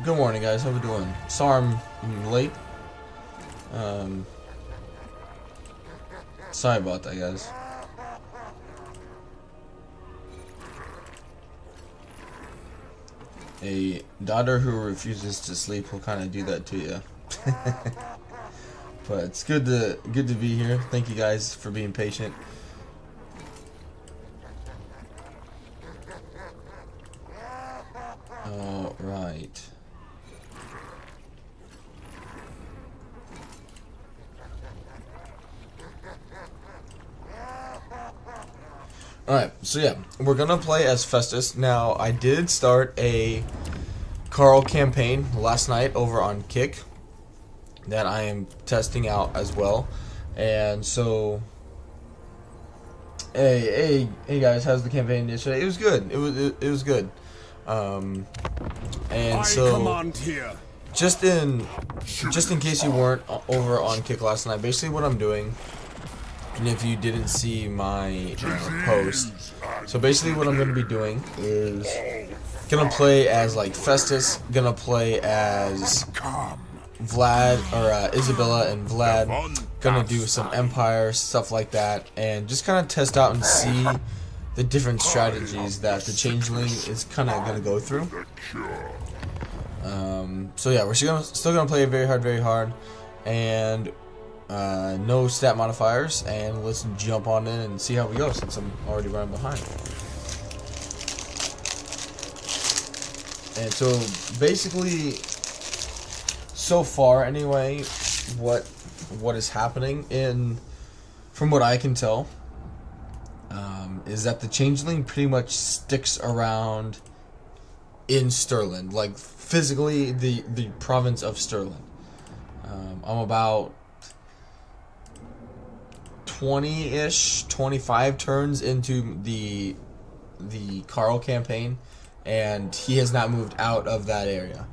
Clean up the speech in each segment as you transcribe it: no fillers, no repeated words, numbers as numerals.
Good morning, guys. How we doing? Sorry I'm late. Sorry about that, guys. A daughter who refuses to sleep will kind of do that to you. But it's good to be here. Thank you guys for being patient. All right. Alright, so yeah, we're gonna play as Festus. Now, I did start a Carl campaign last night over on Kick that I am testing out as well. And so, hey guys, how's the campaign yesterday? It was good. It was good. And so, just in case you weren't over on Kick last night, basically what I'm doing. And if you didn't see my post, so basically what I'm going to be doing is going to play as like Festus, going to play as Vlad, or Isabella and Vlad, going to do some Empire, stuff like that, and just kind of test out and see the different strategies that the Changeling is kind of going to go through. So yeah, we're still going to play very hard, and no stat modifiers, and let's jump on in and see how we go since I'm already running behind. And so basically, so far anyway, what is happening from what I can tell, is that the Changeling pretty much sticks around in Stirland, like physically the province of Stirland. I'm about 20-ish, 25 turns into the Carl campaign, and he has not moved out of that area.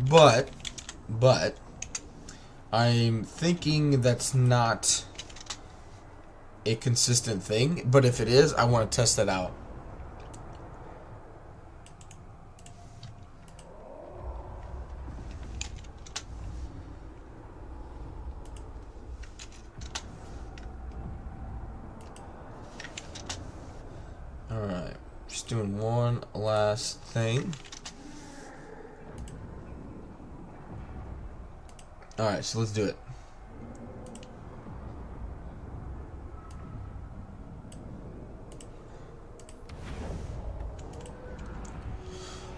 But I'm thinking that's not a consistent thing, but if it is, I want to test that out. Alright, just doing one last thing. Alright, so let's do it.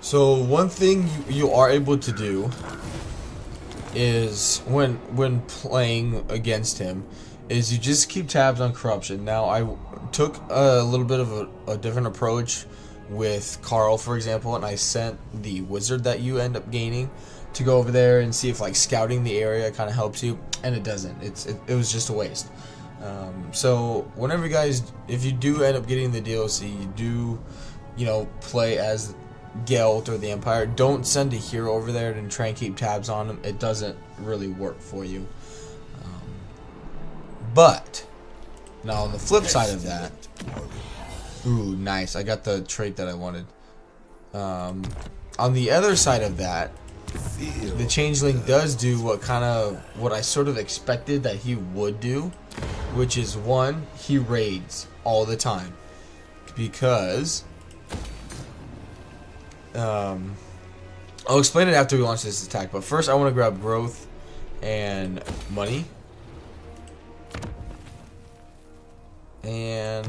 So one thing you are able to do is when playing against him is you just keep tabs on corruption. Now I took a little bit of a different approach with Carl, for example, and I sent the wizard that you end up gaining to go over there and see if like scouting the area kind of helps you, and it doesn't. It was just a waste. So whenever you guys, if you do end up getting the DLC, you do, play as Gelt or the Empire, don't send a hero over there and try and keep tabs on them. It doesn't really work for you. But now on the flip side of that, ooh, nice, I got the trait that I wanted. On the other side of that, the Changeling does do what I sort of expected that he would do, which is one, he raids all the time, because I'll explain it after we launch this attack, but first I want to grab growth and money. And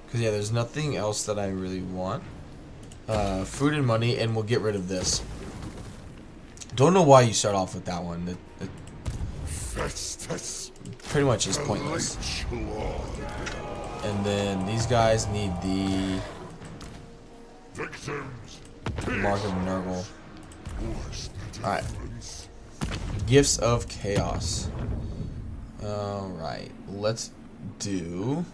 because yeah, there's nothing else that I really want. Food and money, and we'll get rid of this. Don't know why you start off with that one. It pretty much is pointless. And then these guys need the Mark of Nurgle. Alright. Gifts of Chaos. Alright, let's do...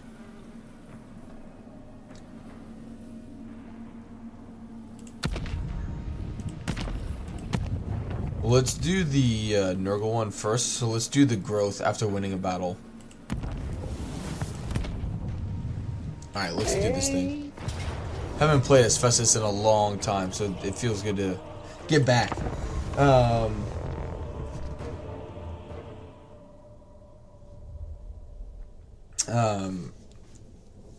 Let's do the Nurgle one first. So let's do the growth after winning a battle. Alright, let's do this thing. Haven't played as Festus in a long time, so it feels good to get back.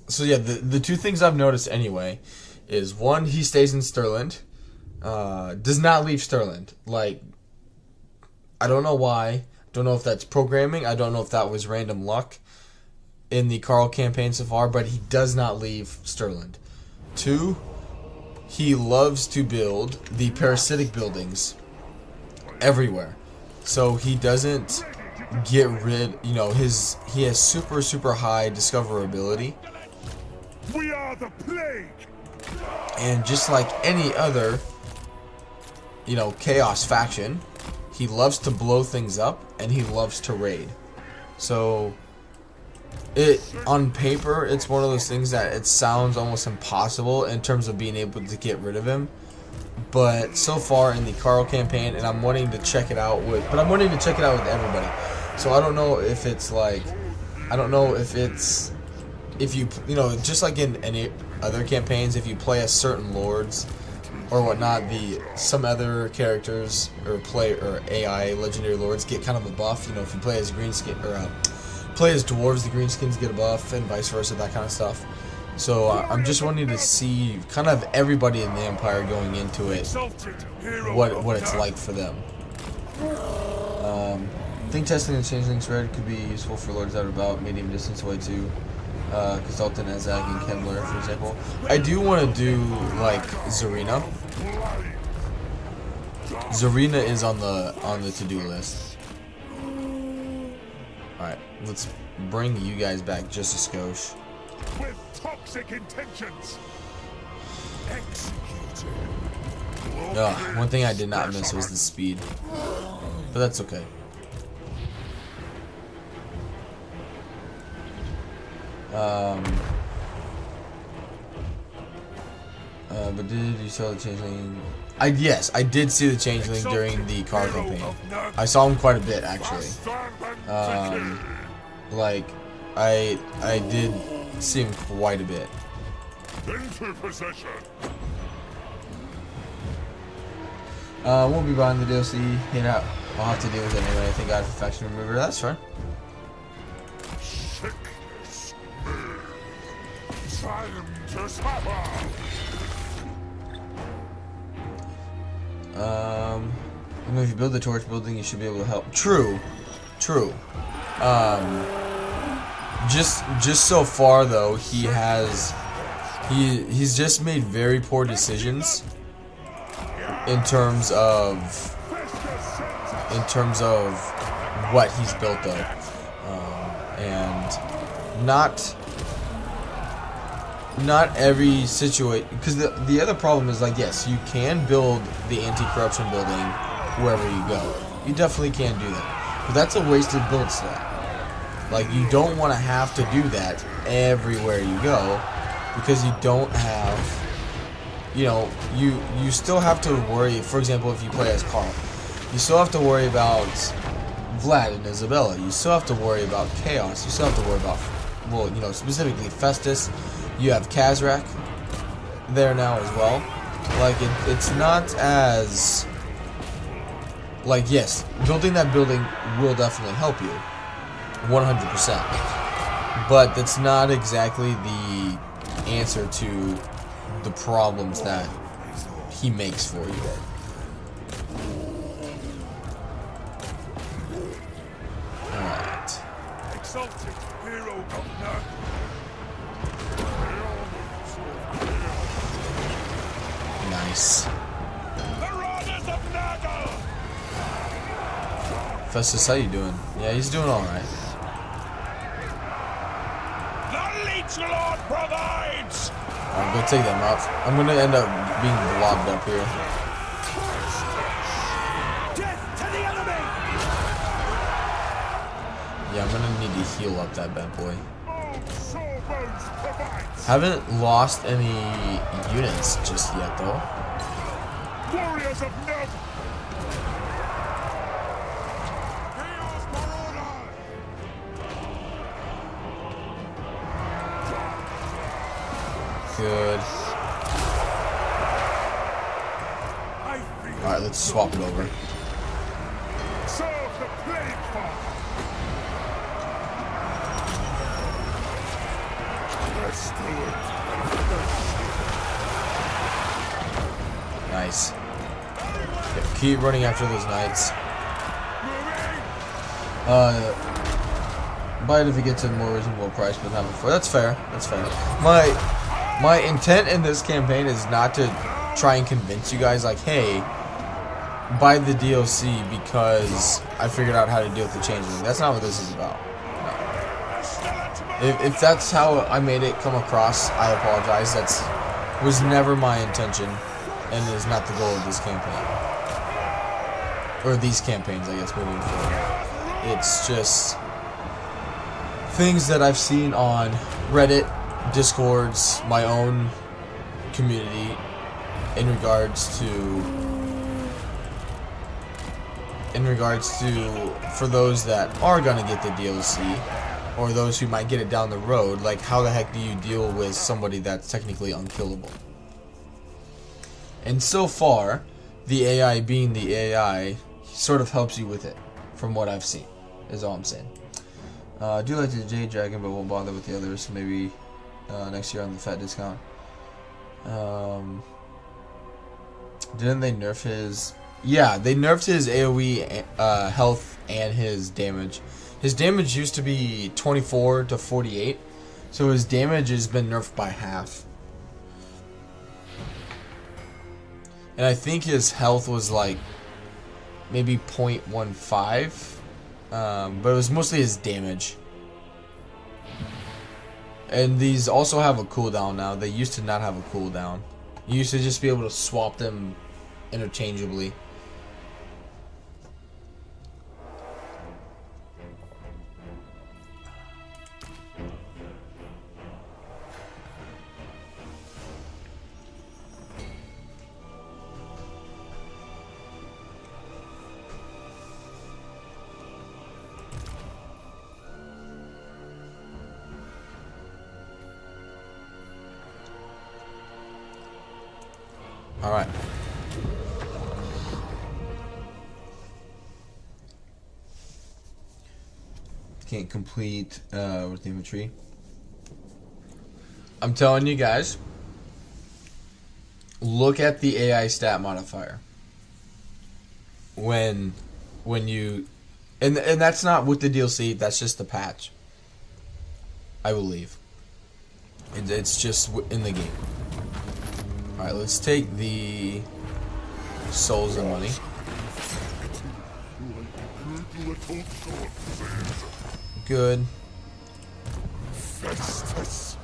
So yeah, the two things I've noticed anyway is, one, he stays in Stirland, does not leave Stirland. Like, I don't know why. Don't know if that's programming. I don't know if that was random luck in the Carl campaign so far, but he does not leave Stirland. Two, he loves to build the parasitic buildings everywhere. So he doesn't get rid, you know, he has super high discoverability. We are the plague. And just like any other, you know, chaos faction, he loves to blow things up and he loves to raid. So on paper, it's one of those things that it sounds almost impossible in terms of being able to get rid of him. But so far in the Carl campaign, and I'm wanting to check it out with everybody. So I don't know if it's like, if you know, just like in any other campaigns, if you play as certain lords or whatnot, some other characters or AI legendary lords get kind of a buff. You know, if you play as greenskin or play as dwarves, the greenskins get a buff, and vice versa, that kind of stuff. So I'm just wanting to see kind of everybody in the Empire going into it, what it's like for them. I think testing the Changeling Shred could be useful for lords that are about medium distance away too. Consultant Azag and Kemler, for example. I do want to do like Zarina. Zarina is on the to-do list. Alright, let's bring you guys back just a skosh. With toxic intentions. Executed. One thing I did not miss was the speed. But that's okay. But did you saw the Changeling? Yes, I did see the Changeling during the Carl campaign. I saw him quite a bit, actually. Like, I did see him quite a bit. Into possession. Won't be buying the DLC. You know, I'll have to deal with it anyway. I think I have a faction remover. That's fine. Sickness. Time to suffer. I mean, if you build the torch building, you should be able to help. True. Just so far though, he's just made very poor decisions in terms of what he's built though, and not every situation, because the other problem is, like, yes, you can build the anti-corruption building wherever you go. You definitely can do that, but that's a wasted build slot. Like, you don't want to have to do that everywhere you go, because you don't have, you know, you still have to worry. For example, if you play as Carl, you still have to worry about Vlad and Isabella. You still have to worry about Chaos. You still have to worry about, well, you know, specifically Festus. You have Kazrak there now as well. Like, it's not as, like, yes, building that building will definitely help you 100%, but that's not exactly the answer to the problems that he makes for you. Alright. Exalted hero of none. Nice. The Riders of Nurgle. Festus, how you doing? Yeah, he's doing alright. The Leech Lord provides. Alright, go take them out. I'm gonna end up being blobbed up here. Death to the enemy. Yeah, I'm gonna need to heal up that bad boy. Sawbones provides. Haven't lost any units just yet, though. Warriors of Nurgle. Good. Alright, let's swap it over. Serve the plague father. Nice. Okay, keep running after those knights. Buy it if you get to a more reasonable price, but not before. That's fair. That's fair. My intent in this campaign is not to try and convince you guys, like, hey, buy the DLC because I figured out how to deal with the Changeling. That's not what this is about. No. If that's how I made it come across, I apologize. That's was never my intention, and is not the goal of this campaign. Or these campaigns, I guess, moving forward. It's just things that I've seen on Reddit, Discords, my own community, in regards to for those that are gonna get the DLC, or those who might get it down the road, like how the heck do you deal with somebody that's technically unkillable? And so far, the AI being the AI sort of helps you with it, from what I've seen, is all I'm saying. I do like the Jade Dragon, but won't bother with the others. Maybe next year on the fat discount. Didn't they nerf his... Yeah, they nerfed his AoE health and his damage. His damage used to be 24 to 48, so his damage has been nerfed by half. And I think his health was like maybe 0.15, but it was mostly his damage. And these also have a cooldown now. They used to not have a cooldown. You used to just be able to swap them interchangeably. Alright. Can't complete with the infantry. I'm telling you guys, look at the AI stat modifier. When you and that's not with the DLC, that's just the patch. I believe. It's just in the game. Alright, let's take the souls and money. Good. Festus,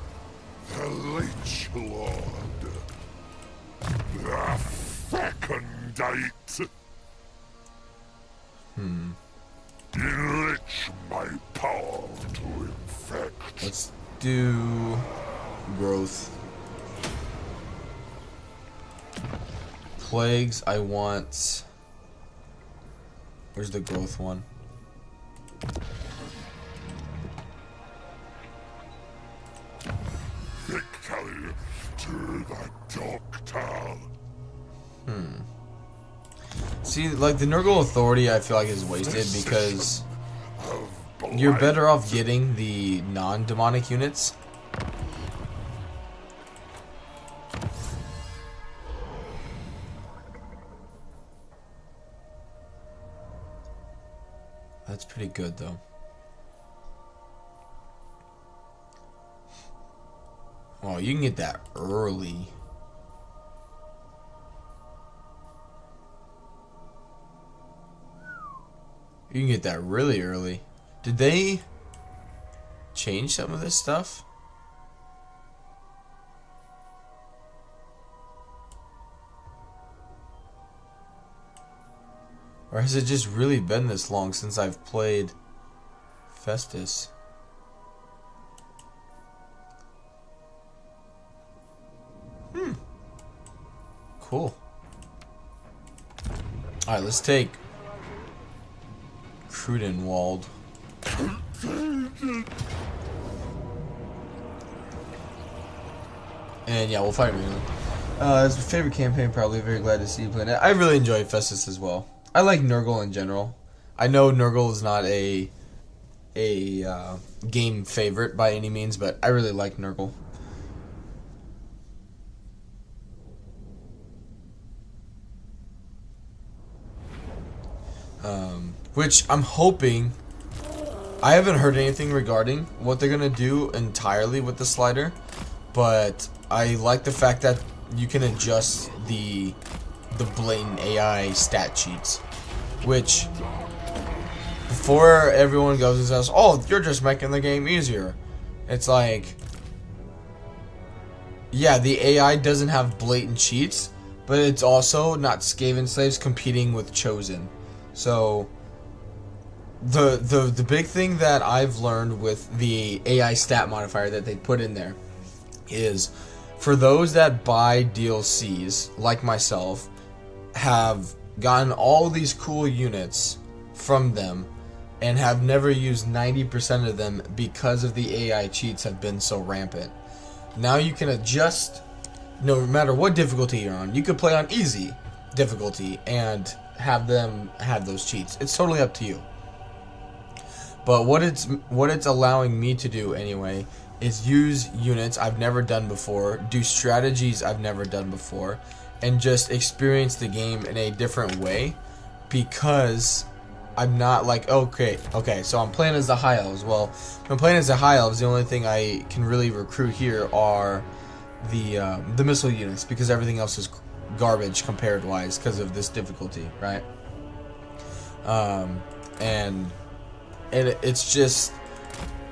the Leech Lord. The fecundate. Enrich my power to infect. Let's do growth. Plagues, I want... Where's the growth one? Victory to the doctor. See, like, the Nurgle Authority I feel like is wasted because you're better off getting the non-demonic units. That's pretty good, though. Oh, you can get that early. You can get that really early. Did they change some of this stuff? Or has it just really been this long since I've played Festus? Cool. Alright, let's take Crudenwald. And yeah, we'll fight immediately. It's my favorite campaign, probably. Very glad to see you playing it. I really enjoyed Festus as well. I like Nurgle in general. I know Nurgle is not a game favorite by any means, but I really like Nurgle. Which I'm hoping. I haven't heard anything regarding what they're gonna do entirely with the slider, but I like the fact that you can adjust the blatant AI stat cheats, which before everyone goes and says, "Oh, you're just making the game easier," it's like, yeah, the AI doesn't have blatant cheats, but it's also not Skaven slaves competing with Chosen, so. The big thing that I've learned with the AI stat modifier that they put in there is for those that buy DLCs, like myself, have gotten all these cool units from them and have never used 90% of them because of the AI cheats have been so rampant. Now you can adjust, no matter what difficulty you're on. You could play on easy difficulty and have them have those cheats. It's totally up to you. But what it's allowing me to do anyway is use units I've never done before, do strategies I've never done before, and just experience the game in a different way, because I'm not like, okay, so I'm playing as the High Elves. Well, if I'm playing as the High Elves, the only thing I can really recruit here are the missile units, because everything else is garbage compared wise because of this difficulty, right? And it's just,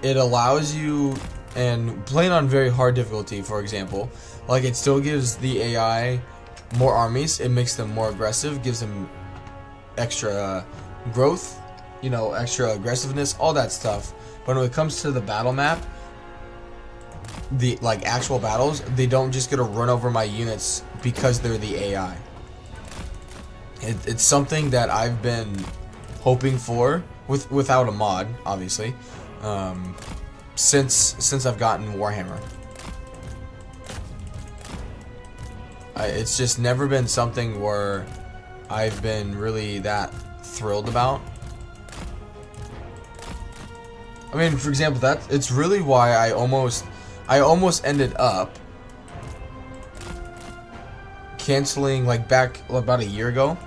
it allows you, and playing on very hard difficulty, for example, like, it still gives the AI more armies, it makes them more aggressive, gives them extra growth, you know, extra aggressiveness, all that stuff. But when it comes to the battle map, the actual battles, they don't just get to run over my units because they're the AI. It's something that I've been hoping for, without a mod, obviously, since I've gotten Warhammer. It's just never been something where I've been really that thrilled about. I mean, for example, it's really why I almost ended up canceling, like, back about a year ago,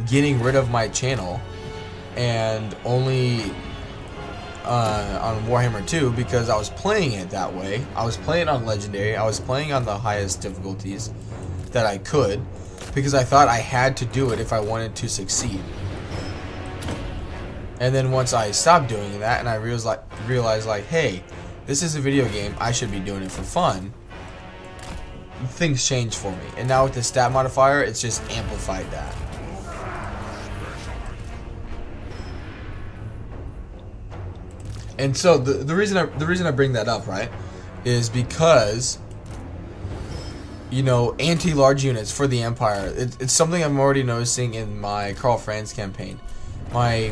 getting rid of my channel and only on Warhammer 2, because I was playing it that way. I was playing on Legendary, I was playing on the highest difficulties that I could, because I thought I had to do it if I wanted to succeed. And then once I stopped doing that and I realized like, hey, this is a video game, I should be doing it for fun, things changed for me. And now with the stat modifier, it's just amplified that. And so the reason I bring that up, right, is because, you know, anti-large units for the Empire, it's something I'm already noticing in my Karl Franz campaign. My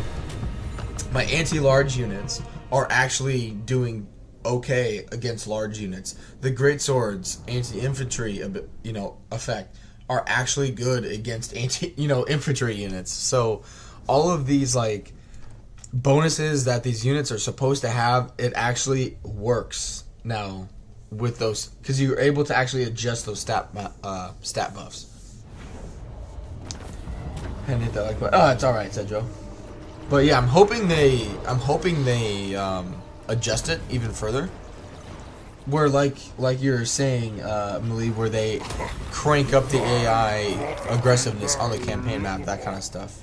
anti-large units are actually doing okay against large units. The great swords, anti-infantry, you know, effect are actually good against infantry units. So all of these, like, bonuses that these units are supposed to have, it actually works now with those, because you're able to actually adjust those stat buffs. And hit that like button. Oh, it's all right, said Joe. But yeah, I'm hoping they adjust it even further. Where like you're saying, Malie, where they crank up the AI aggressiveness on the campaign map, that kind of stuff.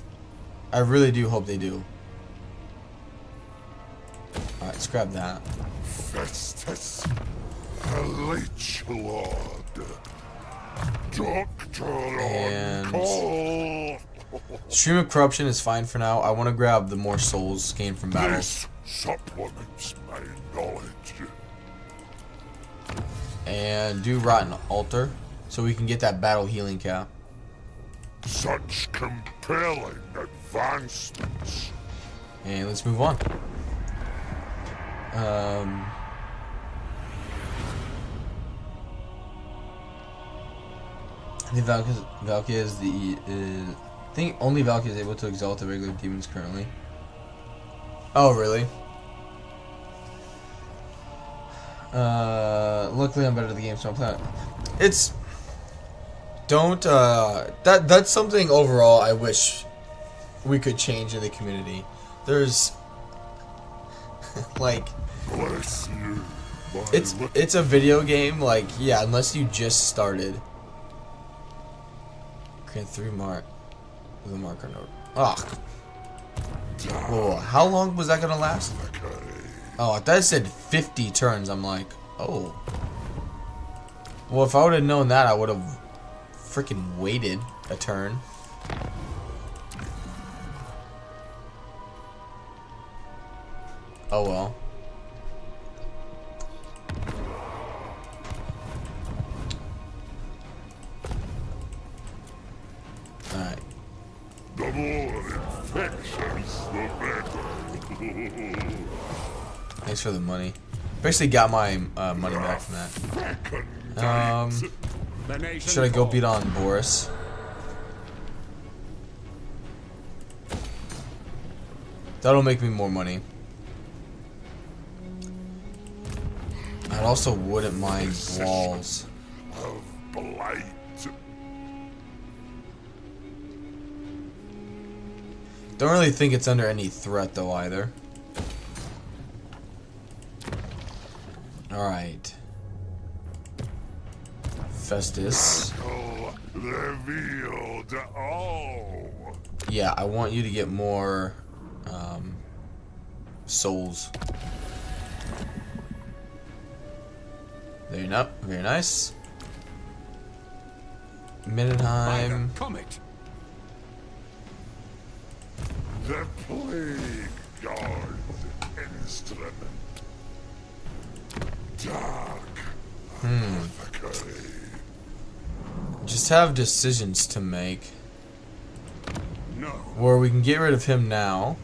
I really do hope they do. Alright, let's grab that. Festus, the Leech Lord, Doctor And on call. Stream of Corruption is fine for now. I want to grab the more souls gained from battles. This supplements my knowledge. And do Rotten Altar, so we can get that battle healing cap. Such compelling advancements. And let's move on. The Valkyrie is the. I think only Valkyrie is able to exalt the regular demons currently. Oh, really? Luckily I'm better at the game, so I'm playing. It's. Don't. That's something overall I wish we could change in the community. There's. Like. Bless you. It's a video game, like, yeah, unless you just started. Grant 3 mark with a marker node. Ugh. Whoa, how long was that gonna last? Oh, I thought it said 50 turns. I'm like, oh. Well, if I would have known that, I would have freaking waited a turn. Oh well. Alright. The more infections, the better. Thanks for the money. Basically got my money back from that. Should I go beat on Boris? That'll make me more money. I also wouldn't mind walls. Of blight. Don't really think it's under any threat though either. Alright. Festus. Revealed all. Yeah, I want you to get more souls. There you go. Very nice. Middenheim. The plague guard's instrument. Dark. Just have decisions to make. No. Or we can get rid of him now.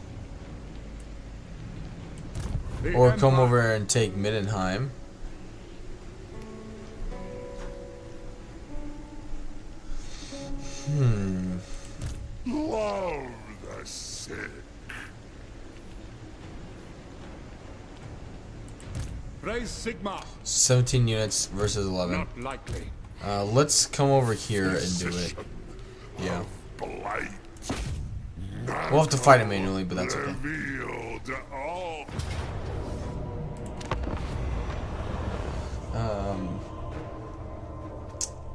Or come over and take Middenheim. Love the sick. Raise Sigma. 17 units versus 11. Not likely. Let's come over here and do it. Yeah. Blight. We'll have to fight it manually, but that's okay. Revealed all.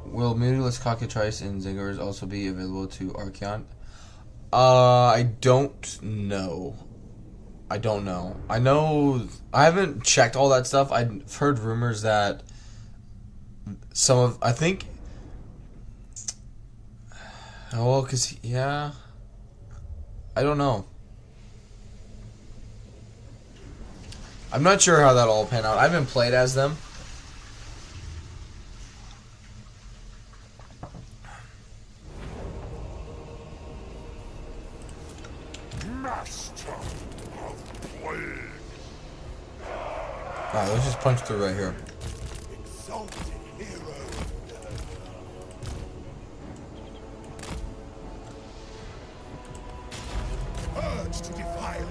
Will Mutila's Cockatrice and Zingers also be available to Archeon? I don't know. I don't know. I know... I haven't checked all that stuff. I've heard rumors that some of... I think... Oh, well, because... Yeah... I don't know. I'm not sure how that'll all pan out. I haven't played as them. Master of plague. Alright, let's just punch through right here. Exalted hero. Urge to defile.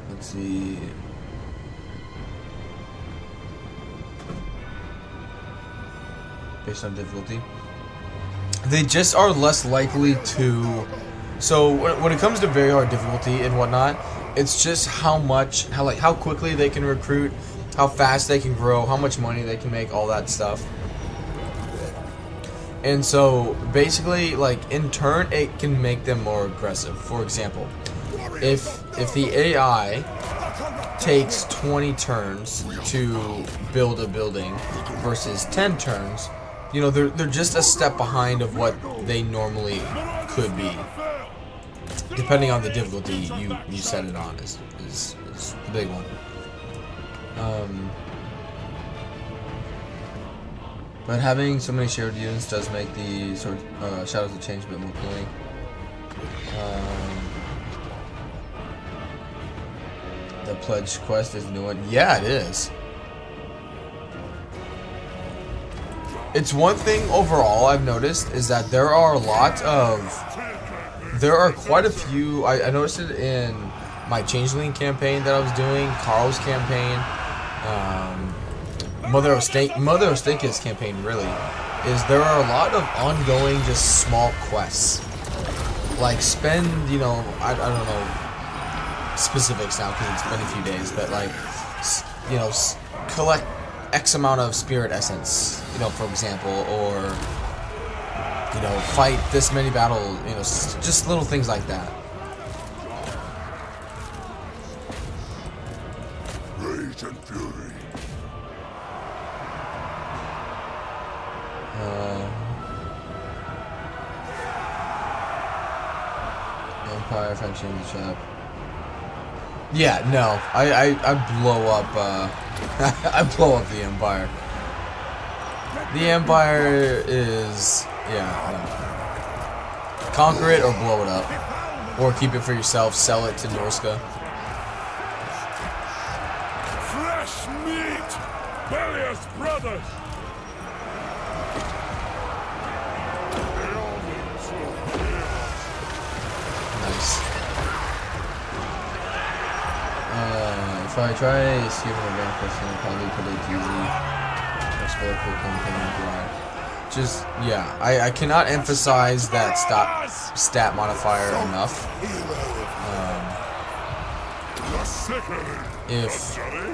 Let's see. Based on difficulty, they just are less likely to. So when it comes to very hard difficulty and whatnot, it's just how quickly they can recruit, how fast they can grow, how much money they can make, all that stuff. And so basically, like in turn, it can make them more aggressive. For example, if the AI takes 20 turns to build a building versus 10 turns, you know, they're just a step behind of what they normally could be, depending on the difficulty you set it on. Is the big one. But having so many shared units does make the Shadows of Change a bit more appealing. pledge quest is a new one. Yeah, it is. It's one thing overall I've noticed is that there are quite a few. I noticed it in my Changeling campaign that I was doing, Carl's campaign, Mother of Stink's campaign. Really, is there are a lot of ongoing, just small quests. Like spend, you know, I don't know specifics now because it's been a few days, but like, you know, collect X amount of spirit essence, you know, for example, or, you know, fight this many battles, you know, just little things like that. Rage and fury. Empire, if I change the shop. Yeah, no, I blow up, I blow up the Empire. The Empire is, yeah, no. Conquer it or blow it up. Or keep it for yourself, sell it to Norska. Fresh meat! Bellius brothers! Nice. If I try escaping a run question, I'll probably put it easy. Just, yeah, I cannot emphasize that stat modifier enough.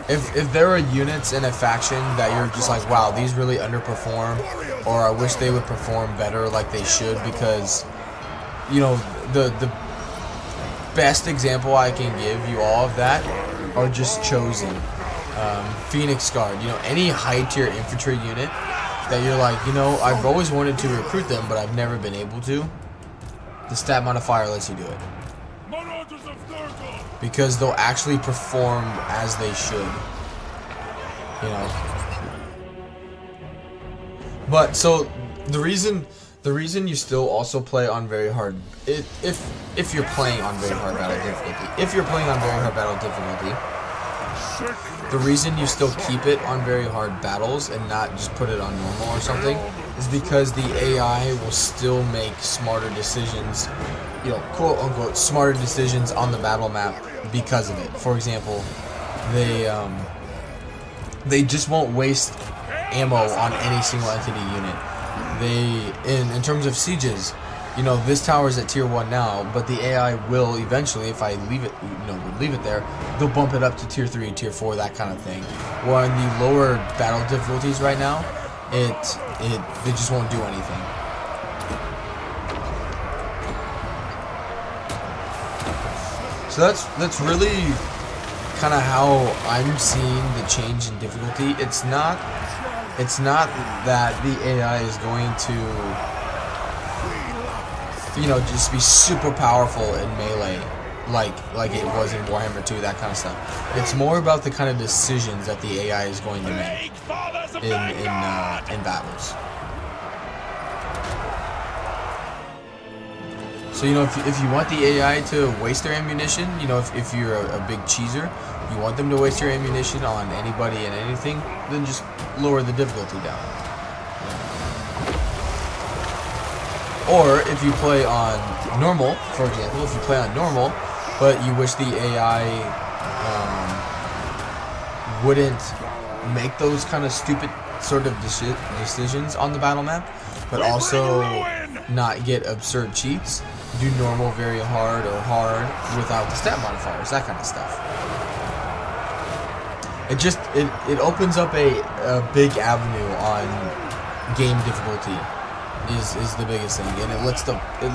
If there are units in a faction that you're just like, wow, these really underperform, or I wish they would perform better like they should, because, you know, the best example I can give you all of that are just Chosen, Phoenix Guard, you know, any high tier infantry unit that you're like, you know, I've always wanted to recruit them, but I've never been able to. The stat modifier lets you do it. Because they'll actually perform as they should. You know. But so the reason you still also play on very hard, if you're playing on very hard battle difficulty, the reason you still keep it on very hard battles and not just put it on normal or something is because the AI will still make smarter decisions, you know, quote unquote smarter decisions on the battle map because of it. For example, they just won't waste ammo on any single entity unit. In terms of sieges, you know, this tower is at tier 1 now, but the AI will eventually, if I leave it, you know, would leave it there, they'll bump it up to tier 3, tier 4, that kind of thing. While in the lower battle difficulties right now, they just won't do anything. So that's really kind of how I'm seeing the change in difficulty. It's not that the AI is going to, you know, just be super powerful in melee like it was in Warhammer 2, that kind of stuff. It's more about the kind of decisions that the AI is going to make in battles. So, you know, if you want the AI to waste their ammunition, you know, if you're a big cheeser, you want them to waste your ammunition on anybody and anything, then just lower the difficulty down. Or if you play on normal, for example, if you play on normal, but you wish the AI wouldn't make those kind of stupid sort of decisions on the battle map, but also not get absurd cheats, do normal very hard or hard without the stat modifiers, that kind of stuff. It opens up a big avenue on game difficulty. Is the biggest thing, and it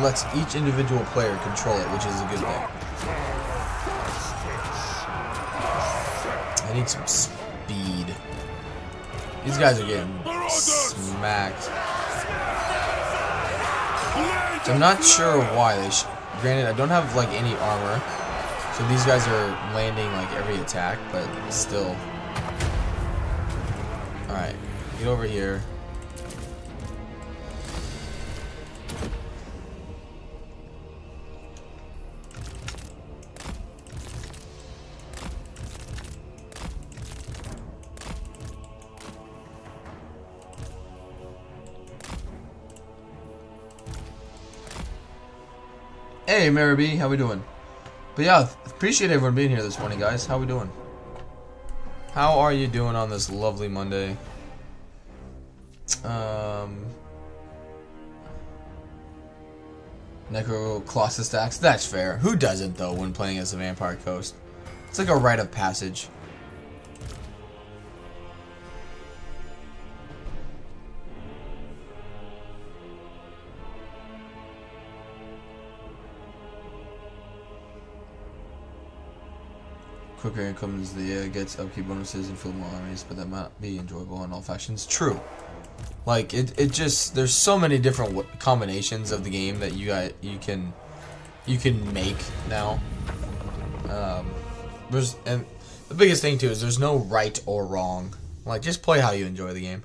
lets each individual player control it, which is a good thing. I need some speed. These guys are getting smacked. I'm not sure why they. Granted, I don't have like any armor, so these guys are landing like every attack, but still. All right, get over here. Hey, Mary B, how we doing? But yeah, appreciate everyone being here this morning, guys. How we doing? How are you doing on this lovely Monday? Necro Colossus stacks. That's fair. Who doesn't, though, when playing as a Vampire Coast? It's like a rite of passage. Quicker income as the gets upkeep bonuses and field more armies, but that might be enjoyable in all factions. True. Like it just there's so many different combinations of the game that you can make now. And the biggest thing too is there's no right or wrong. Like just play how you enjoy the game.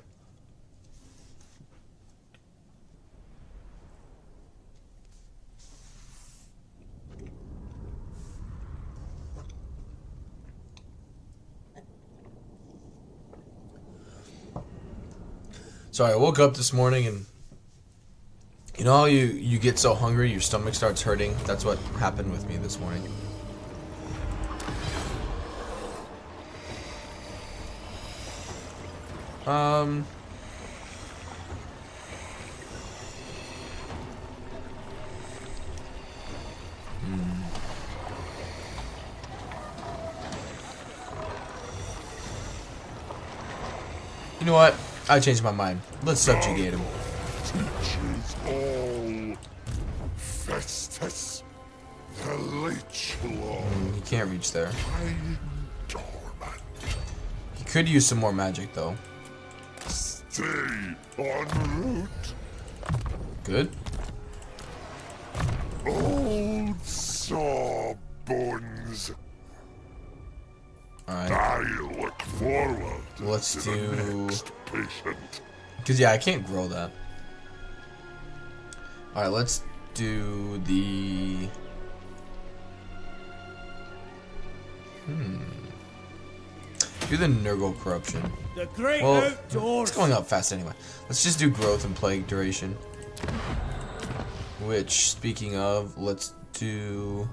Sorry, I woke up this morning and you know how you get so hungry your stomach starts hurting? That's what happened with me this morning. You know what? I changed my mind. Let's subjugate him. Teaches all. Festus, the Leech Lord. He can't reach there. Lying dormant. He could use some more magic, though. Stay en route. Good. Old sawbones. Alright. I look forward Let's to do... the next patient. Because, yeah, I can't grow that. Alright, let's do the... Do the Nurgle Corruption. The great Well, outdoors. it's going up fast anyway. Let's just do Growth and Plague Duration. Which, speaking of, let's do...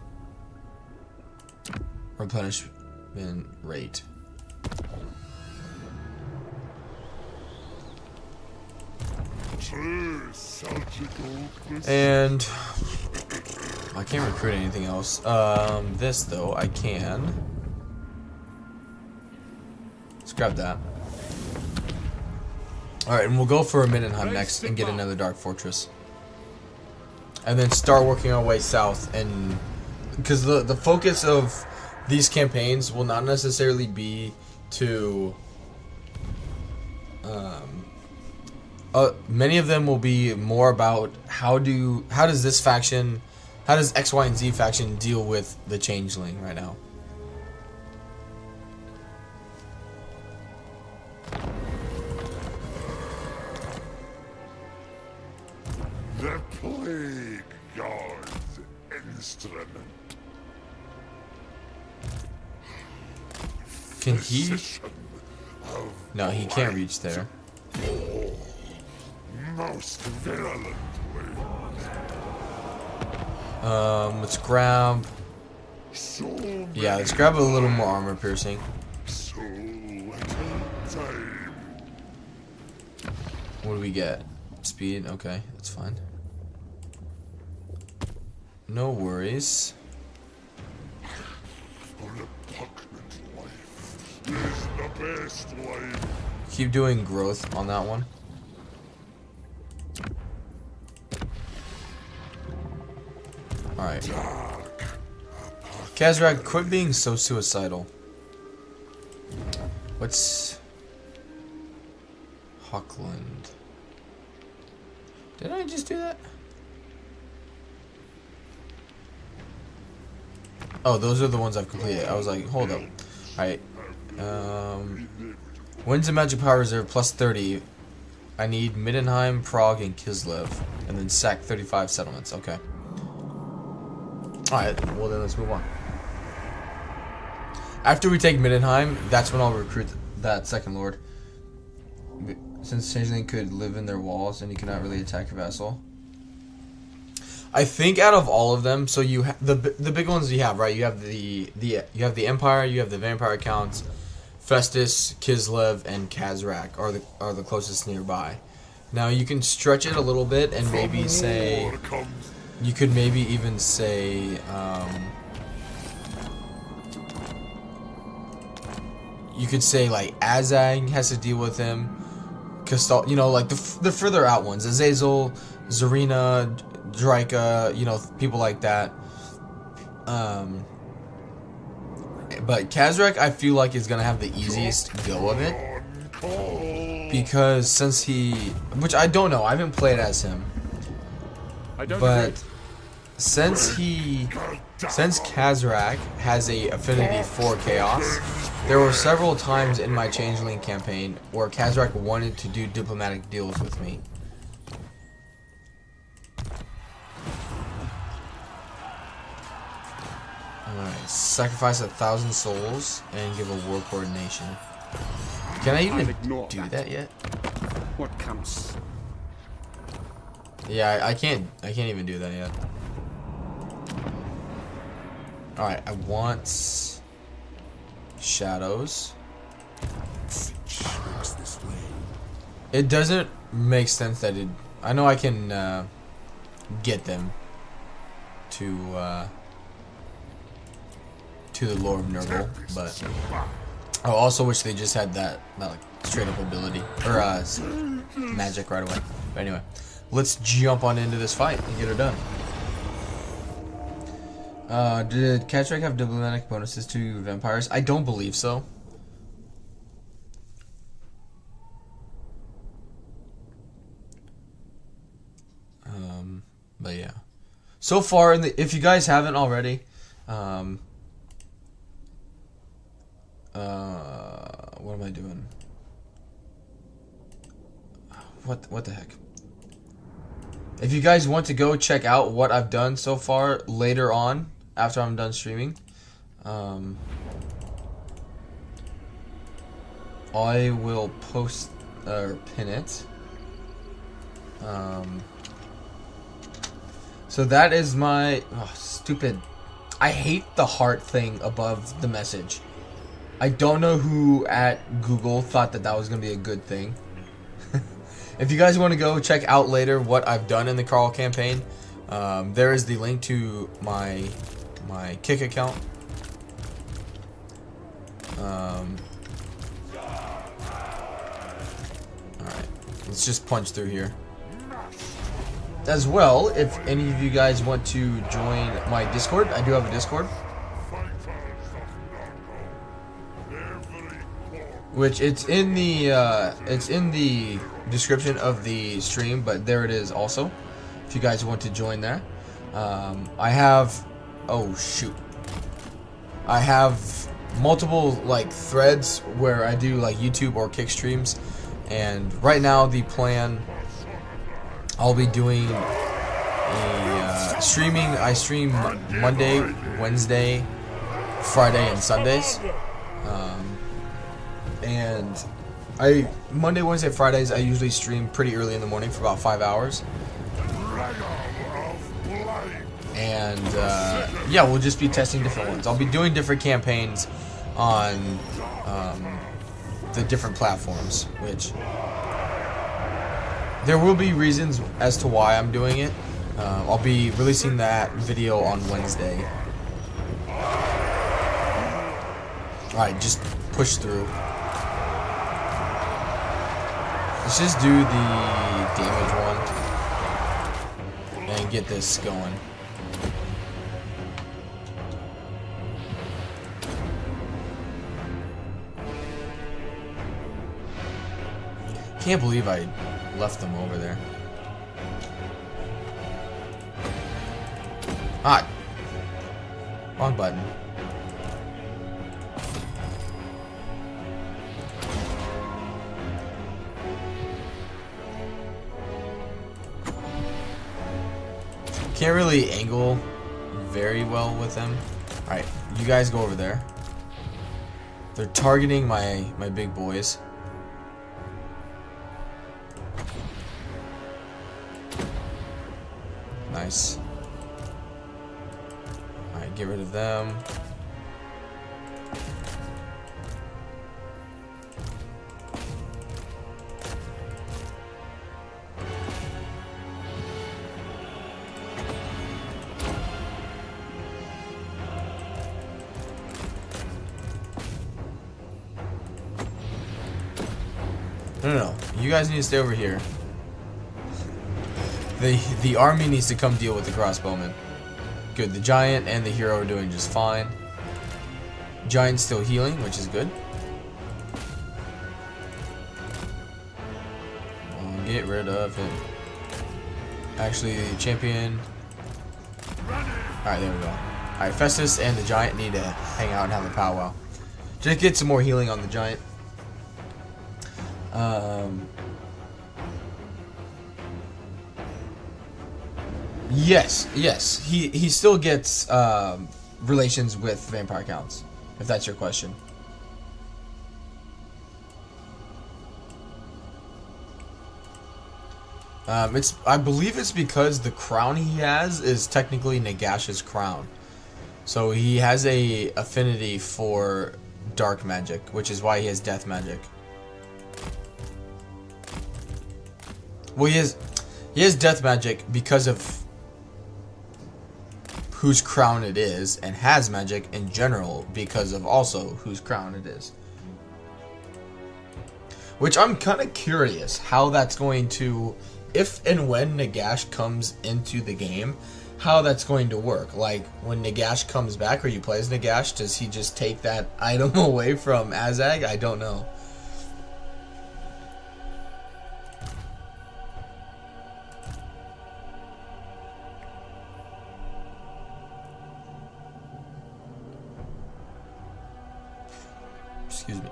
Replenishment Rate. And I can't recruit anything else. This though I can. Let's grab that. All right, and we'll go for a Mindenheim next and get another Dark Fortress, and then start working our way south. And because the focus of these campaigns will not necessarily be to many of them will be more about how does this faction, how does X, Y, and Z faction deal with the Changeling right now. The Plague Guard's instrument. Can he? Physician of No, he can't reach there. most virulently. Let's grab. So Yeah, let's grab a little more armor piercing. so little time. What do we get? Speed? Okay, that's fine. No worries. A repugnant life is the best life. Keep doing growth on that one. Alright. Dark. Kazrak, quit being so suicidal. What's... Hockland. Did I just do that? Oh, those are the ones I've completed. I was like, hold up. Alright. Winds and Magic Power Reserve plus 30. I need Mindenheim, Prague, and Kislev. And then sack 35 settlements. Okay. Alright, well then let's move on. After we take Mindenheim, that's when I'll recruit that second lord. Since Changeling could live in their walls and he cannot really attack a vassal. I think out of all of them, so you the big ones you have, right? You have the Empire, you have the Vampire Counts, Festus, Kislev, and Kazrak are the closest nearby. Now you can stretch it a little bit and maybe say, you could maybe even say, you could say like Azag has to deal with him. Castal, you know, like the further out ones, Azazel, Zarina, Drika, you know, people like that. But Kazrak, I feel like is gonna have the easiest go of it, because since which I don't know, I haven't played as him, but since Kazrak has a affinity for chaos, there were several times in my Changeling campaign where Kazrak wanted to do diplomatic deals with me. Alright, sacrifice 1,000 souls and give a war coordination. Can I even do that yet? What comes? Yeah, I can't even do that yet. Alright, I want shadows. It doesn't make sense that I know I can get them to the Lord of Nurgle, but I also wish they just had that like straight up ability or magic right away. But anyway, let's jump on into this fight and get her done. Did Kazrak have diplomatic bonuses to vampires? I don't believe so. But yeah. So far, if you guys haven't already, what am I doing? What the heck? If you guys want to go check out what I've done so far later on, after I'm done streaming, I will post or pin it. So that is my stupid. I hate the heart thing above the message. I don't know who at Google thought that was going to be a good thing. If you guys want to go check out later what I've done in the Carl campaign, there is the link to my Kick account. Alright, let's just punch through here. As well, if any of you guys want to join my Discord, I do have a Discord, which it's in the description of the stream, but there it is also, if you guys want to join there. I have I have multiple like threads where I do like YouTube or Kick streams, and right now the plan, I'll be doing a streaming. I stream Monday, Wednesday, Friday, and Sundays. And Monday, Wednesday, Fridays, I usually stream pretty early in the morning for about 5 hours. And yeah, we'll just be testing different ones. I'll be doing different campaigns on the different platforms, which there will be reasons as to why I'm doing it. I'll be releasing that video on Wednesday. Alright, just push through. Let's just do the damage one and get this going. Can't believe I left them over there. Ah, wrong button. Can't really angle very well with them. Alright, you guys go over there. They're targeting my big boys. Nice. get rid of them. No. You guys need to stay over here. The army needs to come deal with the crossbowmen. Good. The giant and the hero are doing just fine. Giant's still healing, which is good. I'll get rid of him. Actually, the champion. Alright, there we go. Alright, Festus and the giant need to hang out and have a powwow. Just get some more healing on the giant. Yes. He still gets relations with vampire counts, if that's your question. I believe it's because the crown he has is technically Nagash's crown, so he has a affinity for dark magic, which is why he has death magic. Well, he has death magic because of whose crown it is, and has magic in general because of also whose crown it is. Which I'm kind of curious how that's going to, if and when Nagash comes into the game, how that's going to work. Like, when Nagash comes back, or you play as Nagash, does he just take that item away from Azag? I don't know. Excuse me.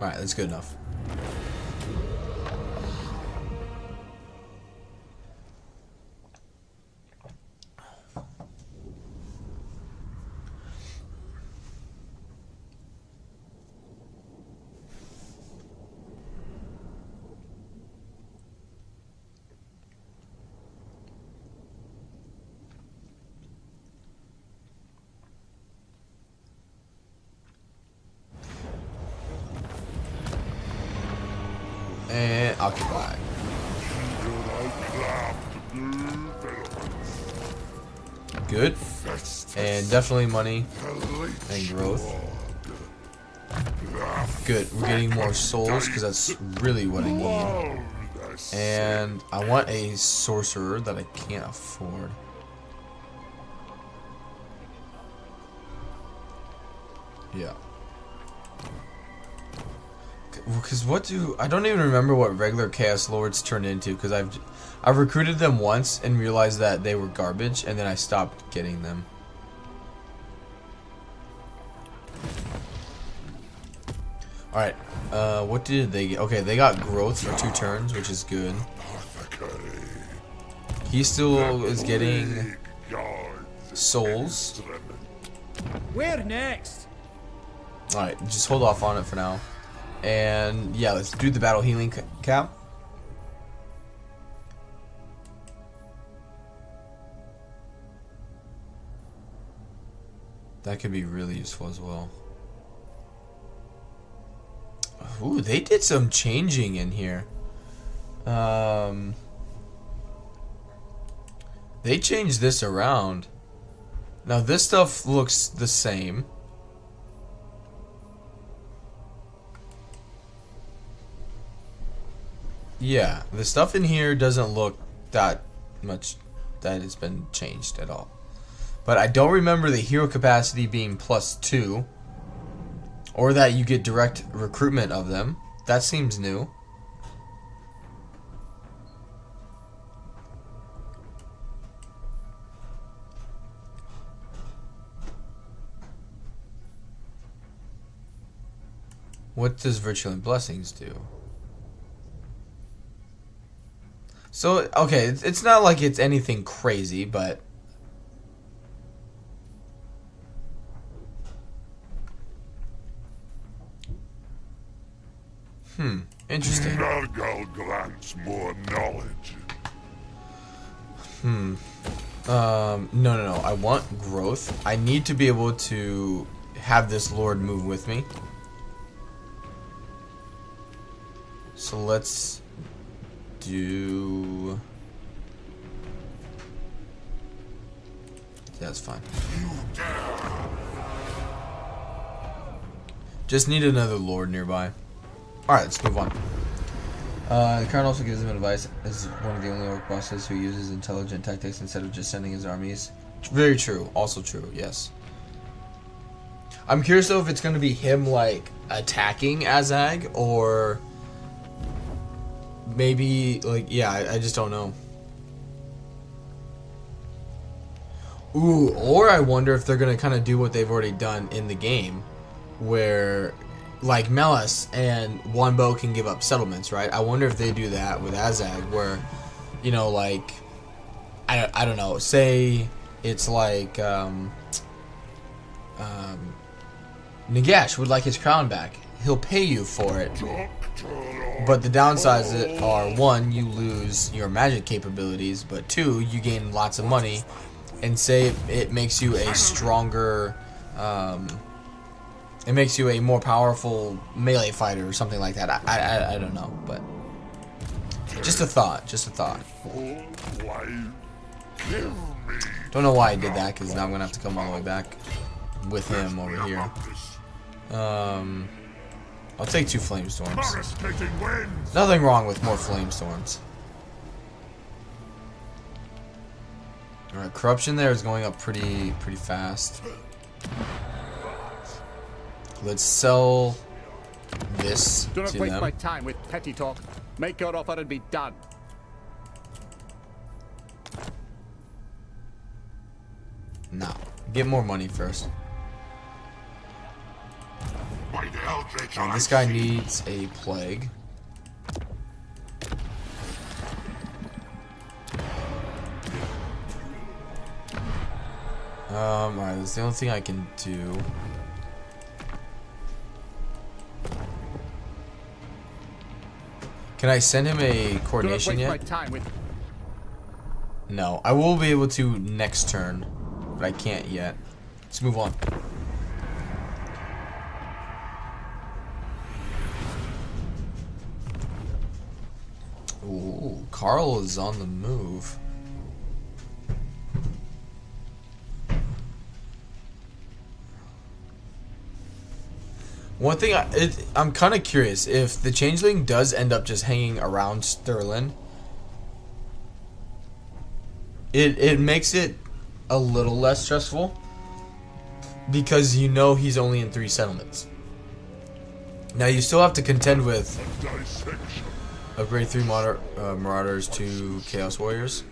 Alright, that's good enough. And occupy. Good. And definitely money and growth. Good. We're getting more souls because that's really what I need. And I want a sorcerer that I can't afford. Yeah. Because I don't even remember what regular Chaos Lords turn into, because I've recruited them once and realized that they were garbage, and then I stopped getting them. Alright, what did they get? Okay, they got growth for 2 turns, which is good. He still is getting souls. Where next? Alright, just hold off on it for now. And yeah, let's do the battle healing cap. That could be really useful as well. Ooh, they did some changing in here. They changed this around. Now this stuff looks the same. Yeah, the stuff in here doesn't look that much that it's been changed at all. But I don't remember the hero capacity being +2. Or that you get direct recruitment of them. That seems new. What does Virtual Blessings do? So, okay, it's not like it's anything crazy, but... Interesting. Nargal grants more knowledge. No. I want growth. I need to be able to have this lord move with me. So let's do... That's fine. Just need another lord nearby. Alright, let's move on. The current also gives him advice as one of the only orc bosses who uses intelligent tactics instead of just sending his armies. Very true. Also true, yes. I'm curious though if it's going to be him like attacking Azag or maybe like, yeah, I just don't know. Ooh, or I wonder if they're going to kind of do what they've already done in the game where like Melis and one bow can give up settlements, right? I wonder if they do that with Azag where, you know, like I don't know, say it's like Nagash would like his crown back. He'll pay you for it. But the downsides are, one, you lose your magic capabilities, but two, you gain lots of money. And say it makes you a stronger, it makes you a more powerful melee fighter or something like that. I don't know, but just a thought, Don't know why I did that, because now I'm going to have to come all the way back with him over here. I'll take 2 flame storms. Nothing wrong with more flame storms. Alright, corruption there is going up pretty fast. Let's sell this Do not to waste them. my time with petty talk. Make your offer and be done. No, get more money first. And this guy needs a plague. Alright, that's the only thing I can do. Can I send him a coordination Do not yet? waste my time with... No, I will be able to next turn, but I can't yet. Let's move on. Ooh, Carl is on the move. One thing, I'm kind of curious if the Changeling does end up just hanging around Stirlin. It makes it a little less stressful because you know he's only in 3 settlements. Now you still have to contend with upgrade 3 Marauders to Chaos Warriors.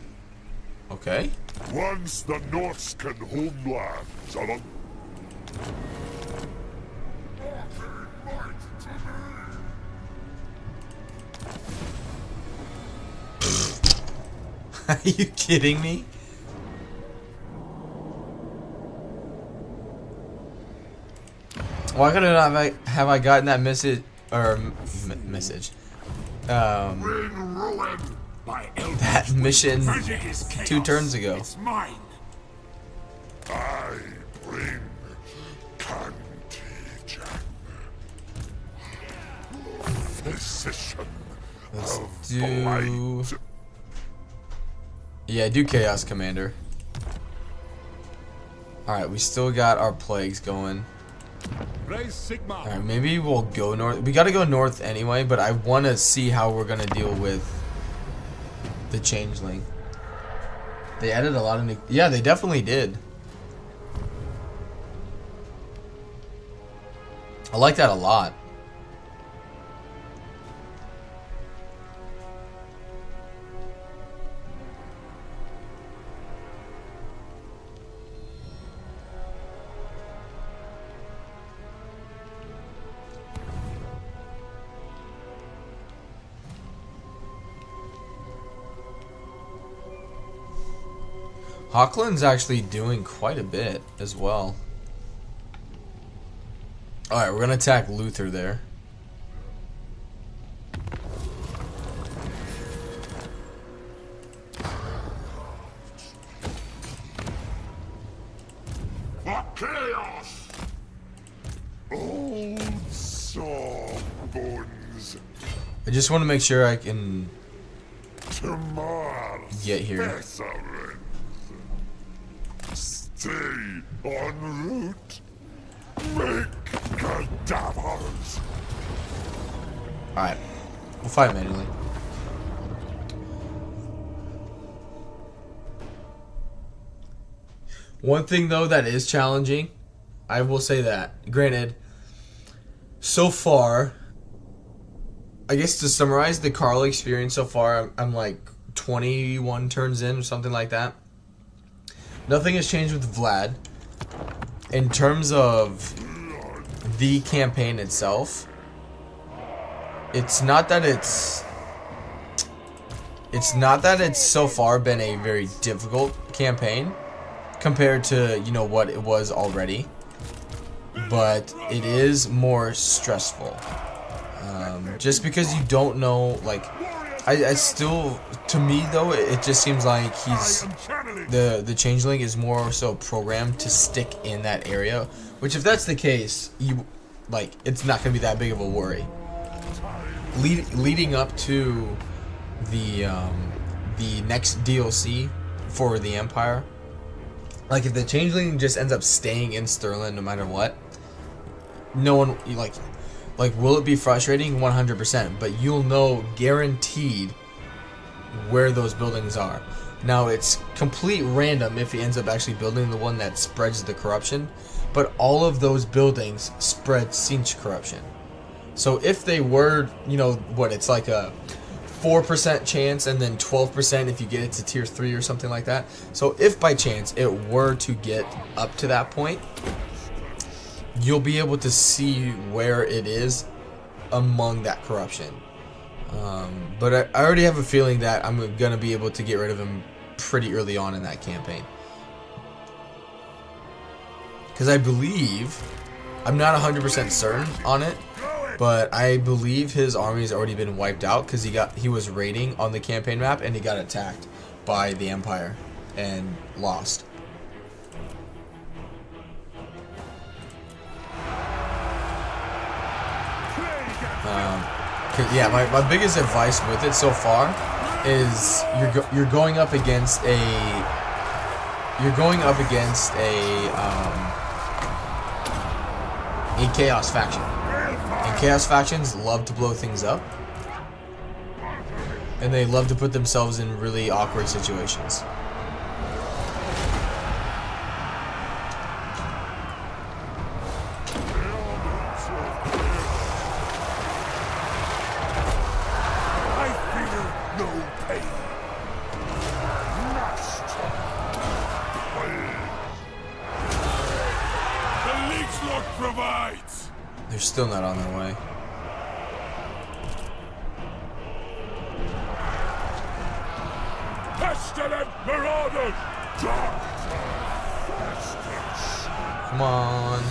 Okay. Once the Norse can homelands are on... Are you kidding me? Why couldn't have I gotten that message or message? That mission 2 turns ago. It's mine. I bring contagion. Physician Let's of do. blight. Yeah, do Chaos Commander. Alright, we still got our plagues going. Alright, maybe we'll go north. We gotta go north anyway, but I want to see how we're gonna deal with the Changeling. They added a lot of new... Yeah, they definitely did. I like that a lot. Hochland's actually doing quite a bit as well. Alright, we're gonna attack Luther there. for chaos! Old sore bones. I just want to make sure I can Tomorrow. get here. Specimens. Stay en route. Make cadavers. Alright. We'll fight manually. One thing though that is challenging, I will say that. Granted, so far, I guess to summarize the Carl experience so far, I'm like 21 turns in or something like that. Nothing has changed with Vlad. In terms of the campaign itself, it's not that it's so far been a very difficult campaign compared to, you know, what it was already, but it is more stressful. Just because you don't know, like, I still, to me though, it just seems like the Changeling is more so programmed to stick in that area, which if that's the case, it's not gonna be that big of a worry. Leading up to the next DLC for the Empire, like if the Changeling just ends up staying in Sterling no matter what, no one like will it be frustrating? 100%, but you'll know guaranteed where those buildings are. Now it's complete random if he ends up actually building the one that spreads the corruption, but all of those buildings spread Sinch corruption. So if they were, you know, what, it's like a 4% chance and then 12% if you get it to tier 3 or something like that. So if by chance it were to get up to that point, you'll be able to see where it is among that corruption. But I already have a feeling that I'm going to be able to get rid of him pretty early on in that campaign. Because I believe, I'm not 100% certain on it, but I believe his army has already been wiped out because he was raiding on the campaign map and he got attacked by the Empire and lost. Yeah, my biggest advice with it so far is you're going up against a chaos faction. And chaos factions love to blow things up, and they love to put themselves in really awkward situations. They're still not on their way. Pestilent marauders! Come on.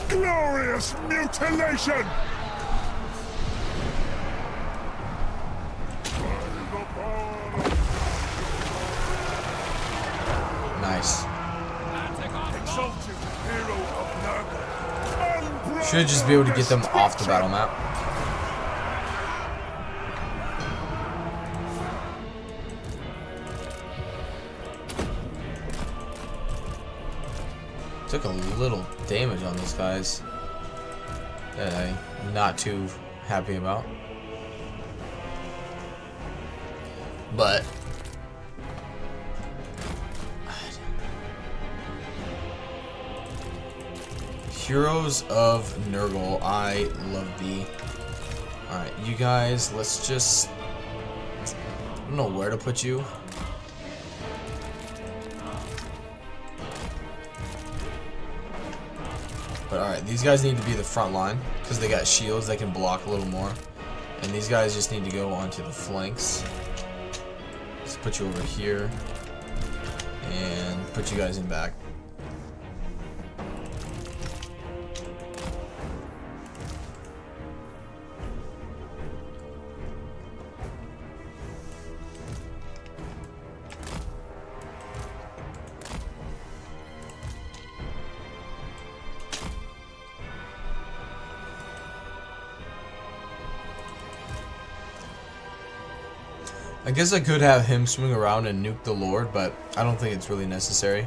Glorious mutilation! Nice. Should just be able to get them off the battle map. Took a little damage on these guys that I'm not too happy about. But Heroes of Nurgle, I love thee. Alright, you guys, let's just... I don't know where to put you. But alright, these guys need to be the front line, because they got shields that can block a little more. And these guys just need to go onto the flanks. Let's put you over here. And put you guys in back. I guess I could have him swing around and nuke the Lord, but I don't think it's really necessary.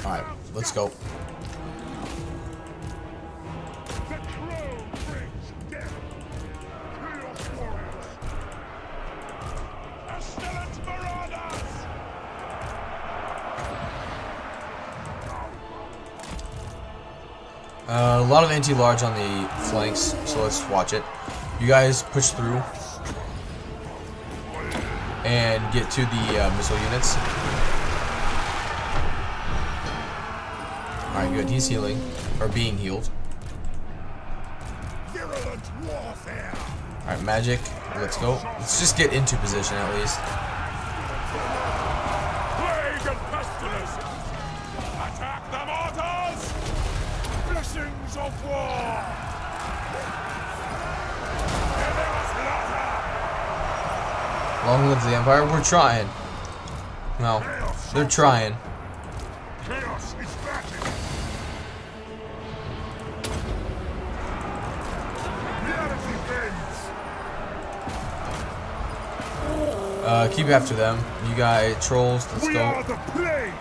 Alright, let's go. A lot of anti-large on the flanks, so let's watch it. You guys push through and get to the missile units. Alright, good. He's healing, or being healed. Alright, magic. Let's go. Let's just get into position at least. Plague and pestilence! Attack the mortars! Blessings of war! Long live the Empire. We're trying. No, they're trying. Chaos is backing! Reality bends! Keep after them. You guys, trolls, let's We go. are the plague!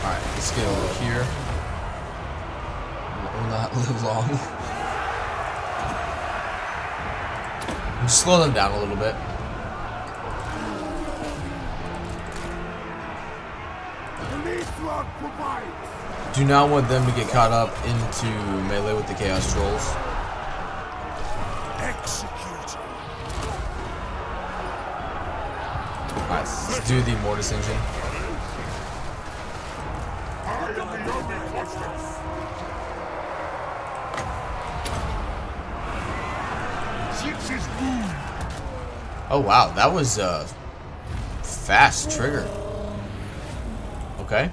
Alright, let's get over here. Will not live long. Just slow them down a little bit. Do not want them to get caught up into melee with the Chaos Trolls. Execute! Alright, let's do the Mortis engine. I am the only Festus! Six is wound! Oh wow, that was a fast trigger. Okay.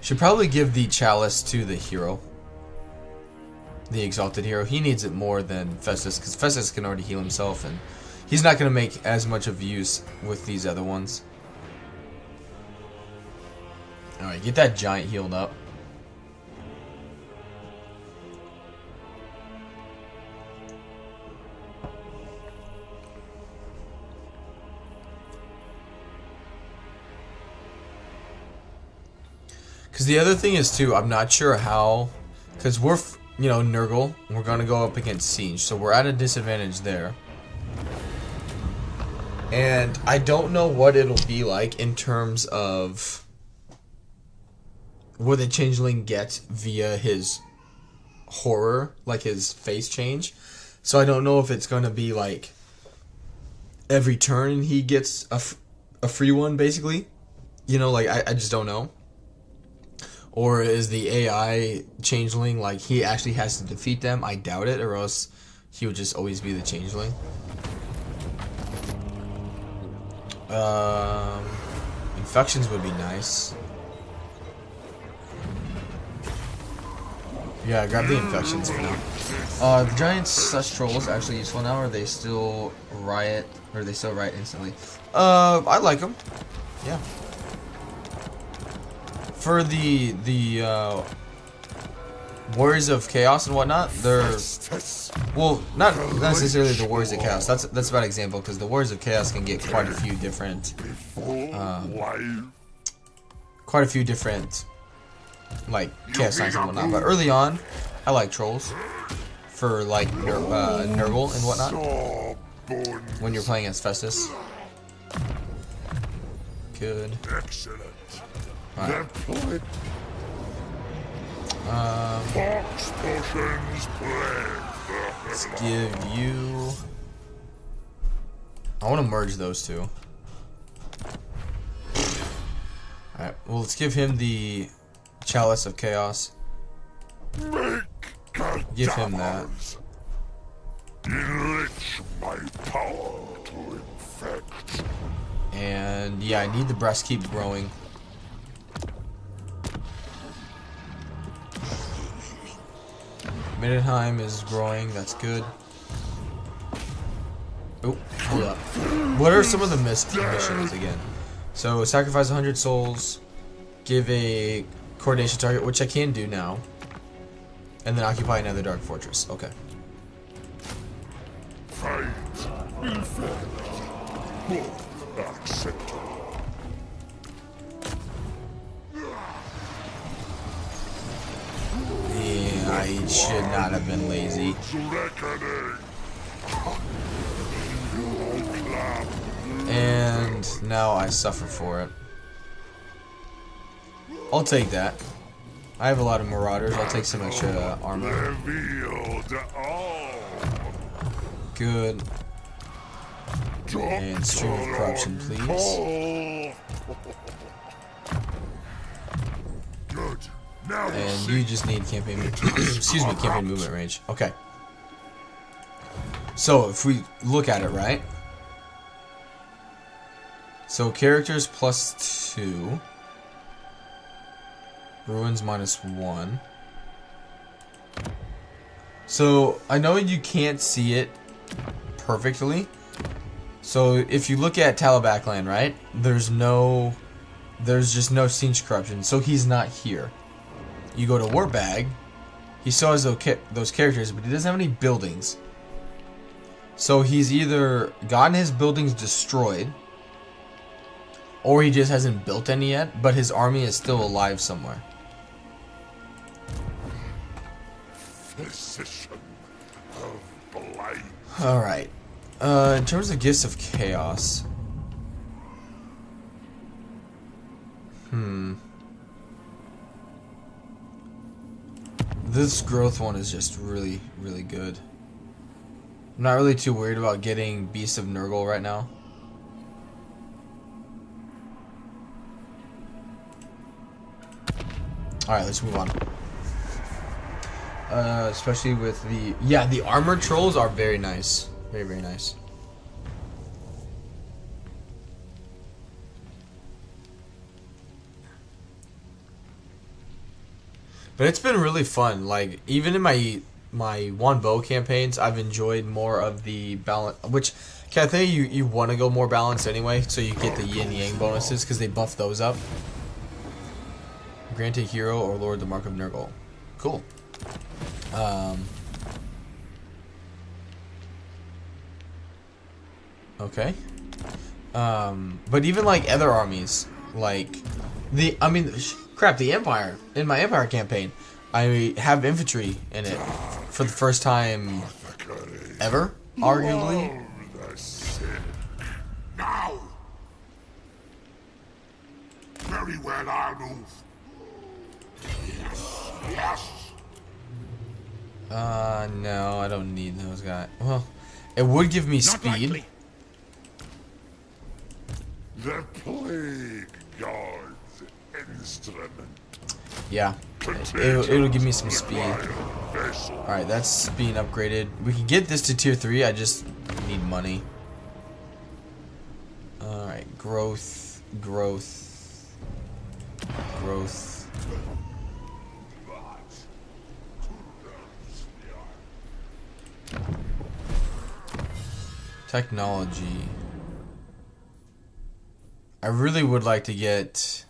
Should probably give the chalice to the hero. The exalted hero. He needs it more than Festus, because Festus can already heal himself, and he's not going to make as much of use with these other ones. Alright, get that giant healed up. Because the other thing is, too, I'm not sure how... Because we're, you know, Nurgle. We're going to go up against Siege. So we're at a disadvantage there. And I don't know what it'll be like in terms of... what the Changeling gets via his horror, like his face change. So I don't know if it's going to be like... every turn he gets a free one, basically. You know, like, I just don't know. Or is the AI Changeling, like, he actually has to defeat them? I doubt it, or else he would just always be the Changeling. Infections would be nice. Yeah, grab the infections for now. The giants slash trolls actually useful now, or they still riot, or they still riot instantly? I like them. Yeah. For the Warriors of Chaos and whatnot, they're, well, not necessarily the Warriors of Chaos. That's a bad example, because the Warriors of Chaos can get quite a few different, like Chaos Signs and whatnot. But early on, I like trolls for like Nurgle and whatnot when you're playing as Festus. Good. Excellent. Right. Fox potions plague. Let's give you... I want to merge those two. Alright, well, let's give him the Chalice of Chaos. Make give him that. Enrich my power to infect. And yeah, I need the breast keep growing. Middenheim is growing, that's good. Oh, hold up. What are some of the missions again? So, sacrifice 100 souls, give a coordination target, which I can do now, and then occupy another dark fortress. Okay. Fight. Infect. Accept. Yeah, I should not have been lazy. And now I suffer for it. I'll take that. I have a lot of marauders. I'll take some extra armor. Good. And stream of corruption, please. Good. Now And you just need campaign. Excuse me, campaign movement range. Okay. So if we look at it, right? So characters +2, ruins -1. So I know you can't see it perfectly. So if you look at Talabakland, right? There's just no siege corruption. So he's not here. You go to Warbag, he still has those characters, but he doesn't have any buildings. So he's either gotten his buildings destroyed, or he just hasn't built any yet, but his army is still alive somewhere. physician of blight. Alright. In terms of Gifts of Chaos. This growth one is just really, really good. I'm not really too worried about getting Beast of Nurgle right now. Alright, let's move on. Especially with the armored trolls are very nice. Very, very nice. But it's been really fun. Like, even in my one bow campaigns, I've enjoyed more of the balance. Which, okay, I think you want to go more balanced anyway, so you get the yin yang bonuses because they buff those up. Grant a hero or lord the mark of Nurgle. Cool. Okay. But even like other armies, like the Empire. In my Empire campaign, I have infantry in it for the first time ever, arguably. Now. Very well, I'll move. Yes, yes. No, I don't need those guys. Well, it would give me speed. Likely. The plague god's instrument. Yeah, it'll give me some speed. Alright, that's being upgraded. We can get this to tier 3, I just need money. Alright, growth. Technology. I really would like to get...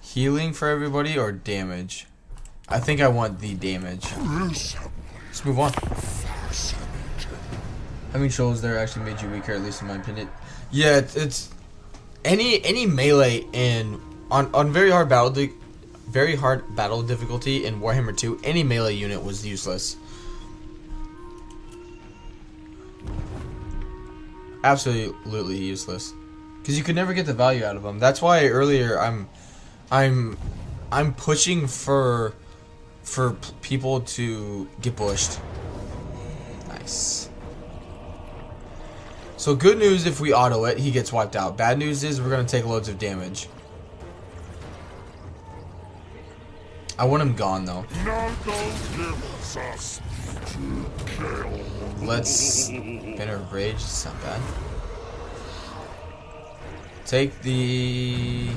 Healing for everybody or damage? I think I want the damage. Let's move on. Having trolls there actually made you weaker, at least in my opinion. Yeah, it's any melee on very hard battle difficulty in Warhammer 2. Any melee unit was useless. Absolutely useless, because you could never get the value out of them. That's why earlier I'm pushing for people to get bushed. Nice. So good news, if we auto it, he gets wiped out. Bad news is we're going to take loads of damage. I want him gone, though. Let's... Banner of Rage, it's not bad. Take the...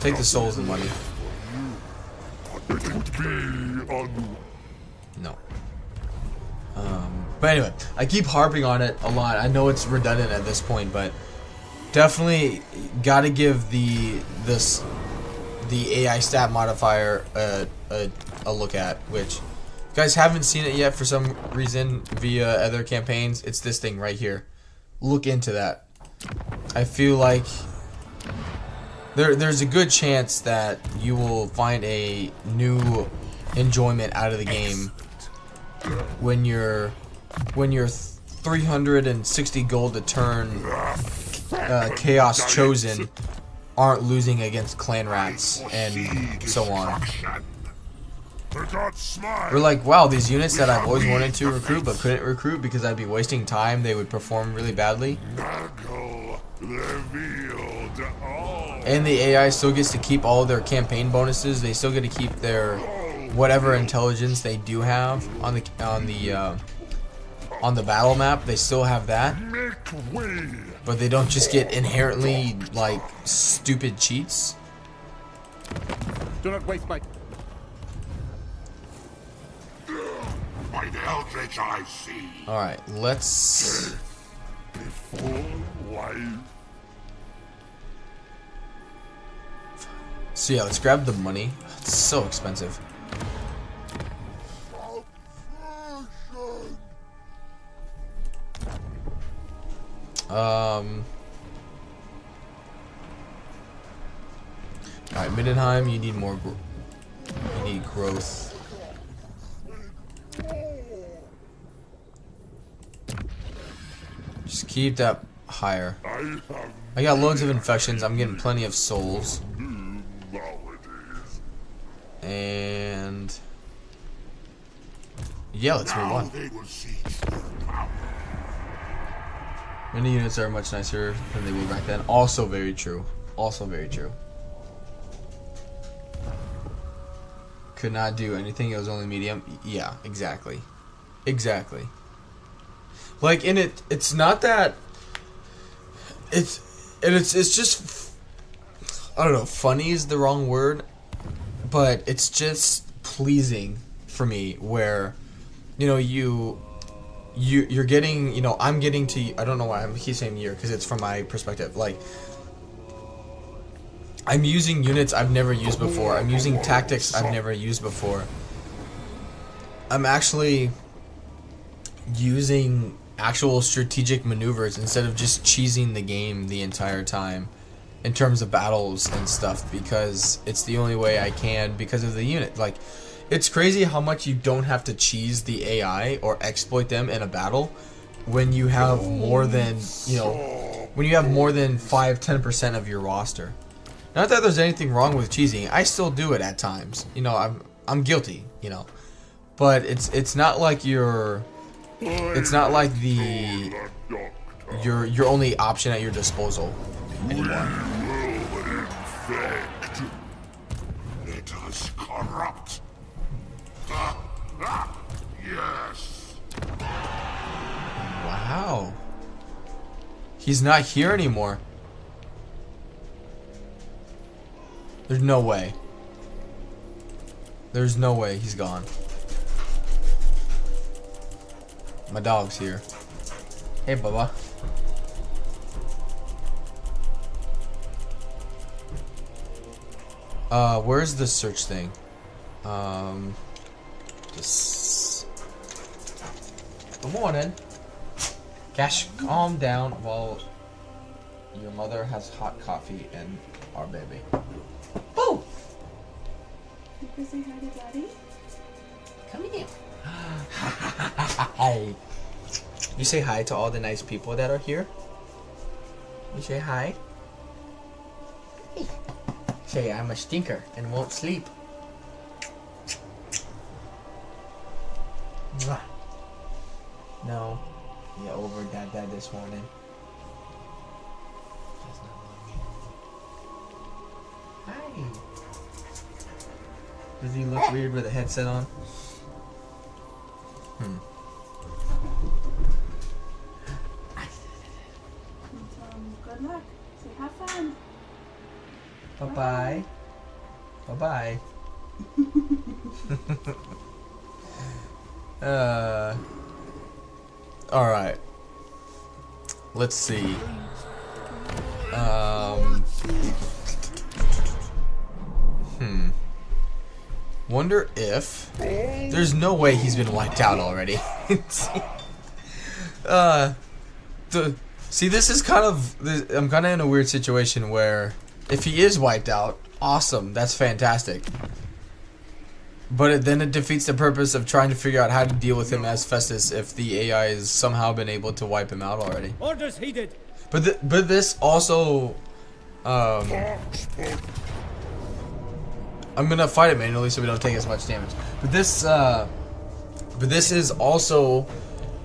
Take the souls and money. No. But anyway, I keep harping on it a lot. I know it's redundant at this point, but definitely got to give the AI stat modifier a look at. Which, if you guys haven't seen it yet for some reason via other campaigns, it's this thing right here. Look into that. I feel like there's a good chance that you will find a new enjoyment out of the game when you're 360 gold a turn Chaos Chosen aren't losing against clan rats and so on. We're like, wow, these units that I've always wanted to recruit but couldn't recruit because I'd be wasting time, they would perform really badly. And the AI still gets to keep all of their campaign bonuses. They still get to keep their whatever intelligence they do have on the battle map. They still have that, but they don't just get inherently like stupid cheats. Do not waste my... By the eldritch I see. All right, let's. Before life. So yeah, let's grab the money. It's so expensive. Alright, Middenheim, you need more. You need growth. Just keep that higher. I got loads of infections. I'm getting plenty of souls. And yeah, let's move on. Many units are much nicer than they were back then. Also very true. Also very true. Could not do anything. It was only medium. Yeah, exactly. Exactly. Like in it, it's not that. It's just. I don't know. Funny is the wrong word, but it's just pleasing for me. Where, you know, you're getting. You know, I'm getting to. I don't know why I keep saying year because it's from my perspective. Like, I'm using units I've never used before. I'm using tactics I've never used before. I'm actually using actual strategic maneuvers instead of just cheesing the game the entire time in terms of battles and stuff, because it's the only way I can because of the unit. Like, it's crazy how much you don't have to cheese the AI or exploit them in a battle when you have more than, you know, when you have more than 5-10% of your roster. Not that there's anything wrong with cheesing. I still do it at times. You know, I'm guilty, you know. But it's not like it's not like your only option at your disposal anymore. Let us corrupt. Yes. Wow. He's not here anymore. There's no way. There's no way he's gone. My dog's here. Hey, Bubba. Where's the search thing? Just... Good morning. Cash, calm down while your mother has hot coffee and our baby. Boo! You can say hi to Daddy? Come here. Hi. You say hi to all the nice people that are here? You say hi? Hey. Say I'm a stinker and won't sleep. Mwah. No. Yeah, over dad this morning. Hi. Does he look weird with a headset on? Good luck. So have fun. Bye-bye. Bye-bye. Alright. Let's see. Wonder if... There's no way he's been wiped out already. See, this is kind of... I'm kind of in a weird situation where if he is wiped out, awesome, that's fantastic. But then it defeats the purpose of trying to figure out how to deal with him as Festus if the AI has somehow been able to wipe him out already. Orders heeded. But this also... I'm gonna fight it manually so we don't take as much damage. But this is also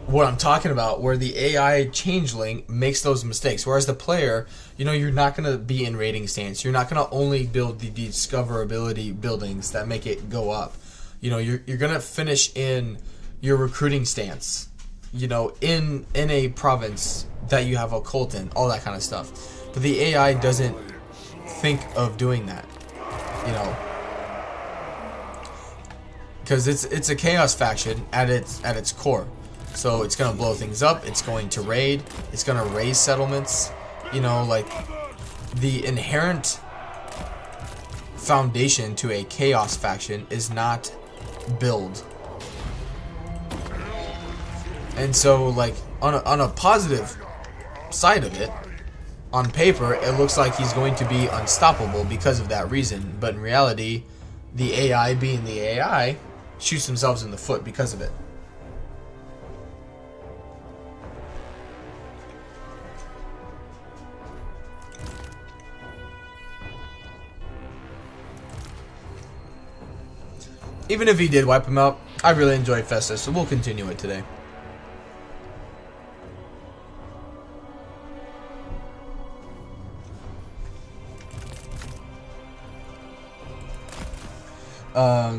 what I'm talking about, where the AI Changeling makes those mistakes. Whereas the player, you know, you're not gonna be in raiding stance. You're not gonna only build the discoverability buildings that make it go up. You know, you're gonna finish in your recruiting stance. You know, in a province that you have a cult in, all that kind of stuff. But the AI doesn't think of doing that. You know. Because it's a chaos faction at its core, so it's gonna blow things up. It's going to raid. It's gonna raise settlements. You know, like the inherent foundation to a chaos faction is not build. And so, like on a positive side of it, on paper, it looks like he's going to be unstoppable because of that reason. But in reality, the AI being the AI. Shoots themselves in the foot because of it. Even if he did wipe him out, I really enjoyed Festus, so we'll continue it today.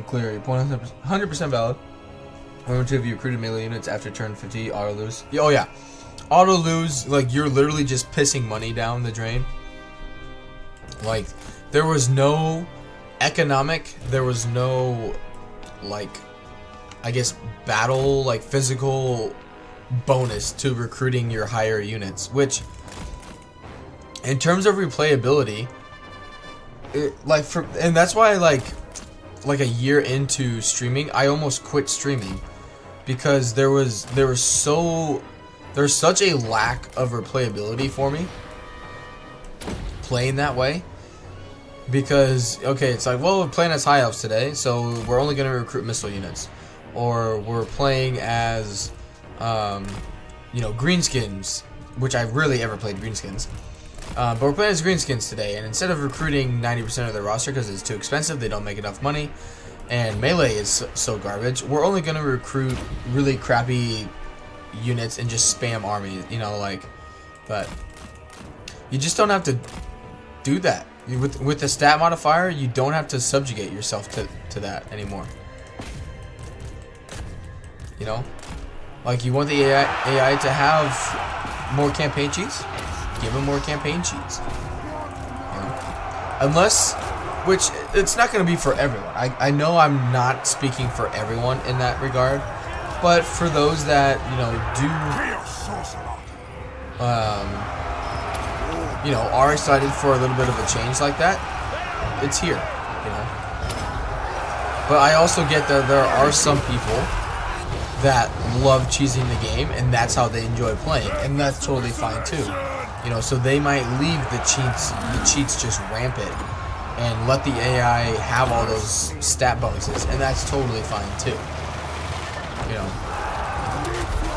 Clear. Your point 100% valid. Remember to have you recruited melee units after turn 50, auto lose. Oh yeah. Auto lose, like you're literally just pissing money down the drain. Like, there was no economic, there was no, like, I guess, battle, like, physical bonus to recruiting your higher units. Which, in terms of replayability, and that's why, like a year into streaming, I almost quit streaming because there was such a lack of replayability for me playing that way. Because okay, it's like, well, we're playing as high elves today, so we're only going to recruit missile units, or we're playing as you know, greenskins, which I rarely ever played greenskins. But we're playing as greenskins today, and instead of recruiting 90% of their roster because it's too expensive, they don't make enough money, and melee is so garbage, we're only going to recruit really crappy units and just spam armies, you know, like, but you just don't have to do that. With the stat modifier, you don't have to subjugate yourself to that anymore. You know? Like, you want the AI to have more campaign cheats? Give them more campaign cheats. You know? Unless, which it's not going to be for everyone. I know I'm not speaking for everyone in that regard, but for those that, you know, you know, are excited for a little bit of a change like that, it's here, you know. But I also get that there are some people that love cheesing the game, and that's how they enjoy playing, and that's totally fine too. You know, so they might leave the cheats just rampant and let the AI have all those stat bonuses, and that's totally fine too. You know,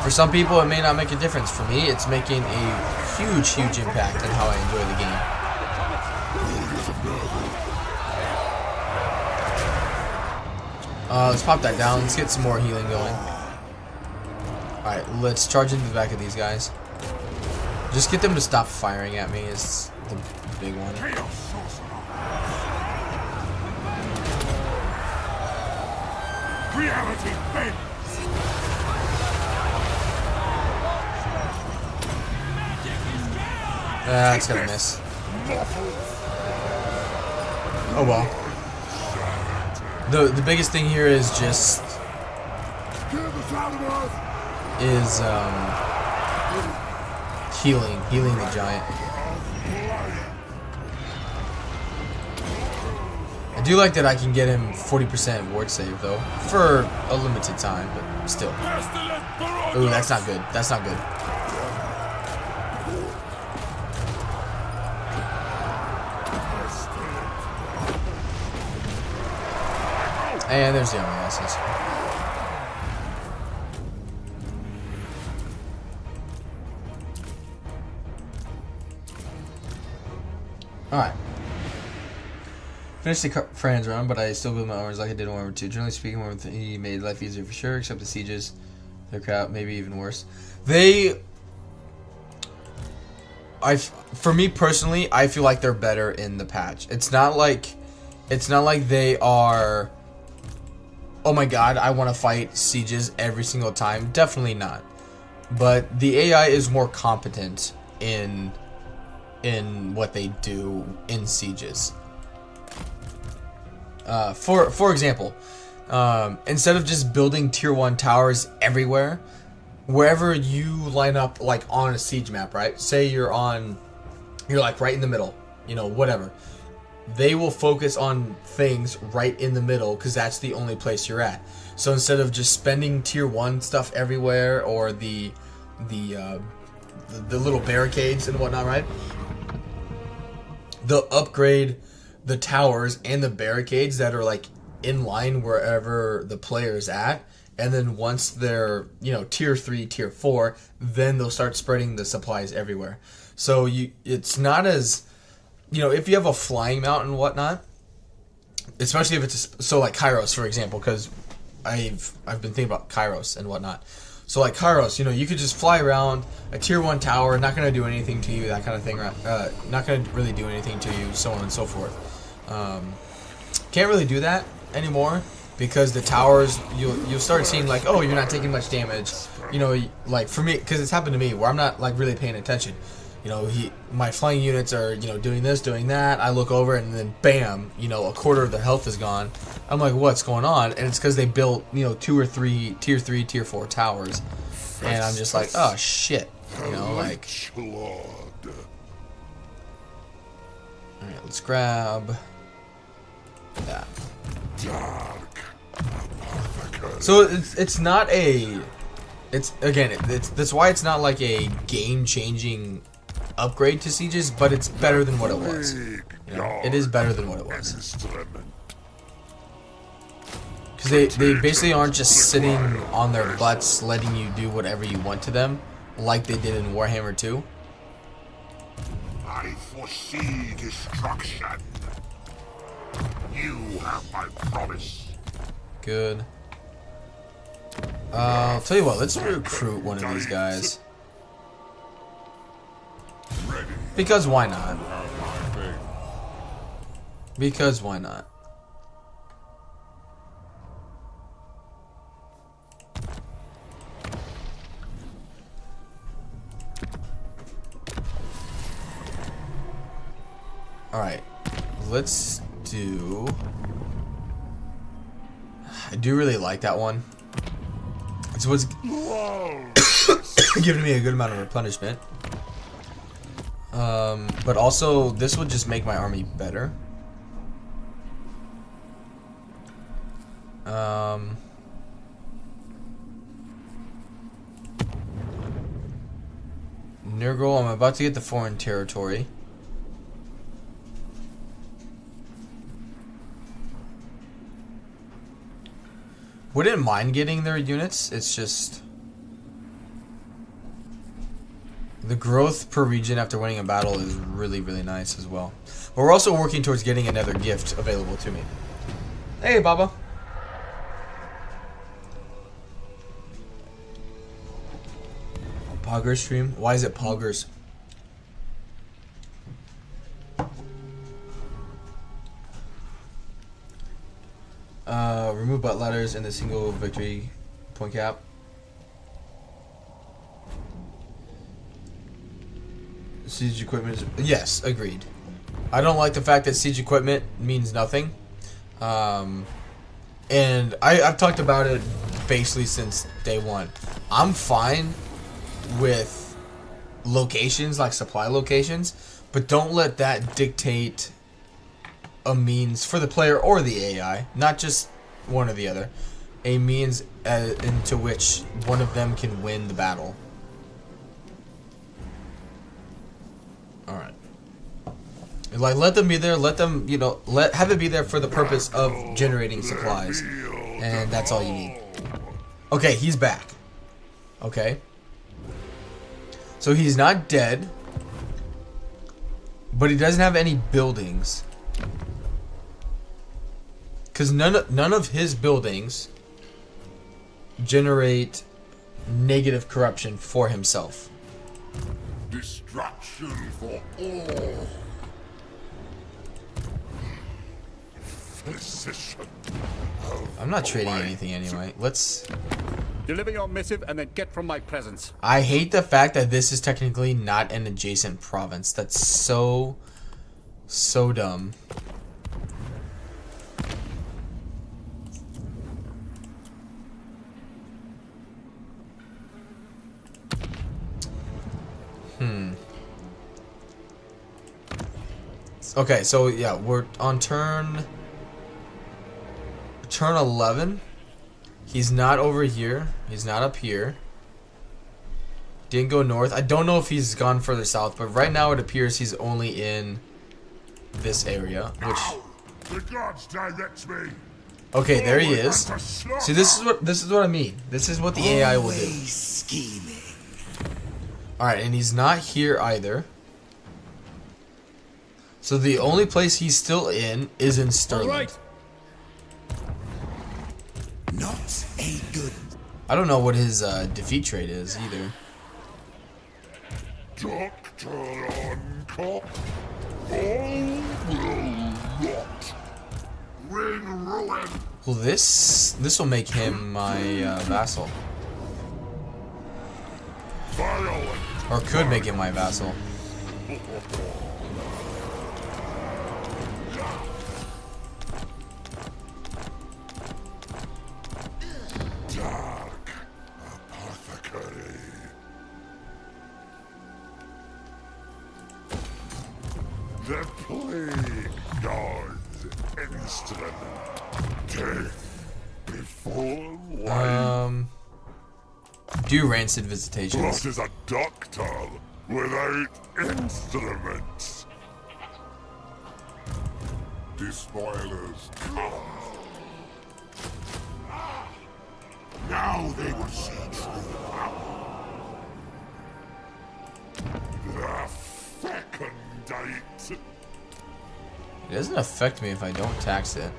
for some people it may not make a difference. For me, it's making a huge impact on how I enjoy the game. Let's pop that down. Let's get some more healing going. Alright, let's charge into the back of these guys. Just get them to stop firing at me is the big one. Reality bends. That's gonna miss. Oh well. The biggest thing here is just healing the giant. I do like that I can get him 40% ward save though for a limited time, but still. Ooh, that's not good. That's not good. And there's the army asses. Alright. Finished the friends run, but I still build my armors like I did in Warhammer 2. Generally speaking, Warhammer 3 made life easier for sure, except the sieges. Their crap, maybe even worse. For me personally, I feel like they're better in the patch. It's not like they are, oh my god, I want to fight sieges every single time. Definitely not. But the AI is more competent in what they do in sieges. For example, instead of just building tier 1 towers everywhere, wherever you line up, like on a siege map, right? Say you're like right in the middle, you know, whatever. They will focus on things right in the middle because that's the only place you're at. So instead of just spending tier 1 stuff everywhere or the little barricades and whatnot, right? They'll upgrade the towers and the barricades that are like in line wherever the player's at, and then once they're, you know, tier 3, tier 4, then they'll start spreading the supplies everywhere. So it's not as, you know, if you have a flying mount and whatnot, especially if it's so like Kairos, for example, because I've been thinking about Kairos and whatnot. So like Kairos, you know, you could just fly around a tier 1 tower, not going to do anything to you, that kind of thing, not going to really do anything to you, so on and so forth. Can't really do that anymore because the towers, you'll start seeing like, oh, you're not taking much damage, you know, like for me, because it's happened to me where I'm not like really paying attention. You know, my flying units are, you know, doing this, doing that. I look over and then bam, you know, a quarter of their health is gone. I'm like, what's going on? And it's because they built, you know, 2 or 3 tier 3, tier 4 towers. And I'm just like, oh shit. You know, like. Alright, let's grab that. So it's not a. That's why it's not like a game-changing upgrade to sieges, but it's better than what it was. You know, it is better than what it was. Because they basically aren't just sitting on their butts letting you do whatever you want to them, like they did in Warhammer 2. I foresee destruction. You have my promise. Good. I'll tell you what, let's recruit one of these guys. Because why not? Because why not? Alright, let's do... I do really like that one. It's what's giving me a good amount of replenishment. But also, this would just make my army better. Nurgle, I'm about to get the foreign territory. Wouldn't mind getting their units, it's just... the growth per region after winning a battle is really, really nice as well. But we're also working towards getting another gift available to me. Hey, Baba. Poggers stream? Why is it Poggers? Remove but letters in the single victory point cap. Siege equipment is... Yes, agreed. I don't like the fact that siege equipment means nothing. And I've talked about it basically since day one. I'm fine with locations, like supply locations, but don't let that dictate a means for the player or the AI, not just one or the other, a means into which one of them can win the battle. Alright. Like, let them be there, let them, you know, have it be there for the purpose of generating supplies. And that's all you need. Okay, he's back. Okay. So he's not dead, but he doesn't have any buildings. Because none of his buildings generate negative corruption for himself. Destruction for all. Physician. I'm not trading anything anyway. Let's... Deliver your missive and then get from my presence. I hate the fact that this is technically not an adjacent province. That's so dumb. Okay, so yeah, we're on turn 11. He's not over here. He's not up here. Didn't go north. I don't know if he's gone further south, but right now it appears he's only in this area, which... The gods direct me. Okay, there he is. See, this is what I mean. This is what the AI will do. Scheming. Alright, and he's not here either. So the only place he's still in is in Sterling. Right. Not a good. I don't know what his defeat rate is either. Doctor on cop. All will rot. Bring ruin. Well, this will make him my vassal. Violent. Or could make him my vassal. Dark apothecary. The plague god's instrument. Death before life. Do rancid visitations. What is a doctor without instruments? Despoilers come. Now they will see true power. The fecundite. It doesn't affect me if I don't tax it.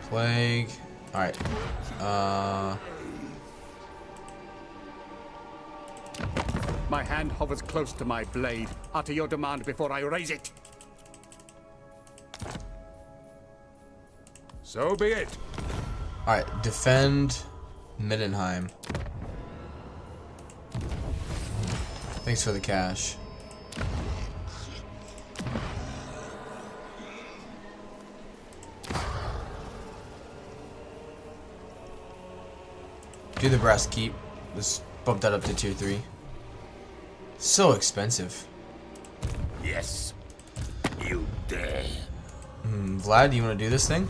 Plague. Alright. My hand hovers close to my blade. Utter your demand before I raise it. So be it. Alright, defend Middenheim. Thanks for the cash. Do the brass keep. Let's bump that up to tier 3. So expensive. Yes. You dare. Vlad, do you want to do this thing?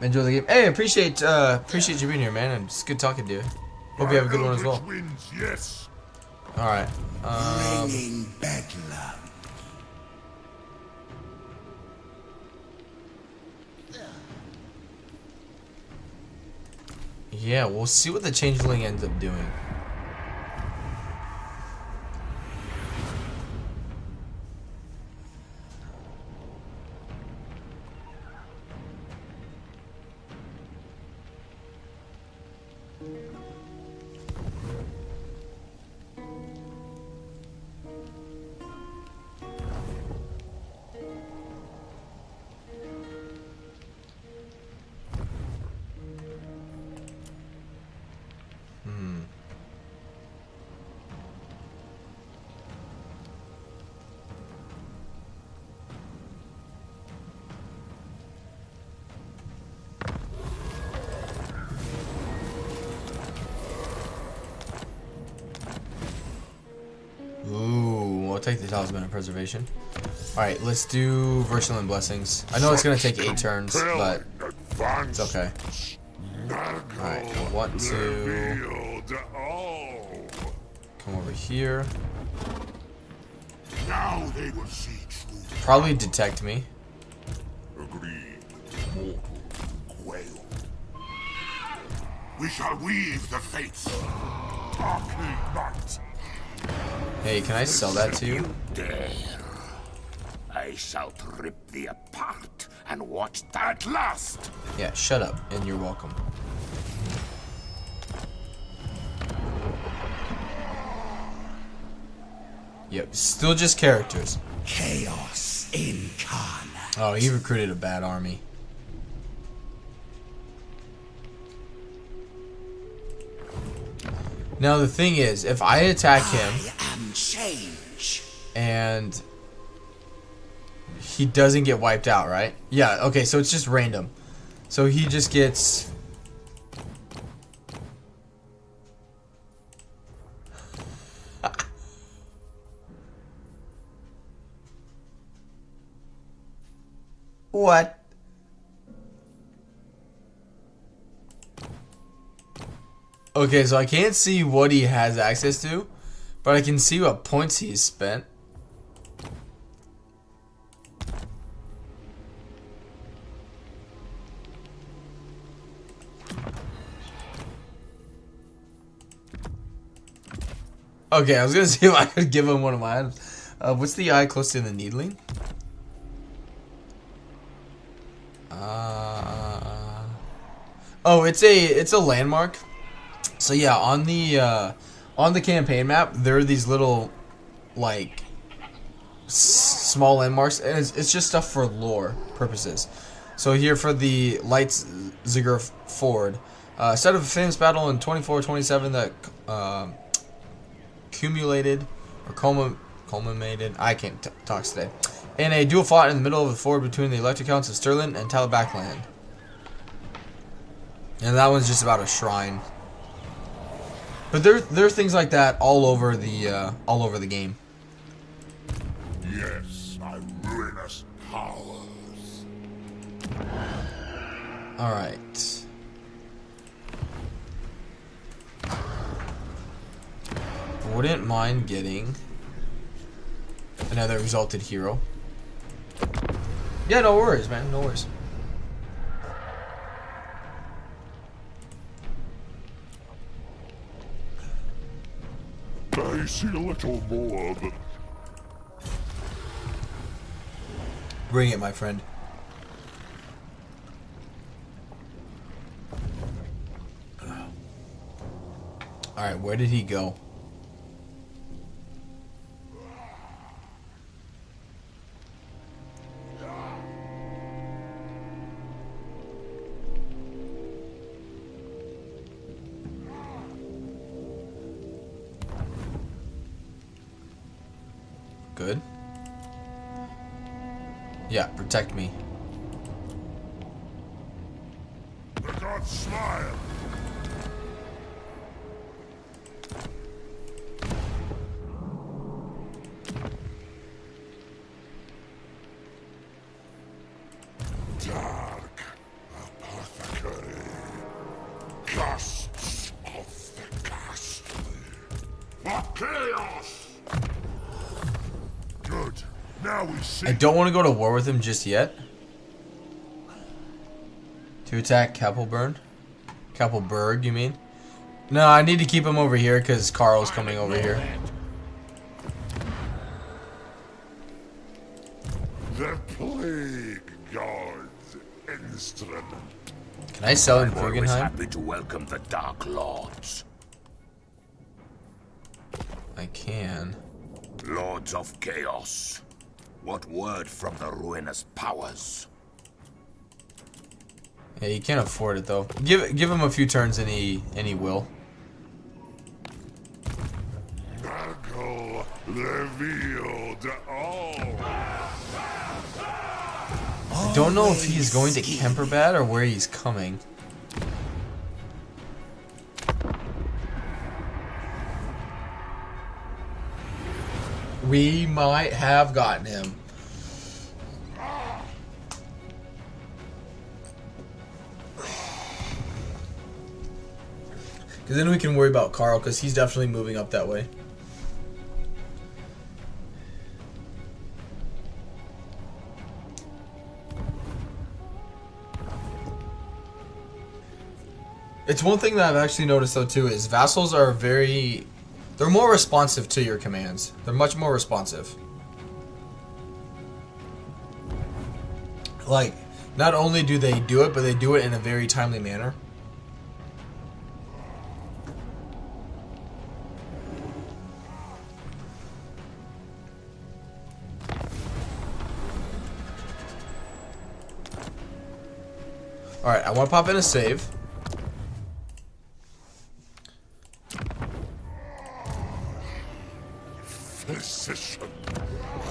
Enjoy the game. Hey, appreciate you being here, man. And it's good talking to you. Hope you have a good one as well. Wins, yes. All right. Bringing bad luck. Yeah, we'll see what the Changeling ends up doing. Ooh, I'll take the talisman of preservation. Alright, let's do Virulent Blessings. I know it's gonna take 8 turns, but it's okay. Alright, I want to come over here. Now they will see truth. Probably detect me. Agreed. Mortal quail. We shall weave the fates. Darkly not. Hey, can I sell that to you? You dare. I shall rip thee apart and watch that last. Yeah, shut up, and you're welcome. Yep, still just characters. Chaos incarnate. Oh, he recruited a bad army. Now the thing is, if I attack him I am change. and he doesn't get wiped out, right? Yeah, okay, so it's just random. So he just gets... What? Okay, so I can't see what he has access to, but I can see what points he's spent. Okay, I was gonna see if I could give him one of my items. What's the eye close to the needling? Oh, it's a landmark. So yeah, on the campaign map, there are these little like small landmarks, and it's just stuff for lore purposes. So here for the Lightziger Ford, set of a famous battle in 2427 that culminated. I can't talk today. And a duel fought in the middle of the ford between the elected counts of Stirland and Talabacland. And that one's just about a shrine. But there are things like that all over the game. Yes, my ruinous powers. All right. Wouldn't mind getting another exalted hero. Yeah, no worries, man. No worries. I see a little more, but Bring it, my friend. Alright, where did he go? Good. Yeah, protect me. the gods smile. Dark apothecary, ghosts of the ghastly. For chaos! Good. Now we see. I don't want to go to war with him just yet. To attack Capelburn? Capelberg, you mean? No, I need to keep him over here because Carl's coming over here. The plague god's instrument. Can I sell in I'm always Frugenheim? happy to welcome the Dark Lords. I can. Lords of Chaos. What word from the ruinous powers? Yeah, you can't afford it though. Give him a few turns and he will. Nagel revealed all. I don't know if he's going to Kemperbad or where he's coming. We might have gotten him. Because then we can worry about Carl, because he's definitely moving up that way. It's one thing that I've actually noticed though too is vassals are they're more responsive to your commands. They're much more responsive. Like, not only do they do it, but they do it in a very timely manner. Alright, I want to pop in a save. Physician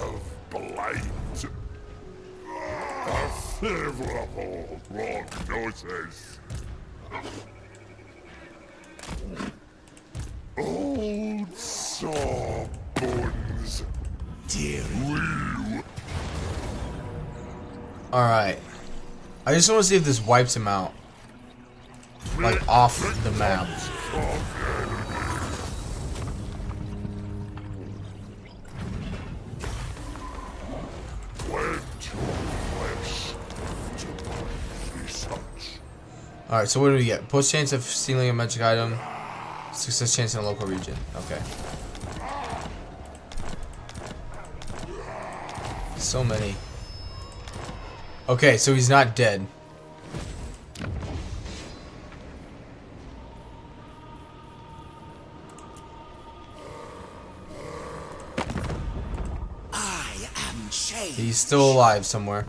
of blight. A favorable prognosis. Old sore bones. Dear we. Alright. I just want to see if this wipes him out. Like, off the map. Alright, so what do we get? Post chance of stealing a magic item. Success chance in a local region. Okay. So many. Okay, so he's not dead. I am changed. He's still alive somewhere.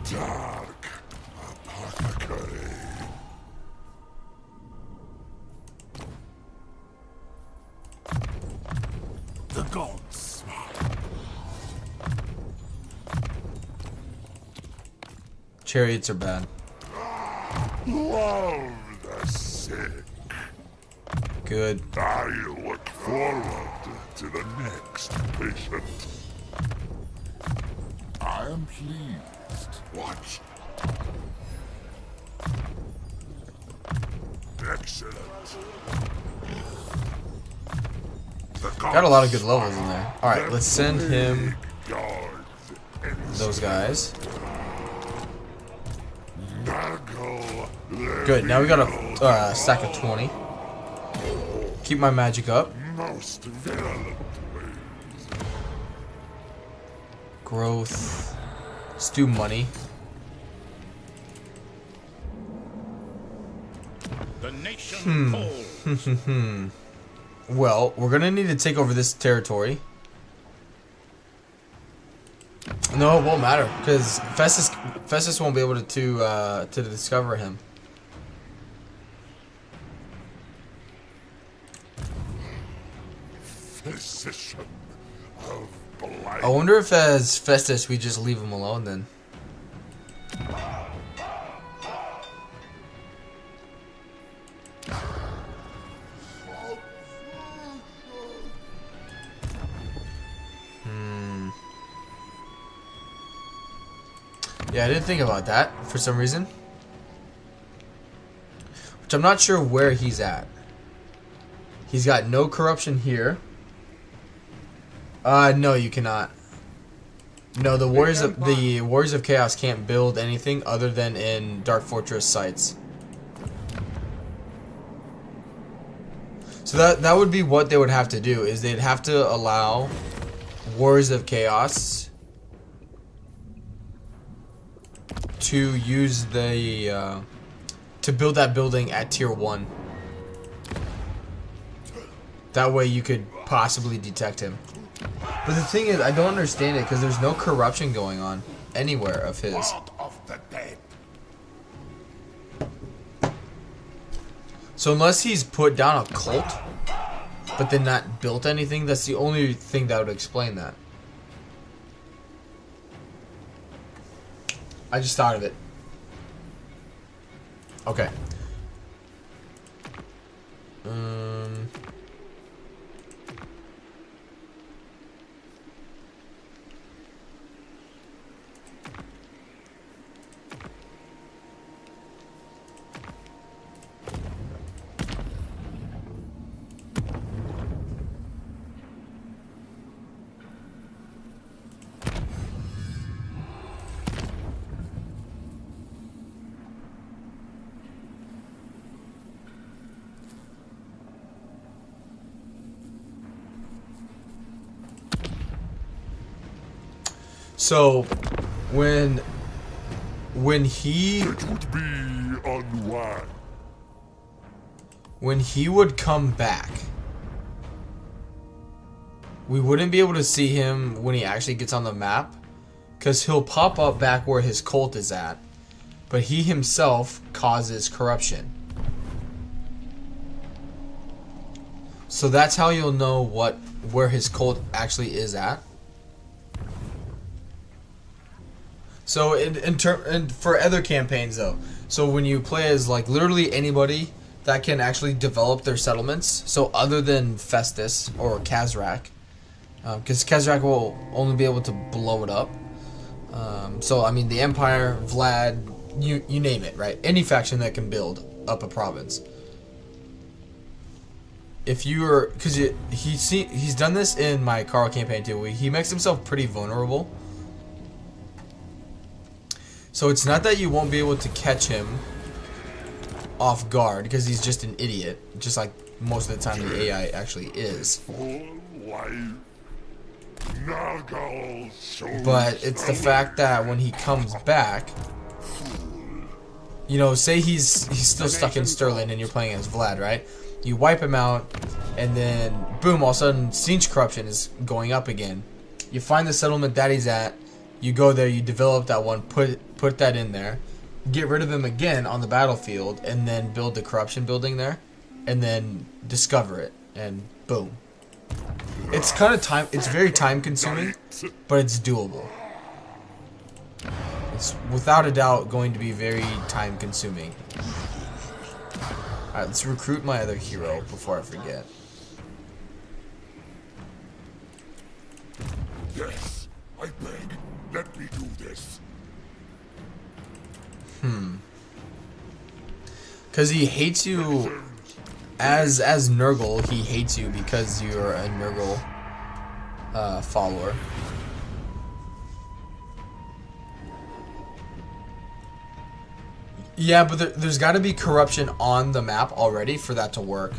Dark apothecary. The gods. Chariots are bad. Love the sick. Good. I look forward to the next patient. I am pleased. Watch. Excellent. Got a lot of good levels in there. Alright, let's send him those guys. Good, now we got a stack of 20. Keep my magic up. Most virulent ways. Growth. Let's do money. The nation calls. Well, we're gonna need to take over this territory. No, it won't matter because Festus won't be able to discover him. Physician of blight. I wonder if as Festus we just leave him alone then. Yeah, I didn't think about that for some reason. Which I'm not sure where he's at. He's got no corruption here. No, you cannot. No, the Warriors of Chaos can't build anything other than in Dark Fortress sites. So that would be what they would have to do, is they'd have to allow Warriors of Chaos to use the to build that building at tier 1. That way you could possibly detect him. But the thing is, I don't understand it because there's no corruption going on anywhere of his. Lord of the dead. So unless he's put down a cult, but then not built anything, that's the only thing that would explain that. I just thought of it. Okay. So, when he It would be unwise. when he would come back, we wouldn't be able to see him when he actually gets on the map, because he'll pop up back where his cult is at, but he himself causes corruption. So that's how you'll know where his cult actually is at. So and for other campaigns though, so when you play as like literally anybody that can actually develop their settlements, so other than Festus or Khazrak, because Khazrak will only be able to blow it up. So I mean the Empire, Vlad, you name it, right? Any faction that can build up a province. If you're, because he's done this in my Carl campaign too. He makes himself pretty vulnerable. So it's not that you won't be able to catch him off guard, because he's just an idiot, just like most of the time the AI actually is. But it's the fact that when he comes back, you know, say he's still stuck in Sterling and you're playing as Vlad, right? You wipe him out, and then boom, all of a sudden siege corruption is going up again. You find the settlement that he's at, you go there, you develop that one, put that in there, get rid of him again on the battlefield, and then build the corruption building there, and then discover it, and boom. It's kind of it's very time consuming, but it's doable. It's without a doubt going to be very time consuming. Alright, let's recruit my other hero before I forget. Yes, I beg. Let me do this. Because he hates you as Nurgle. He hates you because you're a Nurgle follower. Yeah, but there's got to be corruption on the map already for that to work.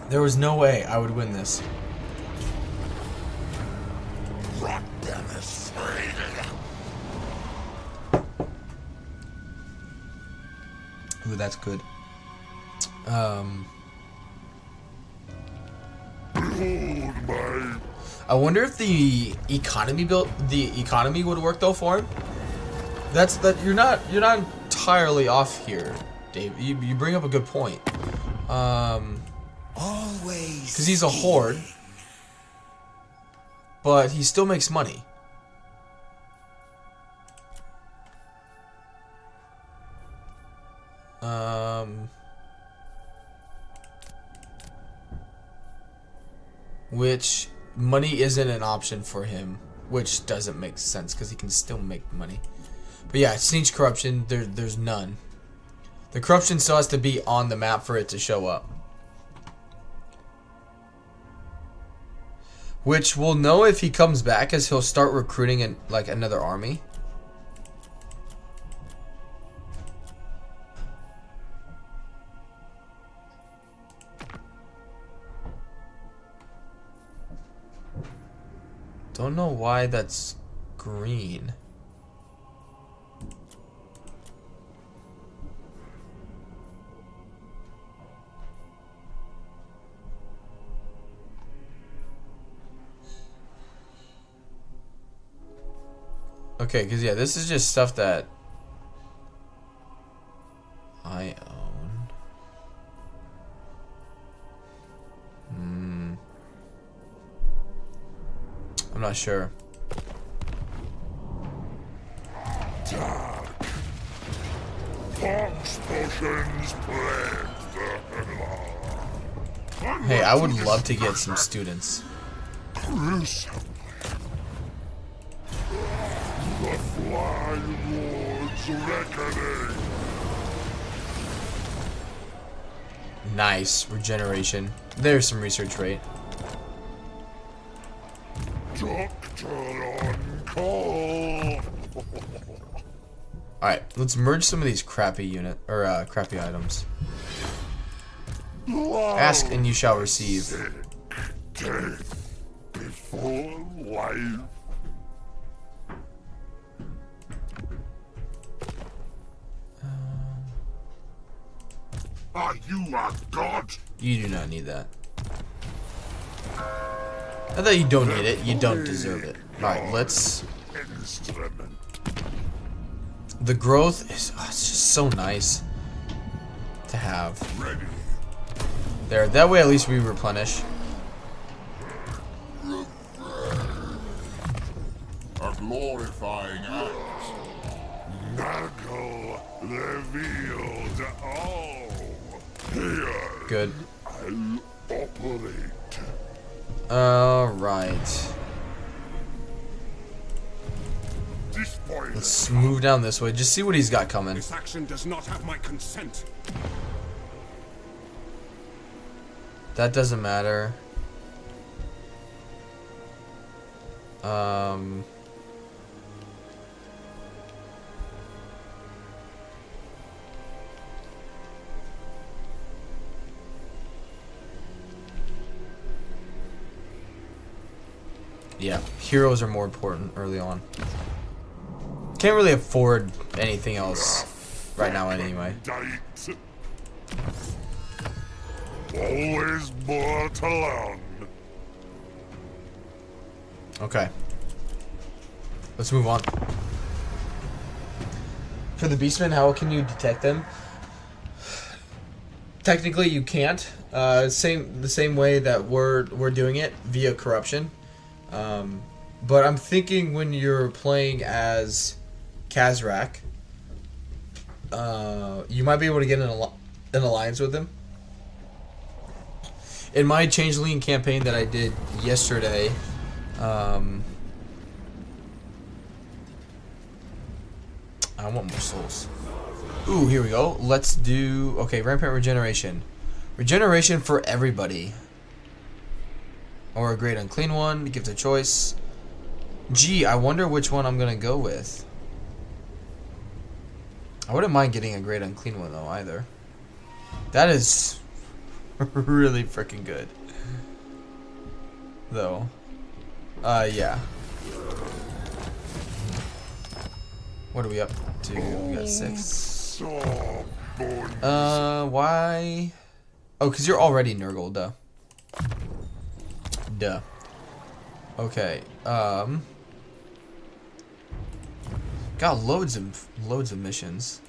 There was no way I would win this. Ooh, that's good. I wonder if the economy would work though for him. You're not entirely off here, Dave. You bring up a good point. Always. Because he's a horde, but he still makes money. Which money isn't an option for him, which doesn't make sense because he can still make money. But yeah, siege corruption, there's none. The corruption still has to be on the map for it to show up. Which we'll know if he comes back, as he'll start recruiting like another army. Don't know why that's green. Okay, because yeah, this is just stuff that I own. I'm not sure. Dark. Fox potions plague the Hey, I would love to get some students. gruesome. The Fly Lord's reckoning. Nice regeneration. There's some research rate. Doctor on call. All right, let's merge some of these crappy crappy items. Ask and you shall receive. Death before life. Are you a god? You do not need that. I thought you don't need it. You don't deserve it. All right, let's. Instrument. The growth is it's just so nice to have. Ready. There, that way at least we replenish. A glorifying act. Nagel revealed all. Here Good. I'll operate. Alright. This point. Let's move down this way. Just see what he's got coming. This action does not have my consent. That doesn't matter. Yeah, heroes are more important early on. Can't really afford anything else right now anyway. Date. Always more to learn. Okay. Let's move on. For the beastmen, how can you detect them? Technically, you can't. The same way that we're doing it via corruption. But I'm thinking when you're playing as Kazrak, you might be able to get an alliance with him. In my Changeling campaign that I did yesterday, I want more souls. Ooh, here we go. Let's do... Okay, Rampant Regeneration. Regeneration for everybody. Or a Great Unclean One. Gives a choice. Gee, I wonder which one I'm going to go with. I wouldn't mind getting a Great Unclean One, though, either. That is really freaking good. Though. Yeah. What are we up to? We got 6. Why? Oh, because you're already Nurgle, duh. Duh. Okay. Got loads of missions.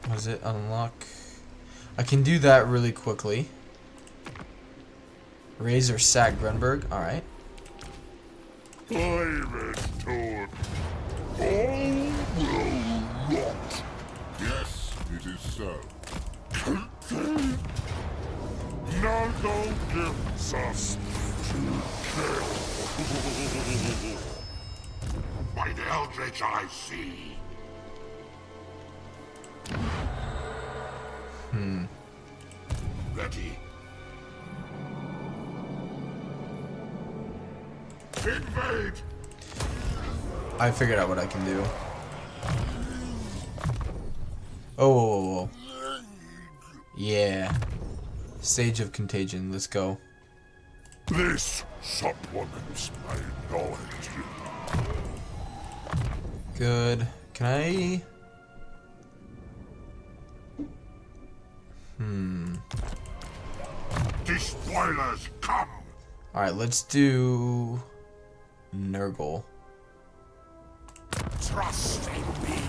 What does it unlock? I can do that really quickly. Razor Sack Grunberg. Alright. I'm told. All will rot. Yes, it is so. Nagel gives us to kill. By the eldritch I see. Ready. Invade! I figured out what I can do. Oh, whoa, whoa, whoa. Yeah. Sage of Contagion. Let's go. This supplements my knowledge. Good. Can I... Despoilers, come! Alright, let's do... Nurgle. Trust in me.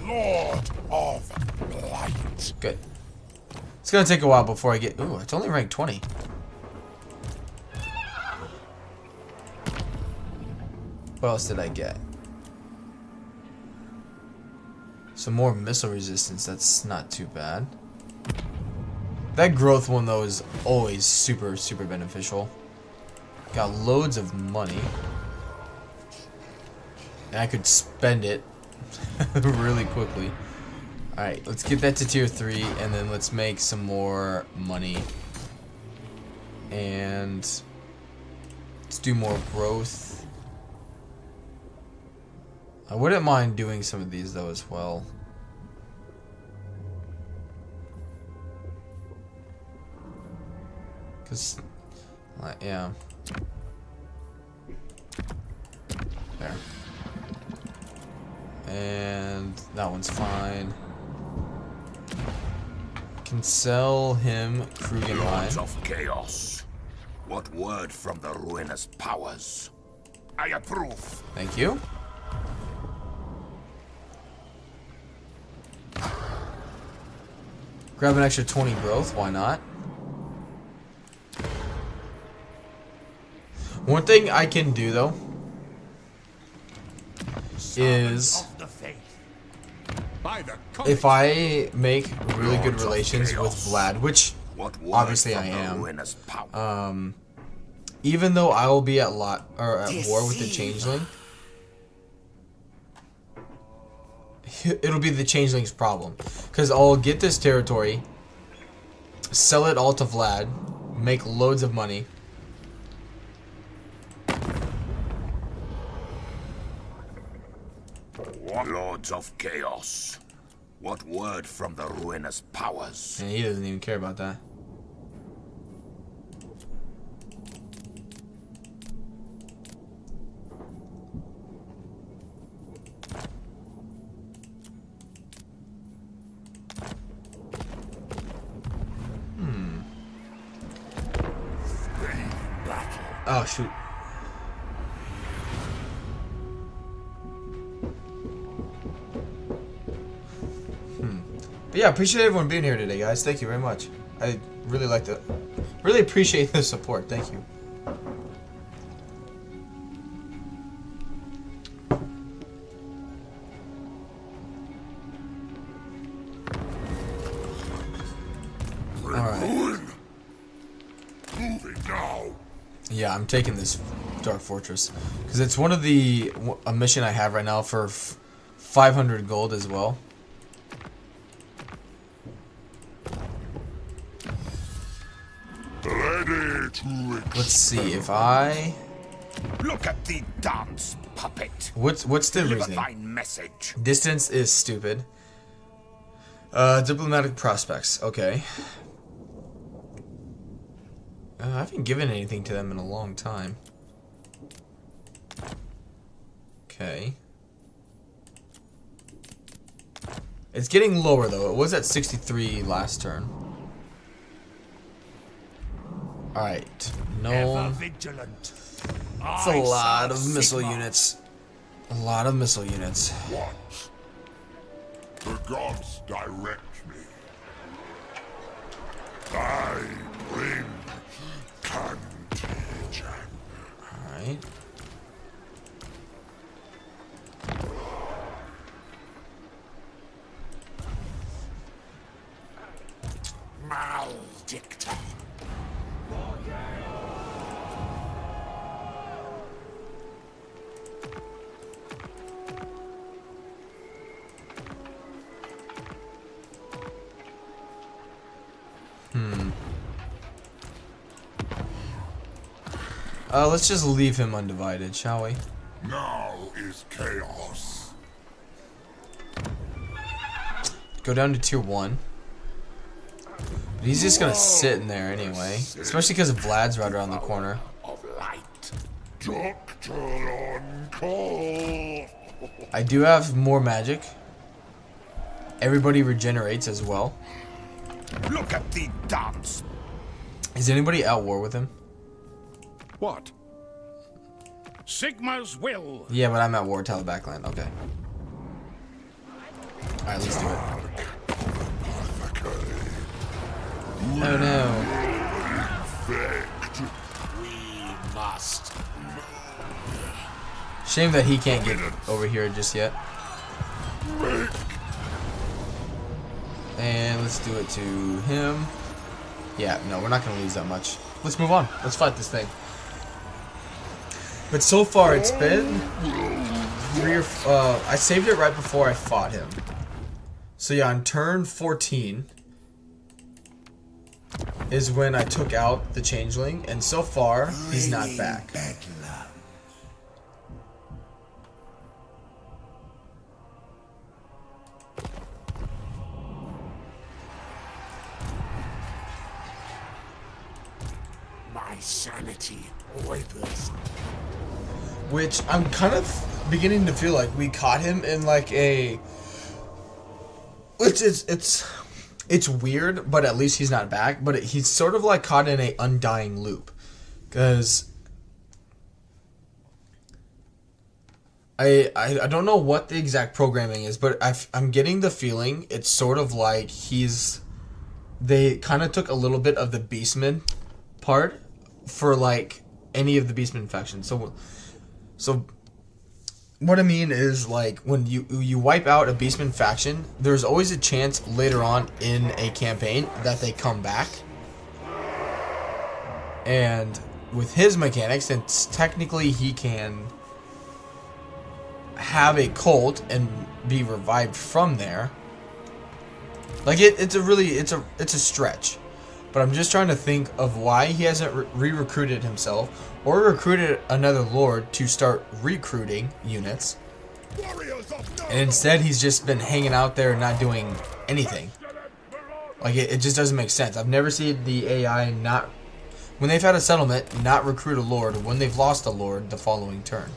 Lord of Light. Good. It's gonna take a while before I get... Ooh, it's only rank 20. What else did I get? Some more missile resistance. That's not too bad. That growth one, though, is always super, super beneficial. Got loads of money. And I could spend it really quickly. Alright, let's get that to tier 3, and then let's make some more money. And let's do more growth. I wouldn't mind doing some of these, though, as well. Because, yeah. There. And that one's fine. Can sell him Krugen Lords Line. of Chaos. What word from the ruinous powers? I approve. Thank you. Grab an extra 20 growth, why not? One thing I can do, though, is if I make really good relations with Vlad, which obviously I am, even though I will be at war with the Changeling, it'll be the Changeling's problem, because I'll get this territory, sell it all to Vlad, make loads of money. Lords of Chaos. What word from the ruinous powers? And he doesn't even care about that. Oh, shoot. But yeah, appreciate everyone being here today, guys. Thank you very much. I really really appreciate the support. Thank you. Alright. Moving now. Yeah, I'm taking this Dark Fortress because it's one of a mission I have right now for 500 gold as well. Ready to Let's see if I. Look at the dance puppet. What's the Deliver reasoning? thy message. Distance is stupid. Diplomatic prospects. Okay. I haven't given anything to them in a long time. Okay. It's getting lower though. It was at 63 last turn. Alright. No. It's a lot of missile units. A lot of missile units. what? The gods direct me. I bring contagion. Alright. Maledicta. Let's just leave him undivided, shall we? Now is chaos. Go down to tier 1. He's just gonna sit in there anyway. Especially because Vlad's right around the corner. Of light. Doctor on call. I do have more magic. Everybody regenerates as well. Look at the dance. Is anybody at war with him? What? Sigma's will. Yeah, but I'm at war. Tell the backland. Okay. Alright, let's do it. Oh no. We must. Shame that he can't get over here just yet. And let's do it to him. Yeah, no, we're not going to lose that much. Let's move on. Let's fight this thing. But so far, it's been I saved it right before I fought him. So yeah, on turn 14 is when I took out the Changeling, and so far, he's not back. My sanity wavers. Which I'm kind of beginning to feel like we caught him in like a... It's weird, but at least he's not back. But he's sort of like caught in a undying loop. Because... I don't know what the exact programming is, but I'm getting the feeling it's sort of like they kind of took a little bit of the Beastman part for like any of the Beastman factions. So what I mean is, like, when you wipe out a Beastman faction, there's always a chance later on in a campaign that they come back. And with his mechanics, since technically he can have a cult and be revived from there, like it's a stretch. But I'm just trying to think of why he hasn't re-recruited himself or recruited another lord to start recruiting units. And instead he's just been hanging out there and not doing anything. Like it just doesn't make sense. I've never seen the AI not, when they've had a settlement, not recruit a lord when they've lost a lord the following turn.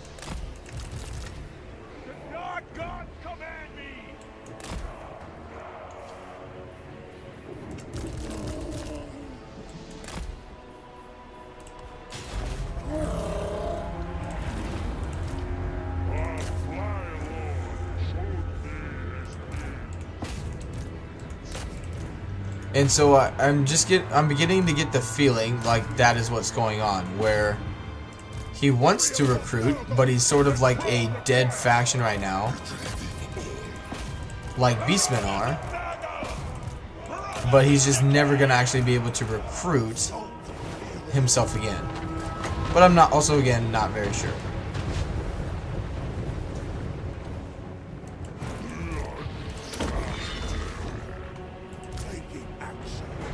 And so I'm beginning to get the feeling like that is what's going on, where he wants to recruit, but he's sort of like a dead faction right now, like Beastmen are, but he's just never gonna actually be able to recruit himself again. But I'm not very sure.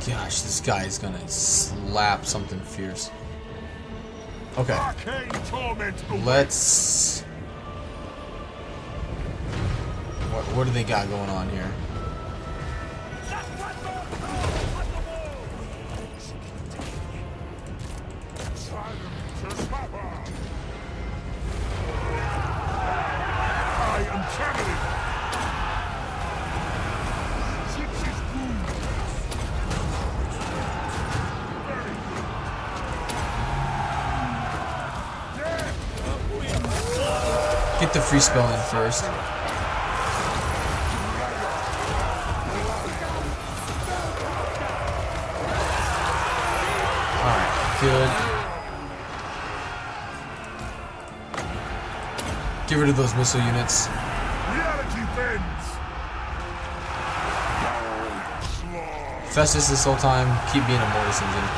Gosh, this guy is gonna slap something fierce. Okay. Let's... What do they got going on here? Get the free spell in first. Alright, good. Get rid of those missile units. Festus this whole time, keep being a Mortis engine.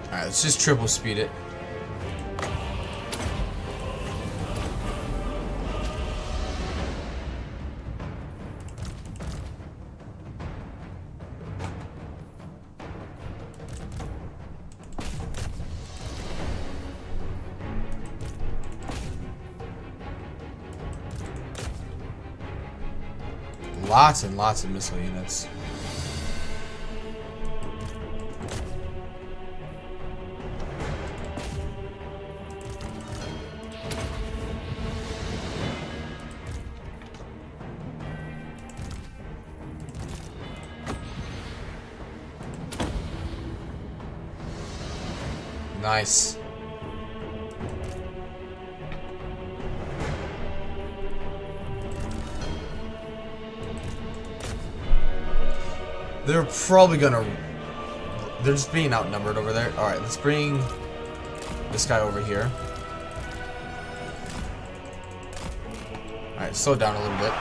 Alright, let's just triple speed it. Lots and lots of missile units. Nice. They're probably gonna... They're just being outnumbered over there. Alright, let's bring this guy over here. Alright, slow down a little bit.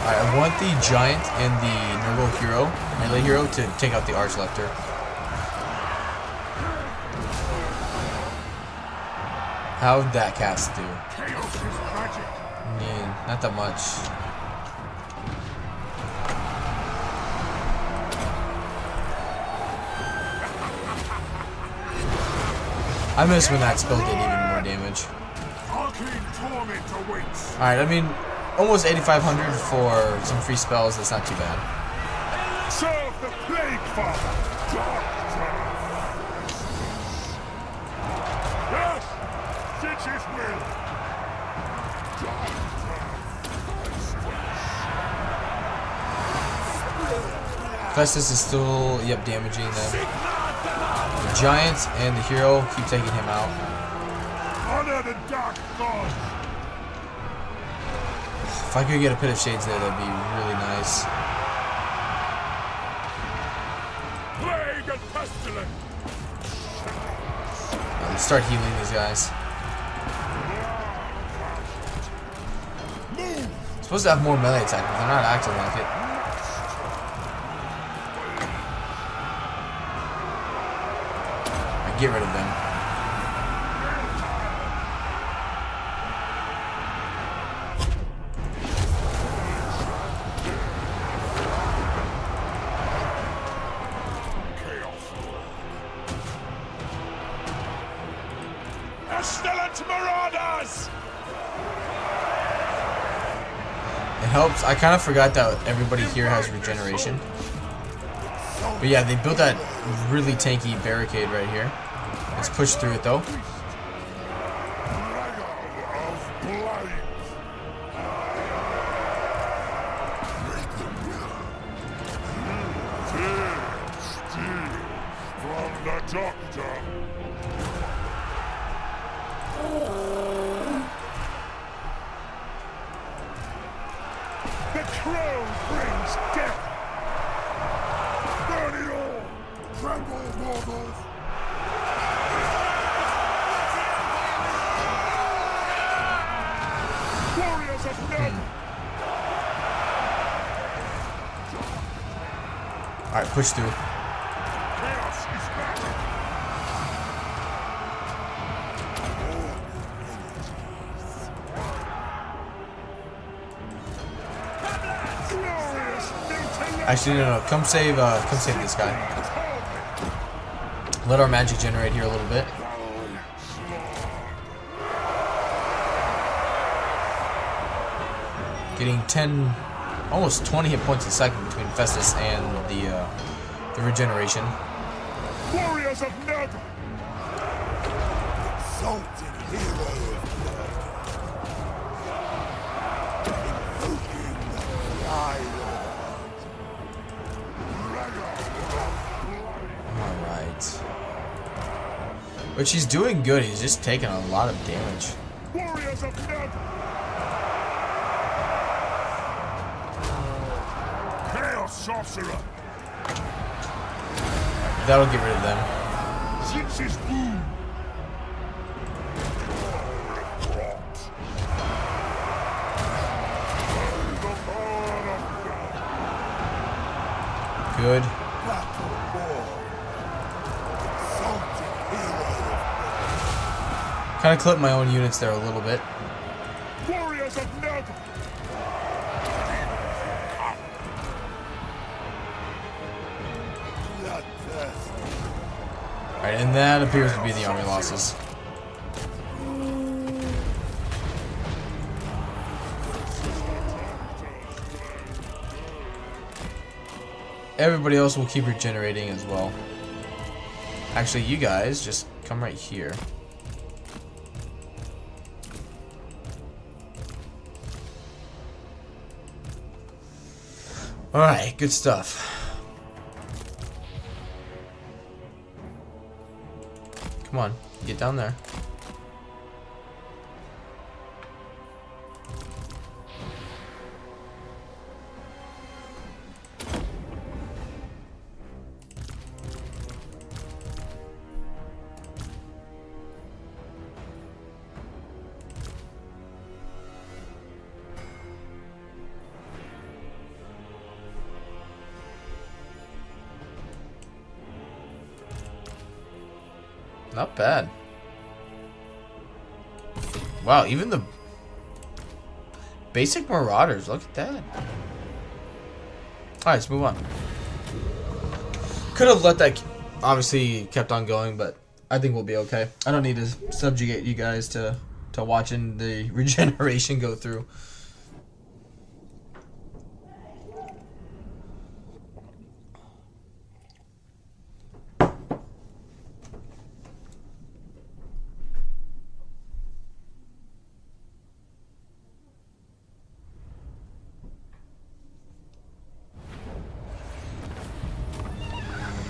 Alright, I want the giant and the melee hero to take out the archlector. How'd that cast do? Yeah, not that much. I miss when that spell did even more damage. Alright, I mean, almost 8,500 for some free spells, that's not too bad. Serve the plague, Father! Yes! Such his will! Festus is still, damaging them. The giant and the hero keep taking him out. Honor the dark gods! If I could get a Pit of Shades there, that'd be really nice. Plague and pestilence! Let's start healing these guys. Supposed to have more melee attack, but they're not acting like it. Alright, get rid of them. It helps. I kind of forgot that everybody here has regeneration. But yeah, they built that really tanky barricade right here. Let's push through it though. From the doctor. The crow brings death. Burn it all. Tremble, mortals. Warriors of Ned. Alright, push through. Chaos is back. Actually, no. Come save this guy. Let our magic generate here a little bit. Getting 10, almost 20 hit points a second between Festus and the regeneration. Warriors of Ned. Exalted hero. Alright. But she's doing good, he's just taking a lot of damage. Warriors of Neb! Chaos Sorcerer! That'll get rid of them. Zix's Boom! Good. Kind of clip my own units there a little bit. Warriors of Neb! Alright, and that appears to be the army losses. Everybody else will keep regenerating as well. Actually, you guys just come right here. Alright, good stuff. Come on, get down there. Not bad. Wow, even the basic marauders, look at that. Alright, let's move on. Could have let that, obviously kept on going, but I think we'll be okay. I don't need to subjugate you guys to watching the regeneration go through.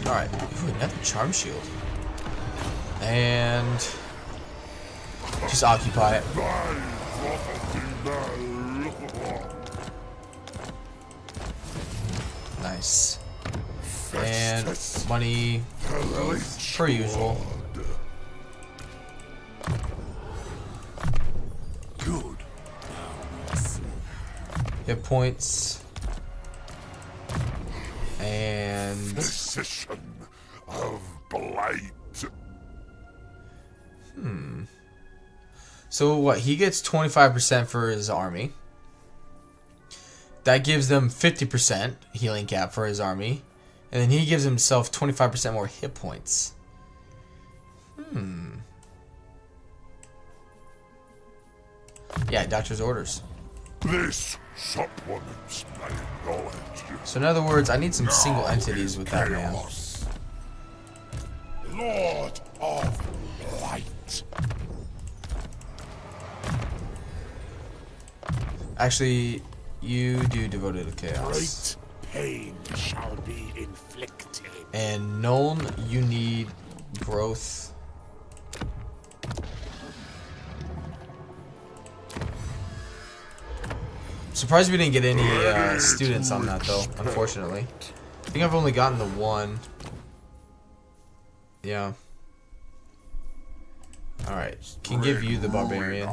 Alright, another charm shield. And just occupy it. Nice. And money per usual. Good. Hit points. And Physician of Blight. so what? He gets 25% for his army. That gives them 50% healing cap for his army. And then he gives himself 25% more hit points. Yeah, doctor's orders. This supplements my knowledge. So in other words, I need some single entities with that man. Chaos. Lord of Light. Actually, you do devoted to chaos. Great pain shall be inflicted. And known, you need growth. Surprised we didn't get any students on that though, unfortunately. I think I've only gotten the one. Yeah. Alright, can give you the barbarian.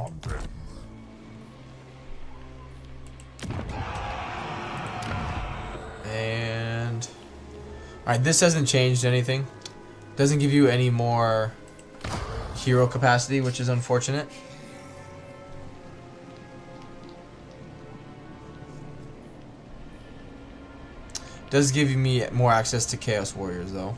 And alright, this hasn't changed anything. Doesn't give you any more hero capacity, which is unfortunate. Does give me more access to Chaos Warriors though.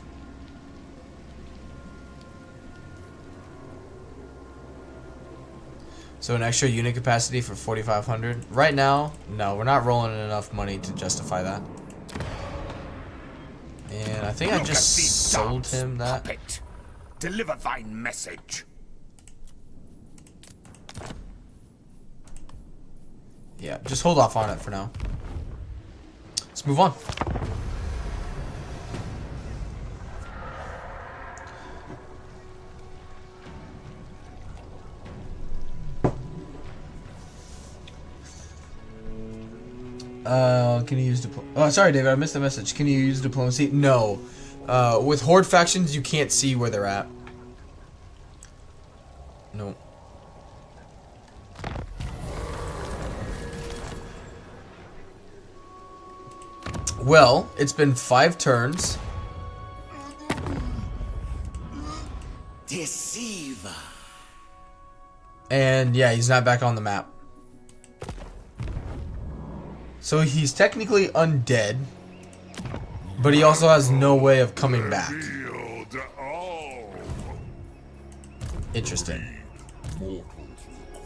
So an extra unit capacity for 4,500. Right now, no, we're not rolling enough money to justify that. And I think I just sold him that. Puppet. Deliver thine message. Yeah, just hold off on it for now. Let's move on. Can you use oh, sorry, David. I missed the message. Can you use diplomacy? No. With horde factions, you can't see where they're at. No. Well, it's been 5 turns. Deceiver. And yeah, he's not back on the map. So he's technically undead, but he also has no way of coming back. Yield all. Interesting. Mortals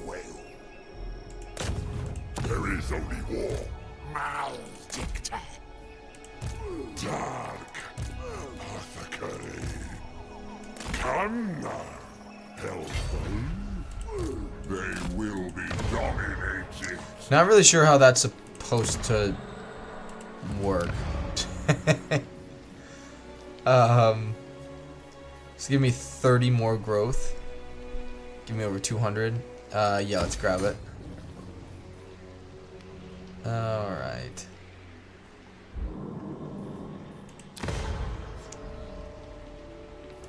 quail. There is only war. Maledicta. Dark. Apothecary. Canna. Hellfire. They will be dominated. Not really sure how that's supposed to work. So give me 30 more growth. Give me over 200. Yeah, let's grab it. Alright.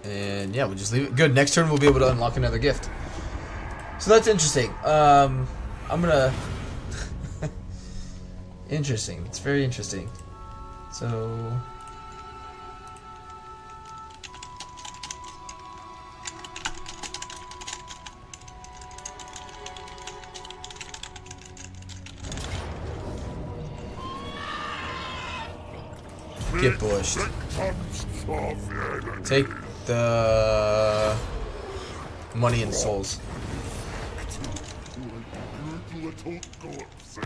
And yeah, we'll just leave it. Good, next turn we'll be able to unlock another gift. So that's interesting. I'm gonna... Interesting. It's very interesting. So... Get bushed. Take the money and souls. Little corpses.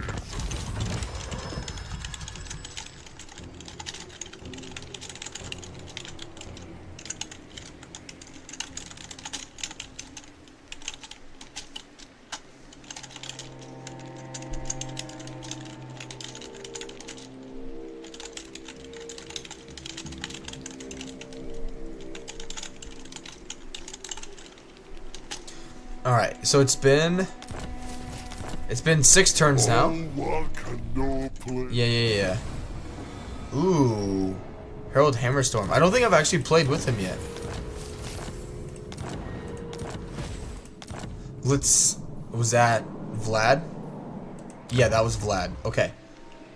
Alright, so it's been 6 turns now. Yeah. Ooh. Herald Hammerstorm. I don't think I've actually played with him yet. Was that Vlad? Yeah, that was Vlad. Okay.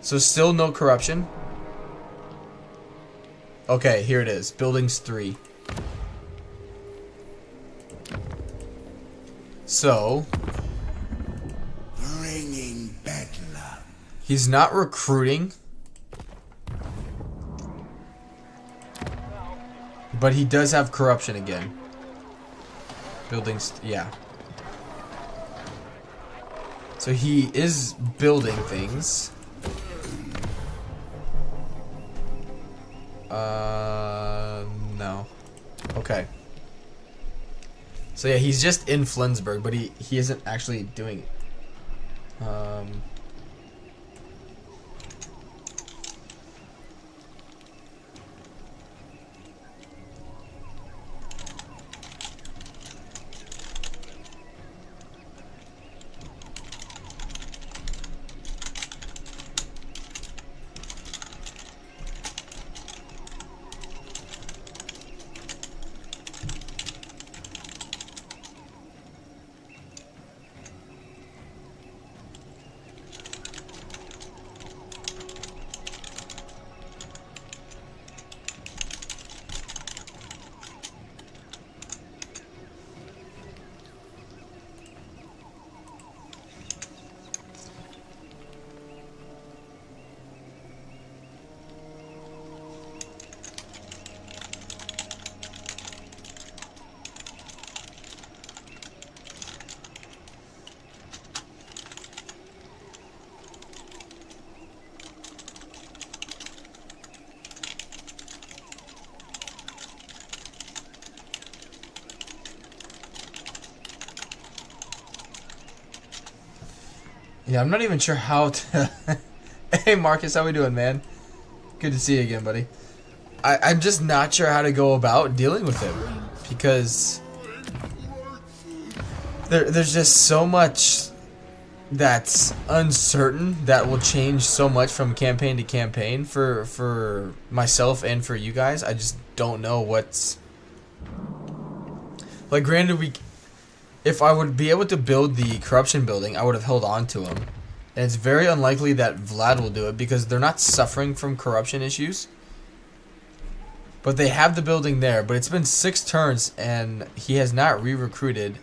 So still no corruption. Okay, here it is. Buildings 3. So, Bringing bedlam. He's not recruiting, but he does have corruption again. Buildings, yeah. So he is building things. No. Okay. So yeah, he's just in Flensburg, but he isn't actually doing it. Yeah, I'm not even sure how to... Hey, Marcus, how we doing, man? Good to see you again, buddy. I'm just not sure how to go about dealing with him. Because... There's just so much that's uncertain, that will change so much from campaign to campaign for myself and for you guys. I just don't know what's like. Granted, if I would be able to build the corruption building, I would have held on to him. And it's very unlikely that Vlad will do it because they're not suffering from corruption issues. But they have the building there, but it's been 6 turns and he has not re-recruited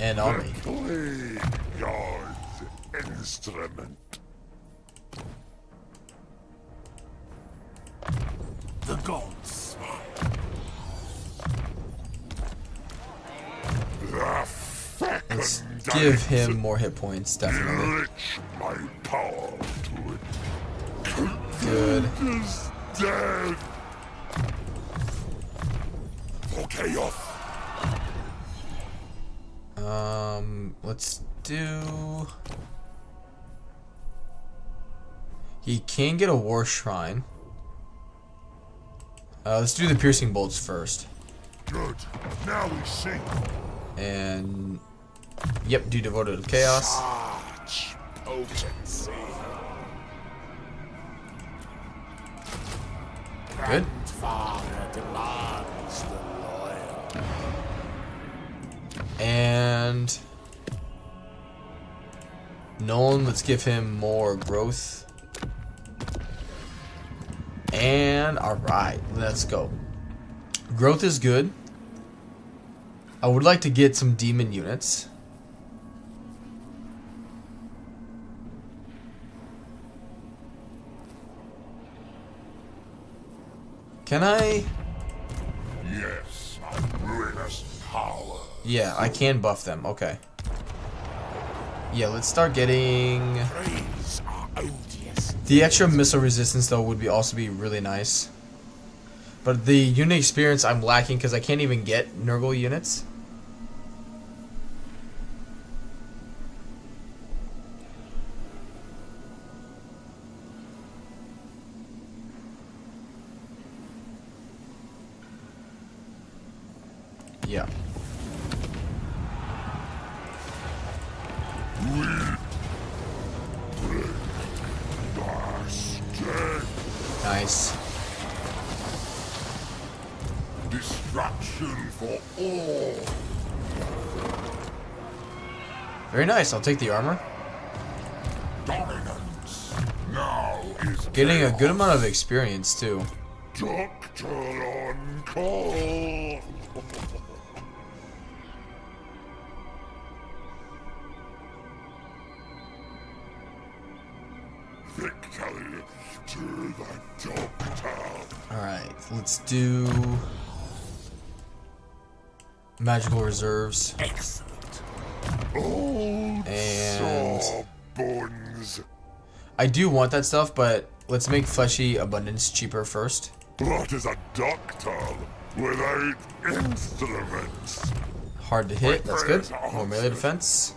an army. Play God's instrument. The gods. Let's give him more hit points, definitely. Enrich my power to it. Good. Is dead. For chaos. Let's do... He can get a war shrine. Let's do the piercing bolts first. Good. Now we see. And... Yep, do devoted to chaos. Such potency. Good. Grandfather demands the loyal. And... Nolan, let's give him more growth. And alright, let's go. Growth is good. I would like to get some demon units. Can I? Yes, ruinous power. Yeah, I can buff them. Okay. Yeah, let's start getting... Praise are odious. The extra missile resistance, though, would also be really nice. But the unit experience I'm lacking because I can't even get Nurgle units. Yeah. Nice. Destruction for all. Very nice. I'll take the armor. Dominance now is Getting a good amount of experience, too. Doctor on call. Victory to the doctor. Alright, let's do... Magical reserves. Excellent. Old And... bones. I do want that stuff, but let's make fleshy abundance cheaper first. What is a doctor without instruments? Hard to hit, that's good. More melee defense.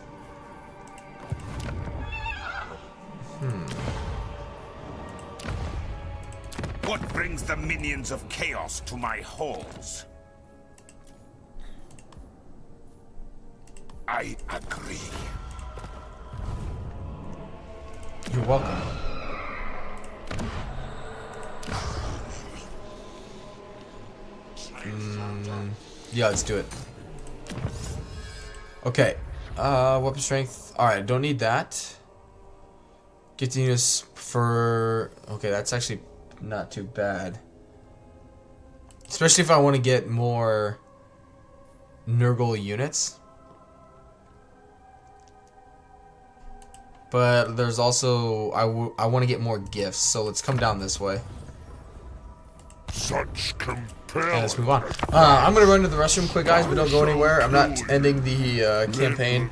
What brings the minions of chaos to my halls? I agree. You're welcome. Yeah, let's do it. Okay. Weapon strength. Alright, don't need that. Get the units for... Okay, that's actually not too bad. Especially if I want to get more Nurgle units. But there's also... I want to get more gifts, so let's come down this way. Such And compelling. let's move on. I'm going to run to the restroom quick, guys, but don't go anywhere. I'm not ending the campaign.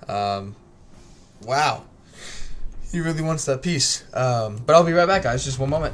Wow. He really wants that piece. But I'll be right back, guys. Just one moment.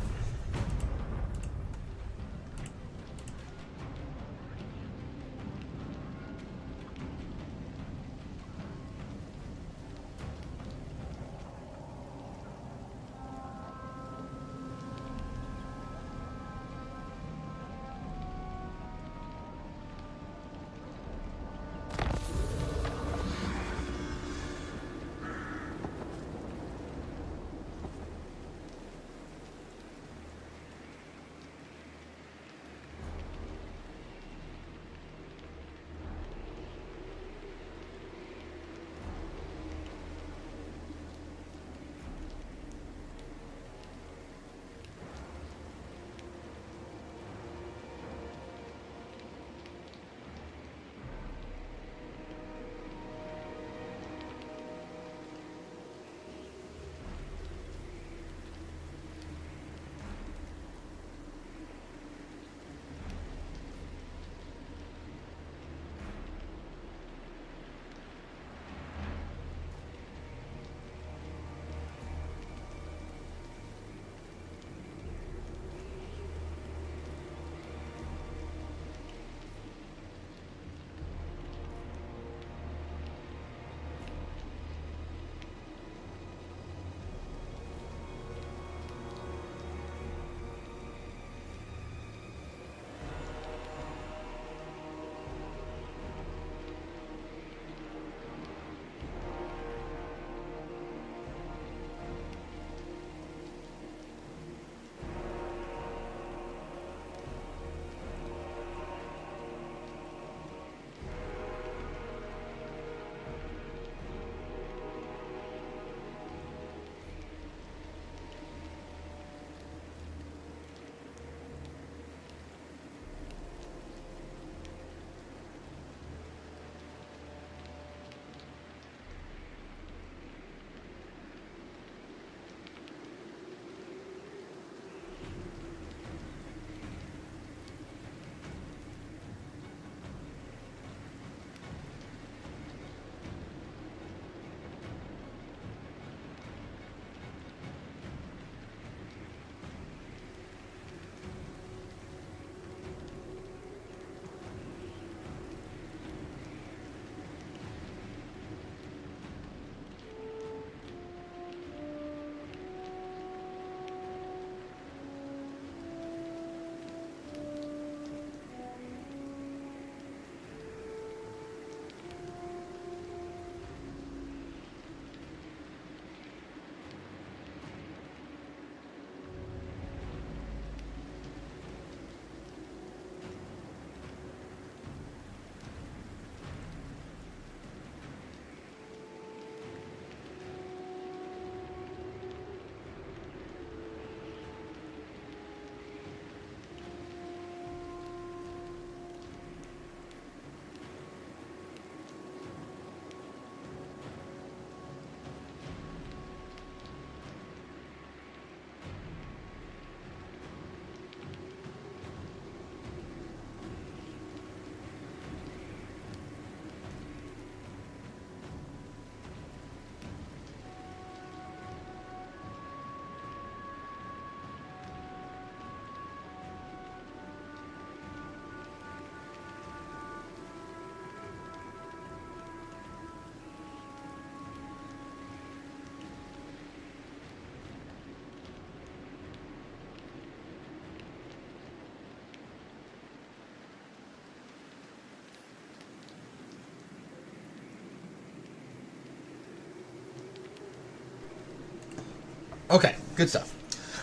Okay, good stuff.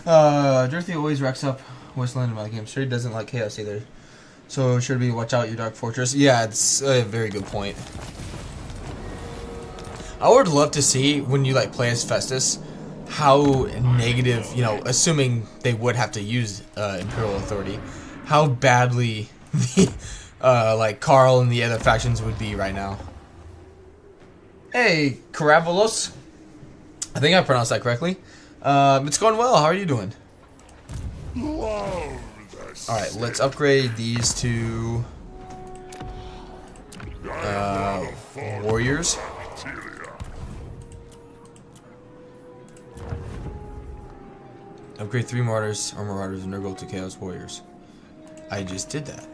Dorothy always racks up Wasteland in my game. Sure, he doesn't like chaos either. So should we watch out your Dark Fortress? Yeah, it's a very good point. I would love to see when you like play as Festus, how negative, you know, assuming they would have to use Imperial Authority, how badly the like Carl and the other factions would be right now. Hey, Karavolos. I think I pronounced that correctly. It's going well. How are you doing? Alright, let's upgrade these to warriors. Upgrade 3 martyrs, armor riders, and Nurgle to chaos warriors. I just did that.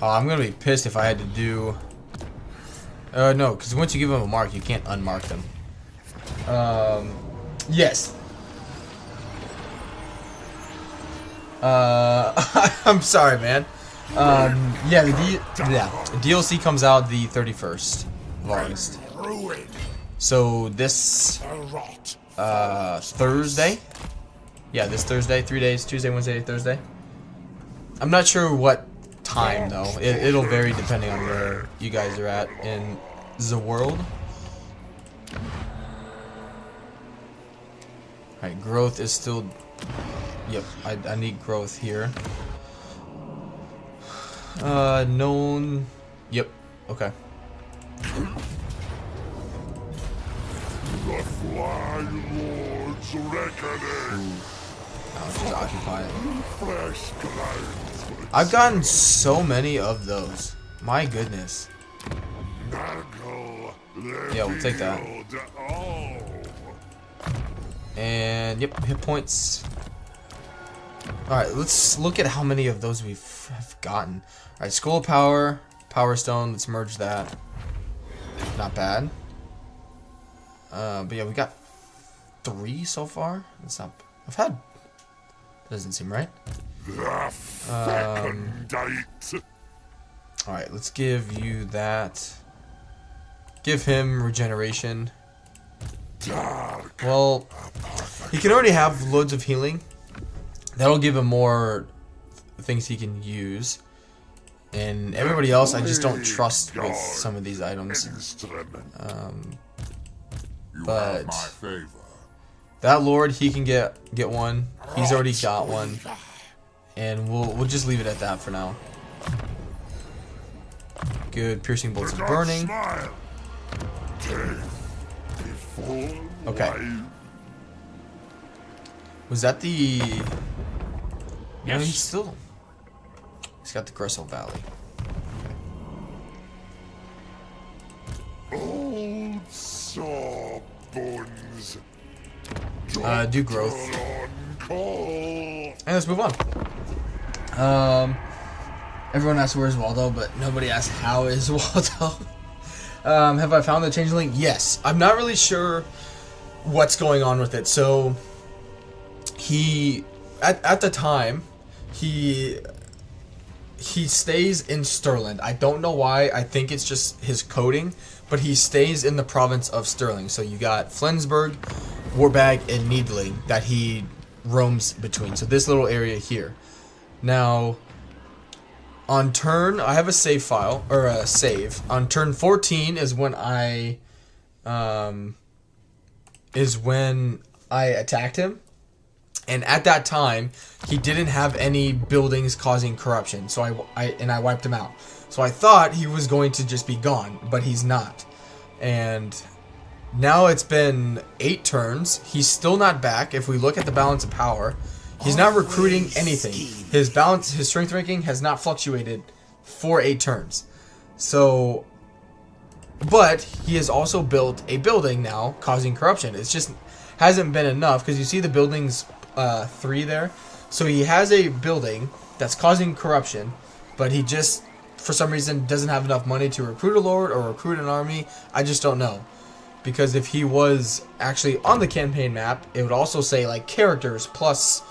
Oh, I'm gonna be pissed if I had to do... no, because once you give them a mark, you can't unmark them. Yes. I'm sorry, man. Yeah, the DLC comes out the 31st of August. So this Thursday? Yeah, this Thursday, 3 days, Tuesday, Wednesday, Thursday. I'm not sure what time though. It'll vary depending on where you guys are at in the world. Alright, growth is still... Yep, I need growth here. Known... Yep, okay. The Flying Lord's reckoning. I'll just occupy it. Fresh clouds. I've gotten so many of those. My goodness. Yeah, we'll take that. And yep, hit points. Alright, let's look at how many of those have gotten. Alright, School of Power, Power Stone, let's merge that. Not bad. But yeah, we got 3 so far. That's not... I've had... Doesn't seem right. Alright, let's give you that. Give him regeneration. Well, he can already have loads of healing. That'll give him more things he can use. And everybody else, I just don't trust with some of these items. But that Lord, he can get one. He's already got one, and we'll just leave it at that for now. Good, piercing bolts of burning. Okay. Was that the? No, he's got the Gressel Valley. Old sawbones. Do growth. And let's move on. Everyone asks where's Waldo, but nobody asks how is Waldo. Have I found the Changeling? Yes. I'm not really sure what's going on with it. So he at the time he stays in Stirland. I don't know why. I think it's just his coding, but he stays in the province of Stirling. So you got Flensburg, Warbag, and Needling that he roams between. So this little area here. Now, on turn, I have a save file, or a save. On turn 14 is when I attacked him. And at that time, he didn't have any buildings causing corruption. So I wiped him out. So I thought he was going to just be gone, but he's not. And now it's been 8 turns. He's still not back. If we look at the balance of power, he's not recruiting anything. His strength ranking has not fluctuated for 8 turns. So, but he has also built a building now causing corruption. It's just hasn't been enough because you see the buildings 3 there. So he has a building that's causing corruption, but he just for some reason doesn't have enough money to recruit a lord or recruit an army. I just don't know. Because if he was actually on the campaign map, it would also say like characters plus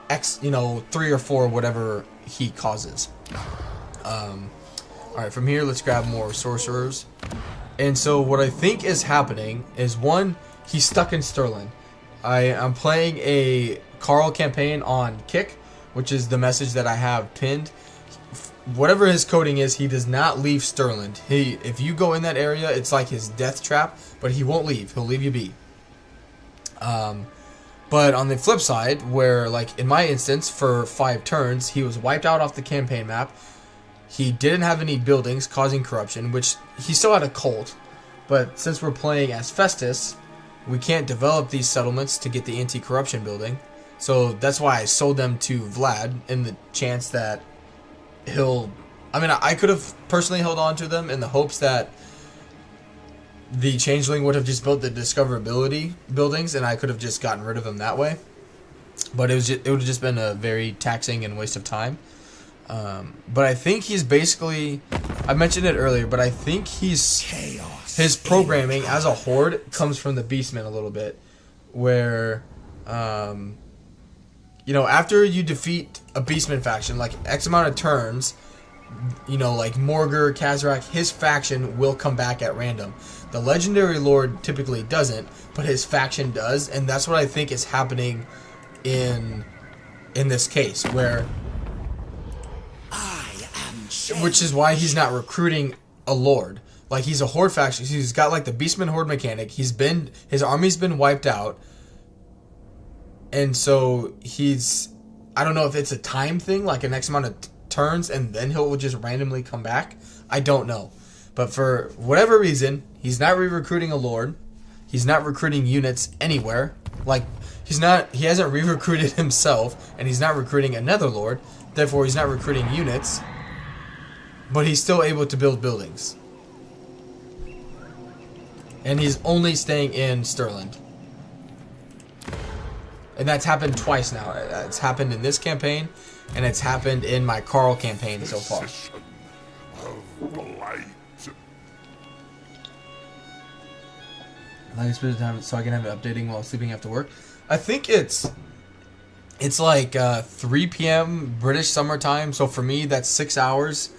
X, 3 or 4, whatever he causes. Alright, from here, let's grab more sorcerers. And so what I think is happening is, one, he's stuck in Sterling. I'm playing a Carl campaign on Kick, which is the message that I have pinned. Whatever his coding is, he does not leave Sterling. If you go in that area, it's like his death trap, but he won't leave. He'll leave you be. But on the flip side, where, like, in my instance, for 5 turns, he was wiped out off the campaign map. He didn't have any buildings causing corruption, which he still had a cult. But since we're playing as Festus, we can't develop these settlements to get the anti-corruption building. So that's why I sold them to Vlad in the chance that he'll... I mean, I could have personally held on to them in the hopes that the Changeling would have just built the discoverability buildings and I could have just gotten rid of them that way. But it would have just been a very taxing and waste of time. But I think he's basically... I mentioned it earlier, but I think his programming as a horde comes from the Beastmen a little bit. Where, you know, after you defeat a Beastman faction, like X amount of turns, you know, like Morgur, Kazrak, his faction will come back at random. The Legendary Lord typically doesn't, but his faction does, and that's what I think is happening in this case, where... Which is why he's not recruiting a Lord. Like, he's a Horde faction. He's got, like, the Beastman Horde mechanic. His army's been wiped out. And so he's... I don't know if it's a time thing, like an X amount of turns, and then he'll just randomly come back. I don't know. But for whatever reason, he's not re-recruiting a Lord. He's not recruiting units anywhere. Like, he hasn't re-recruited himself, and he's not recruiting another Lord. Therefore, he's not recruiting units. But he's still able to build buildings. And he's only staying in Sterling. And that's happened twice now. It's happened in this campaign, and it's happened in my Carl campaign so far. Light spirit time so I can have it updating while sleeping after work. I think it's like 3 p.m. British summertime. So for me, that's 6 hours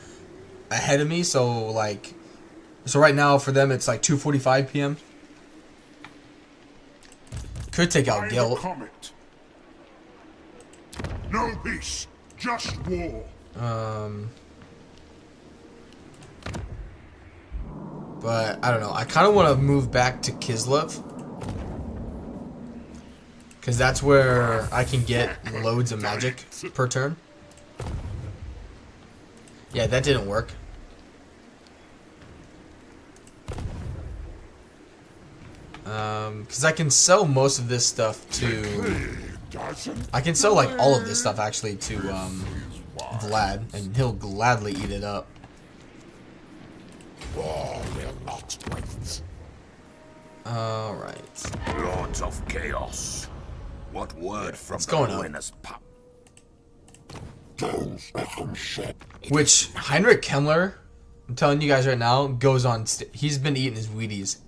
ahead of me. So right now for them, it's like 2:45 p.m. Could take out Guild. No peace, just war. But I don't know. I kind of want to move back to Kislev, because that's where I can get loads of magic per turn. Yeah, that didn't work. Because I can sell most of this stuff to... I can sell like all of this stuff actually to Vlad, and he'll gladly eat it up. War will not wait. Alright. Lords of Chaos. What word from What's going on? ruinous pub? Which, Heinrich Kemmler, I'm telling you guys right now, goes on... he's been eating his Wheaties.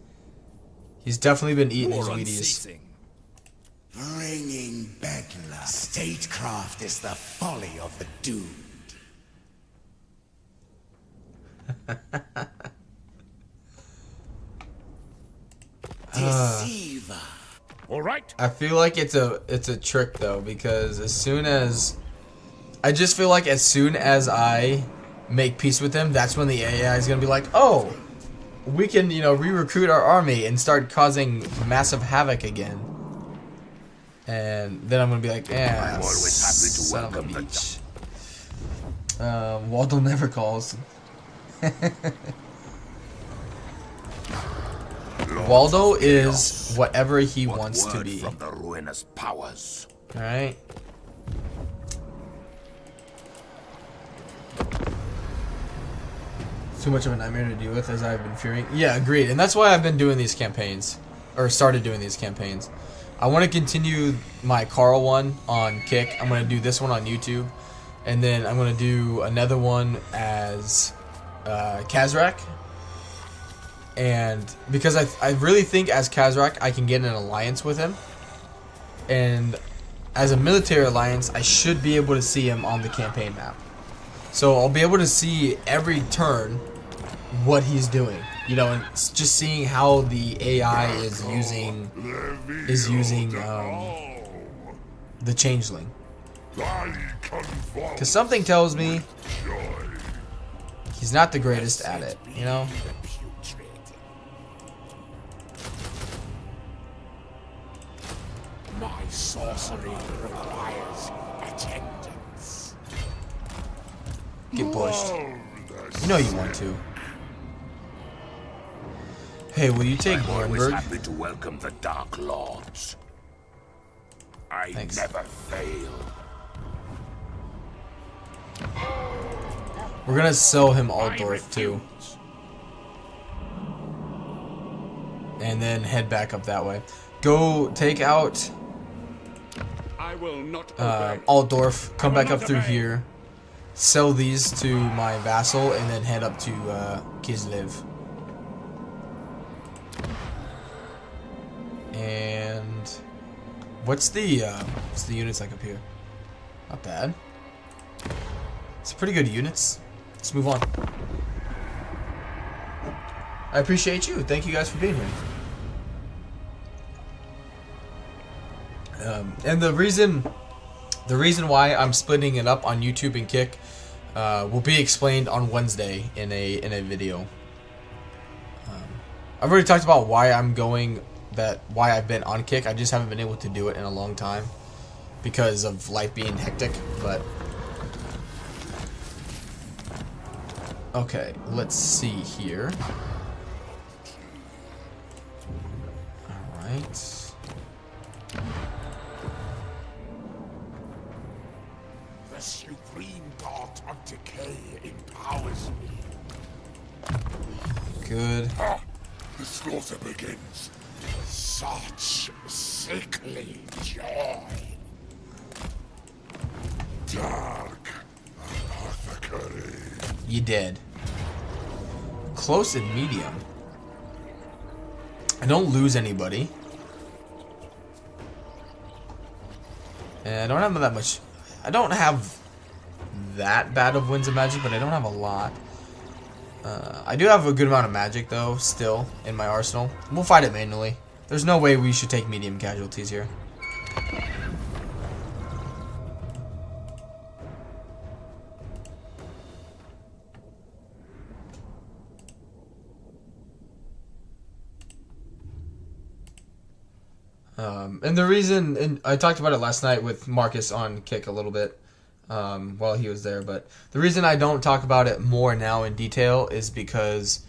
He's definitely been eating his Wheaties. Bringing Bedlam. Statecraft is the folly of the doomed. Deceiver. All right. I feel like it's a trick though, because I just feel like as soon as I make peace with him, that's when the AI is gonna be like, oh, we can, you know, re-recruit our army and start causing massive havoc again. And then I'm gonna be like, yeah, I'm always happy to son of a welcome the beach. Waldo never calls. Waldo is whatever he wants to be. From the ruinous powers. All right. Too much of a nightmare to deal with, as I've been fearing. Yeah, agreed. And that's why I've been doing these campaigns, or started doing these campaigns. I want to continue my Carl one on Kick. I'm going to do this one on YouTube. And then I'm going to do another one as Kazrak. And because I really think as Kazrak, I can get an alliance with him. And as a military alliance, I should be able to see him on the campaign map. So I'll be able to see every turn what he's doing. You know, and just seeing how the AI is using the Changeling. Because something tells me he's not the greatest at it, you know? My sorcery requires attendance. Get pushed. You know you want to. Hey, will you take I'm always Bornberg? happy to welcome the Dark Lords. I Thanks. never fail. We're gonna sell him Altdorf too. And then head back up that way. Go take out I will not obey. Altdorf, come back up through here, sell these to my vassal, and then head up to Kislev. And what's the units like up here? Not bad. It's pretty good units. Let's move on. I appreciate you. Thank you guys for being here. And the reason why I'm splitting it up on YouTube and Kick will be explained on Wednesday in a video. I've already talked about why I've been on Kick. I just haven't been able to do it in a long time because of life being hectic. But okay, let's see here. All right. The supreme god of decay empowers me. Good. The slaughter begins. Such sickly joy. Dark apothecary. You did. Close and medium. I don't lose anybody. And I don't have that much. I don't have that bad of Winds of Magic, but I don't have a lot. I do have a good amount of magic, though, still, in my arsenal. We'll fight it manually. There's no way we should take medium casualties here. And the reason, and I talked about it last night with Marcus on Kick a little bit while he was there, but the reason I don't talk about it more now in detail is because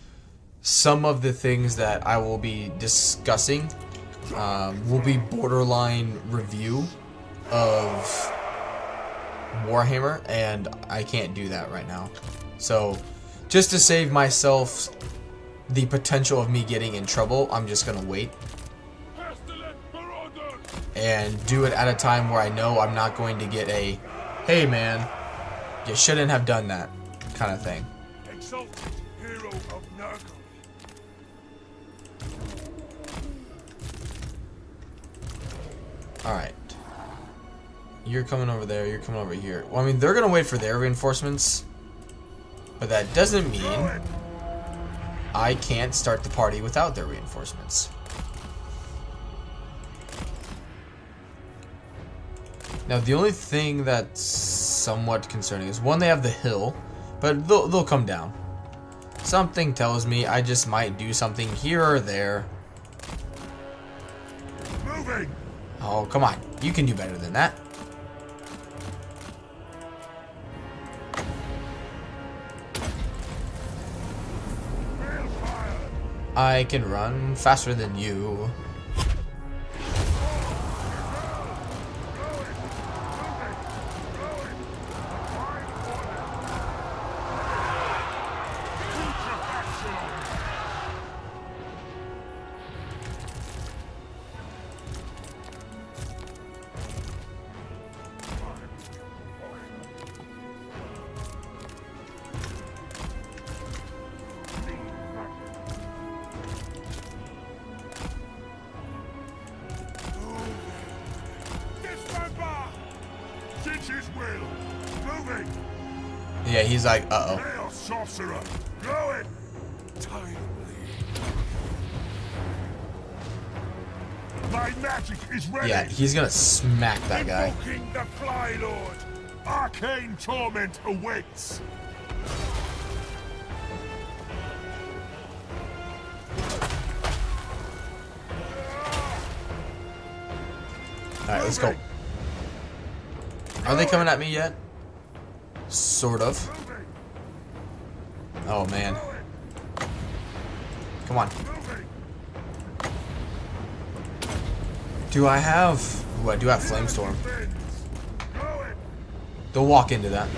some of the things that I will be discussing will be borderline review of Warhammer, and I can't do that right now. So just to save myself the potential of me getting in trouble, I'm just going to wait and do it at a time where I know I'm not going to get a, hey man, you shouldn't have done that kind of thing. Exalted hero of Nurgle. Alright. You're coming over there, you're coming over here. Well, I mean, they're going to wait for their reinforcements, but that doesn't mean I can't start the party without their reinforcements. Now, the only thing that's somewhat concerning is, one, they have the hill, but they'll come down. Something tells me I just might do something here or there. Moving. Oh, come on. You can do better than that. I can run faster than you. Moving. Yeah, he's like, uh-oh. Hail, sorcerer. Going. My magic is ready. Yeah, he's gonna smack that guy. Invoking the Fly Lord. Arcane torment awaits. Alright, let's go. Are they coming at me yet? Sort of. Oh man. Come on. Do I have... Ooh, I do have Flamestorm. They'll walk into that.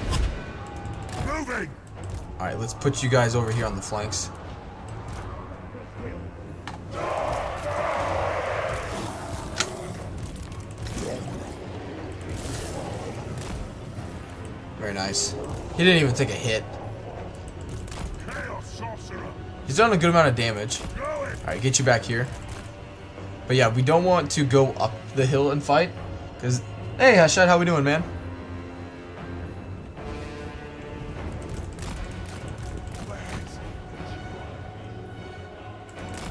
Moving. Alright, let's put you guys over here on the flanks. Very nice. He didn't even take a hit. Chaos Sorcerer. He's done a good amount of damage. Alright, get you back here. But yeah, we don't want to go up the hill and fight. Because, hey, Hashad, how we doing, man?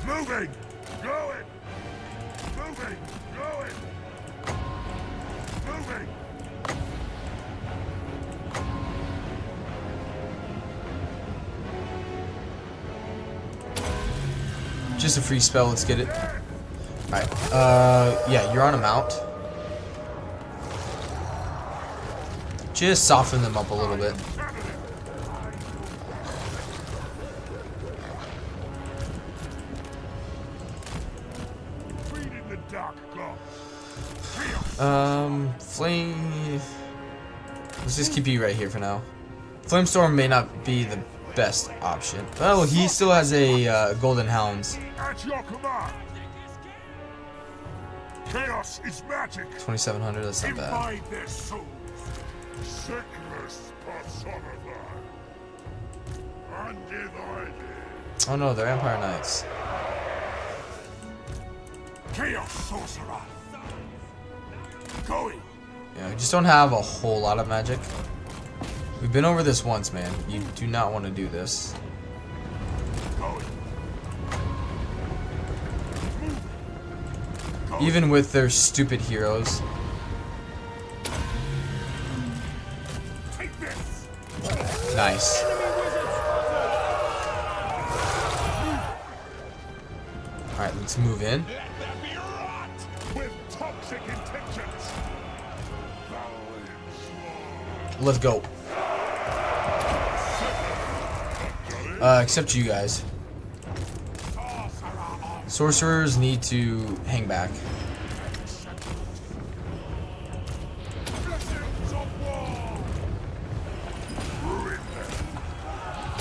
Moving. Going. Moving. Going. Moving. Just a free spell, let's get it. Alright, yeah, you're on a mount. Just soften them up a little bit. Feeding the dark god. Flame... Let's just keep you right here for now. Flamestorm may not be the best option. Oh, he still has a Golden Hounds. At your command. Chaos is magic. 2700, that's not bad. Invite their souls. Sickness personified. Undivided. Oh no, they're Empire Knights. Chaos Sorcerer. Going. Yeah, we just don't have a whole lot of magic. We've been over this once, man. You do not want to do this. Going. Even with their stupid heroes. Take this. Nice. Alright, let's move in. Let there be rot with toxic intentions. Let's go. Except you guys. Sorcerers need to hang back. Blessings of war. Ruin them.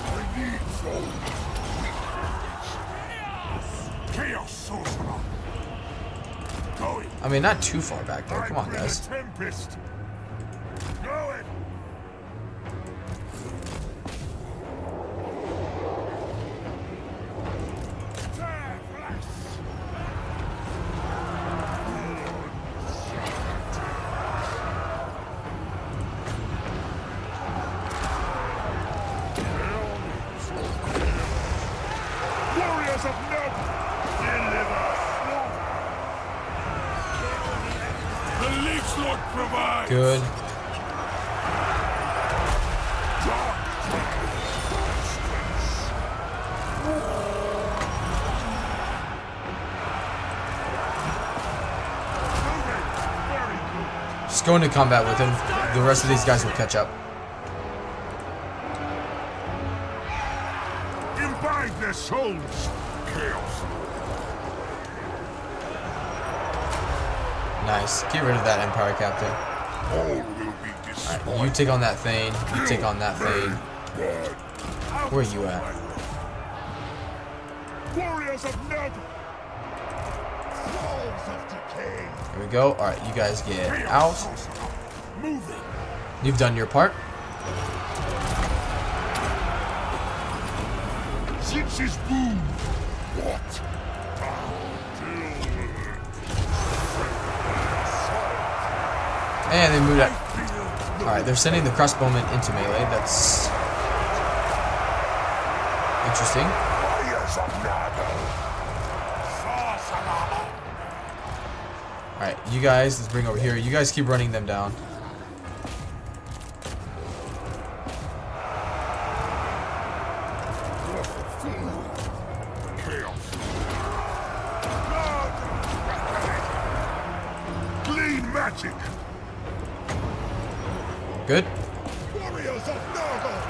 I need souls. Chaos Sorcerer. Going. I mean, not too far back there. Come on, I bring guys. a tempest. Going. Warriors of Nob, deliver. The Leech Lord provides. Good. Just go into combat with him. The rest of these guys will catch up. Imbibe their souls. Chaos. Nice. Get rid of that Empire Captain. All will be destroyed. Alright, you take on that Thane. You take on that Thane. Where are you at? Warriors of Nob. Walls of decay. Here we go. Alright, you guys get out. Moving. You've done your part. Zinch's boom. What? And they moved out. Alright, they're sending the crossbowmen into melee. That's interesting. Warriors of Nob. Alright, you guys, let's bring over here. You guys keep running them down. Clean magic. Good. Warriors of Nurgle.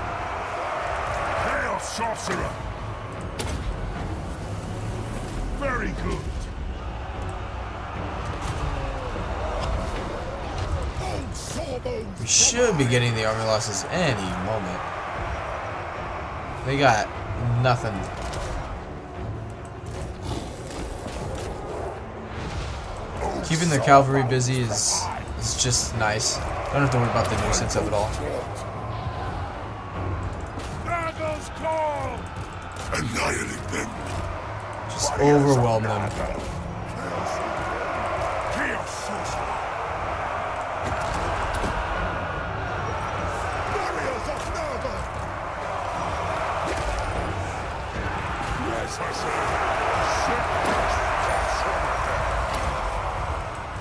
Chaos sorcerer. Very good. We should be getting the army losses any moment. They got nothing. Keeping their cavalry busy is just nice. Don't have to worry about the nuisance of it all. Nurgle's call. Annihilate them. Just overwhelm them. Chaos sorcerer. Warriors of Nurgle. Yes, I said.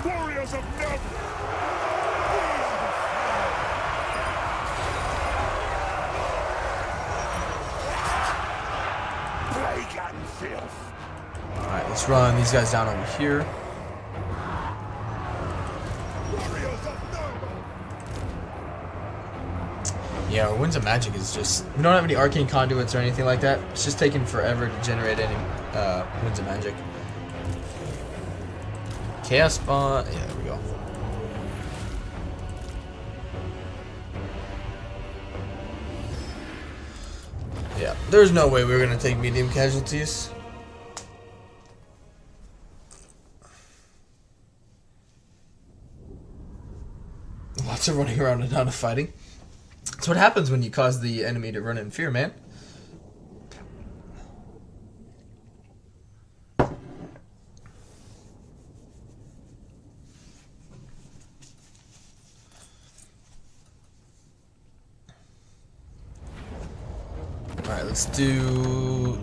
Warriors of Nurgle. Alright, let's run these guys down over here. Yeah, our Winds of Magic is just... We don't have any arcane conduits or anything like that. It's just taking forever to generate any Winds of Magic. Chaos Spawn... Yeah, there we go. Yeah, there's no way we were going to take medium casualties. Lots of running around and not of fighting. That's what happens when you cause the enemy to run in fear, man. Alright, let's do...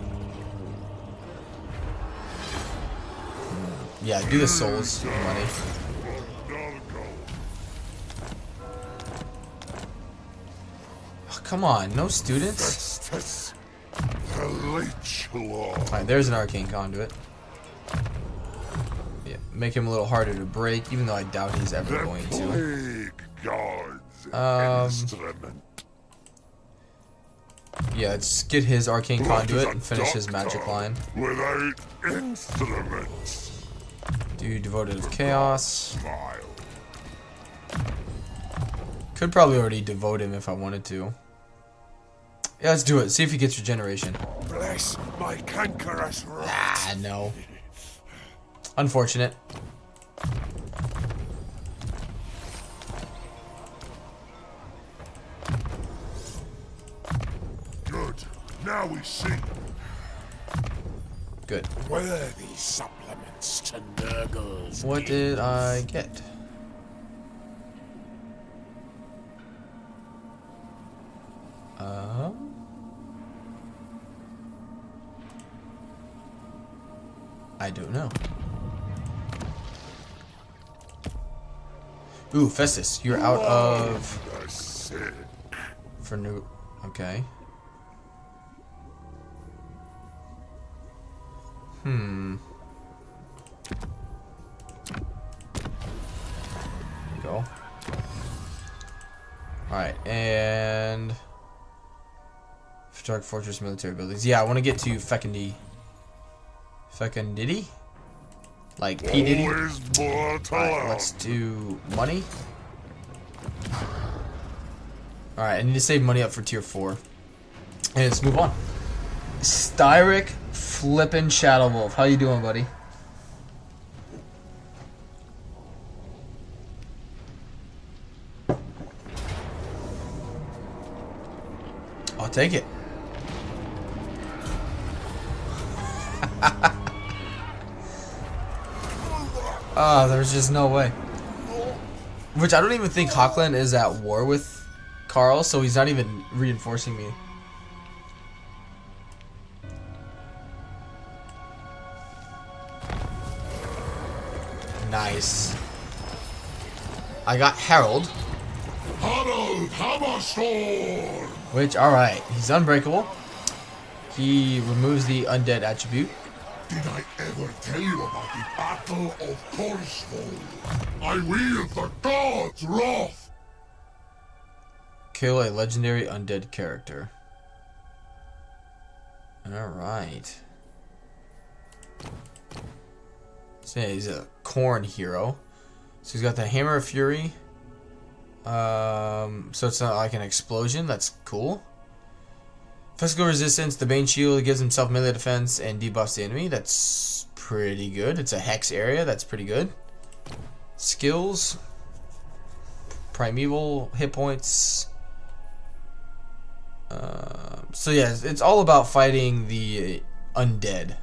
Yeah, do the souls money. Oh, come on, no students? Festus, the Leech Lord. Alright, there's an arcane conduit. Yeah, make him a little harder to break, even though I doubt he's ever going to. Plague God's instrument. Yeah, let's get his arcane conduit and finish his magic line. Without instruments. Do Devoted of Chaos. Smile. Could probably already devote him if I wanted to. Yeah, let's do it. See if he gets regeneration. Bless my cankerous rat. Ah, no. Unfortunate. Good. Now we see. Good. Worthy supplements to Nurgle's What did I get? I don't know. Ooh, Festus, you're out of... The sick. For new... Okay. Go. Alright, and... Dark Fortress military buildings. Yeah, I want to get to Fecundity. Fecundity? Like P. Diddy? Always more to Alright, learn. let's do money. Alright, I need to save money up for tier 4. And let's move on. Styric flippin' ShadowWolf. How you doing, buddy? I'll take it. There's just no way. Which I don't even think Hochland is at war with Carl, so he's not even reinforcing me. Nice. I got Herald. Harald Hammerstorm! Which, alright, he's unbreakable. He removes the undead attribute. Did I ever tell you about the Battle of Wolfspaule? I wield the gods' wrath! Kill a legendary undead character. Alright. So yeah, he's a corn hero. So he's got the Hammer of Fury. So it's not like an explosion. That's cool. Physical resistance. The Bane Shield gives himself melee defense and debuffs the enemy. That's pretty good. It's a hex area. That's pretty good. Skills. Primeval hit points. So yeah, it's all about fighting the undead.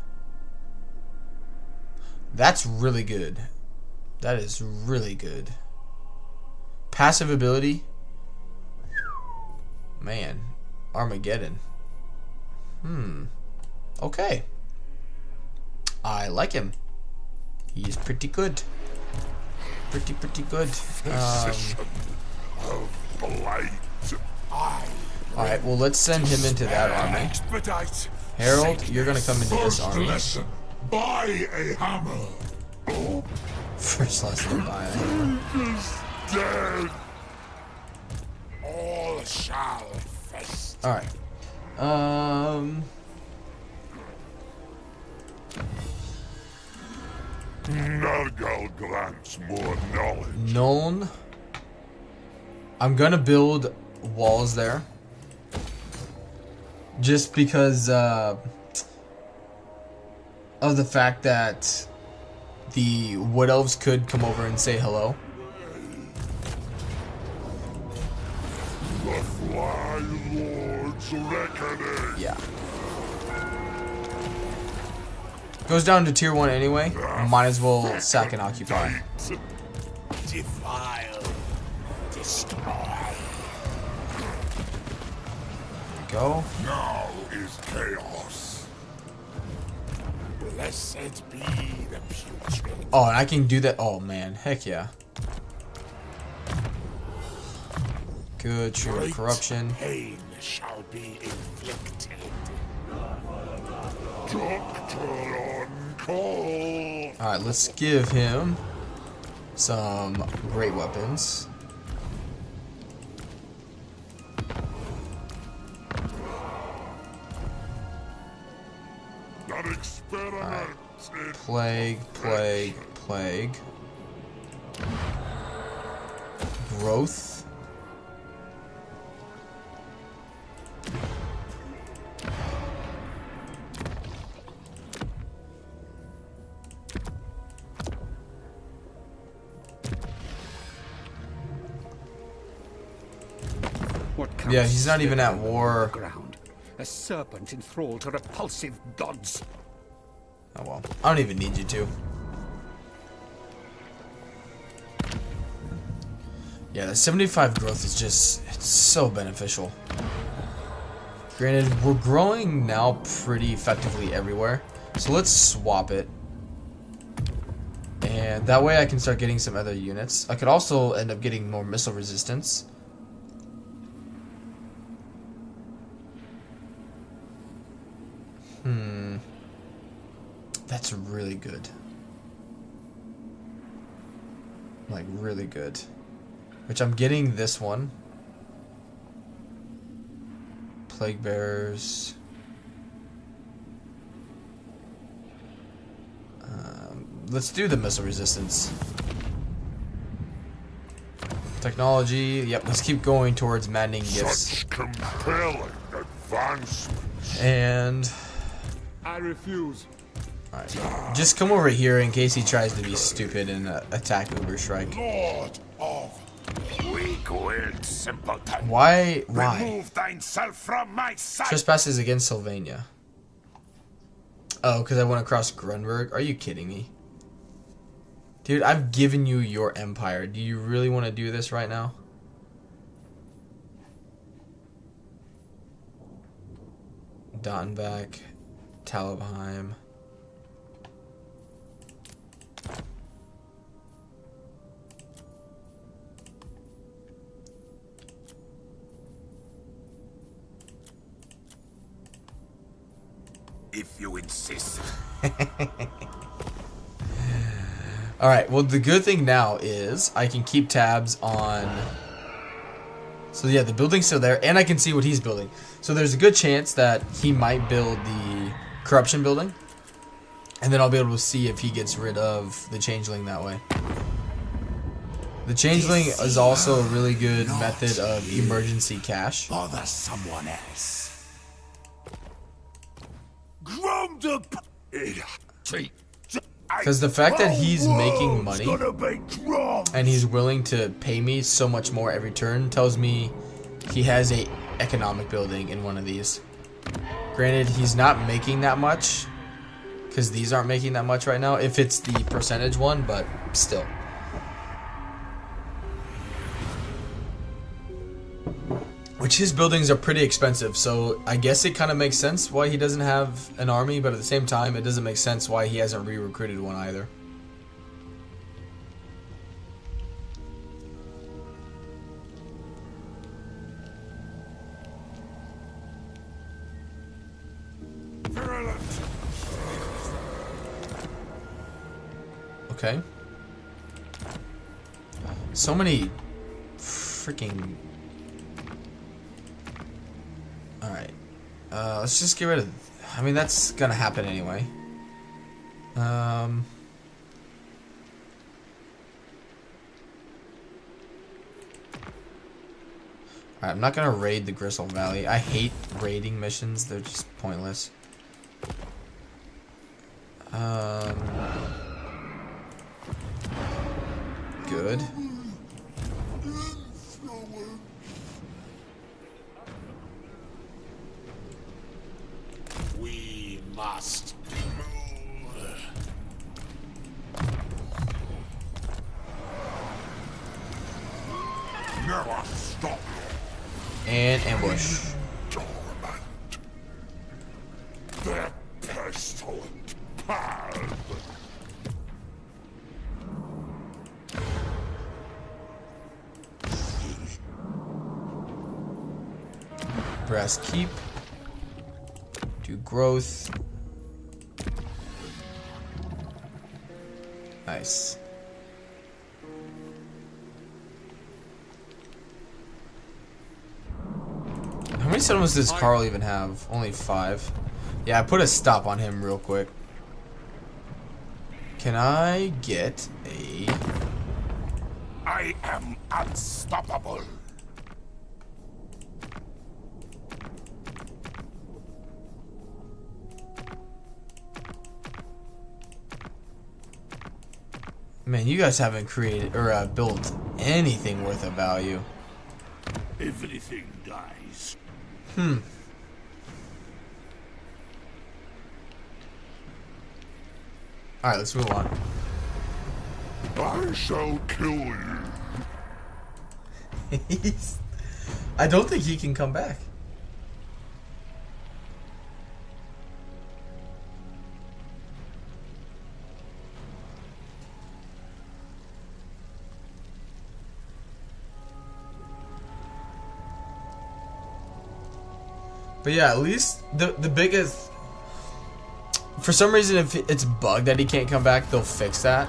That's really good. That is really good. Passive ability. Man, Armageddon. Okay. I like him. He's pretty good. Pretty good. Alright, well let's send him into that army. Herald, you're gonna come into this army. Lesson. Buy a hammer. First lesson, buy a hammer. Dead. All shall fest. Alright. Nargal grants more knowledge. Known. I'm gonna build walls there. Just because of the fact that the Wood Elves could come over and say hello. The Fly Lord's reckoning. Yeah. Goes down to tier 1 anyway. Might as well sack and occupy. Defile. Destroy. Go. Now is chaos. Blessed be the putrid. Oh, and I can do that. Oh man, heck yeah. Good. True Great corruption. pain shall be inflicted. Doctor on call. Alright, let's give him some great weapons. That experiment in Plague. Growth. Yeah, he's not even at war. Ground. A serpent enthralled to repulsive gods. Oh well. I don't even need you to. Yeah, the 75 growth is just, it's so beneficial. Granted, we're growing now pretty effectively everywhere. So let's swap it. And that way I can start getting some other units. I could also end up getting more missile resistance. That's really good. Like, really good. Which I'm getting this one. Plague Bearers. Let's do the missile resistance. Technology. Yep, let's keep going towards maddening gifts. such compelling advancements. And I refuse. alright, just come over here in case he tries to be stupid and attack Uber Strike. Lord of weak-willed simpleton. Why? Remove thyself from my sight. Trespasses against Sylvania. Oh, because I went across Grunberg? Are you kidding me? Dude, I've given you your empire. Do you really want to do this right now? Dottenbach, Talabheim. if you insist. Alright, well the good thing now is I can keep tabs on... So yeah, the building's still there, and I can see what he's building. So there's a good chance that he might build the corruption building. And then I'll be able to see if he gets rid of the changeling that way. The changeling is also a really good method of emergency cash. Bother someone else. Because the fact that he's making money and he's willing to pay me so much more every turn tells me he has a economic building in one of these. Granted, he's not making that much because these aren't making that much right now if it's the percentage one, but still. Which his buildings are pretty expensive, so I guess it kind of makes sense why he doesn't have an army, but at the same time, it doesn't make sense why he hasn't re-recruited one either. Okay. So many freaking... Alright. Let's just get rid of... I mean, that's gonna happen anyway. Alright, I'm not gonna raid the Gristle Valley. I hate raiding missions. They're just pointless. Good. We must move. Never stop. And ambush. Dormant. Their pestilent path. Brass keep. Do growth. Nice. How many settlements does Carl even have? Only 5. Yeah, I put a stop on him real quick. Can I get a... I am unstoppable. Man, you guys haven't created or built anything worth of value. Everything dies. Alright, let's move on. I shall kill you. I don't think he can come back. But yeah, at least the biggest... For some reason, if it's bugged that he can't come back, they'll fix that.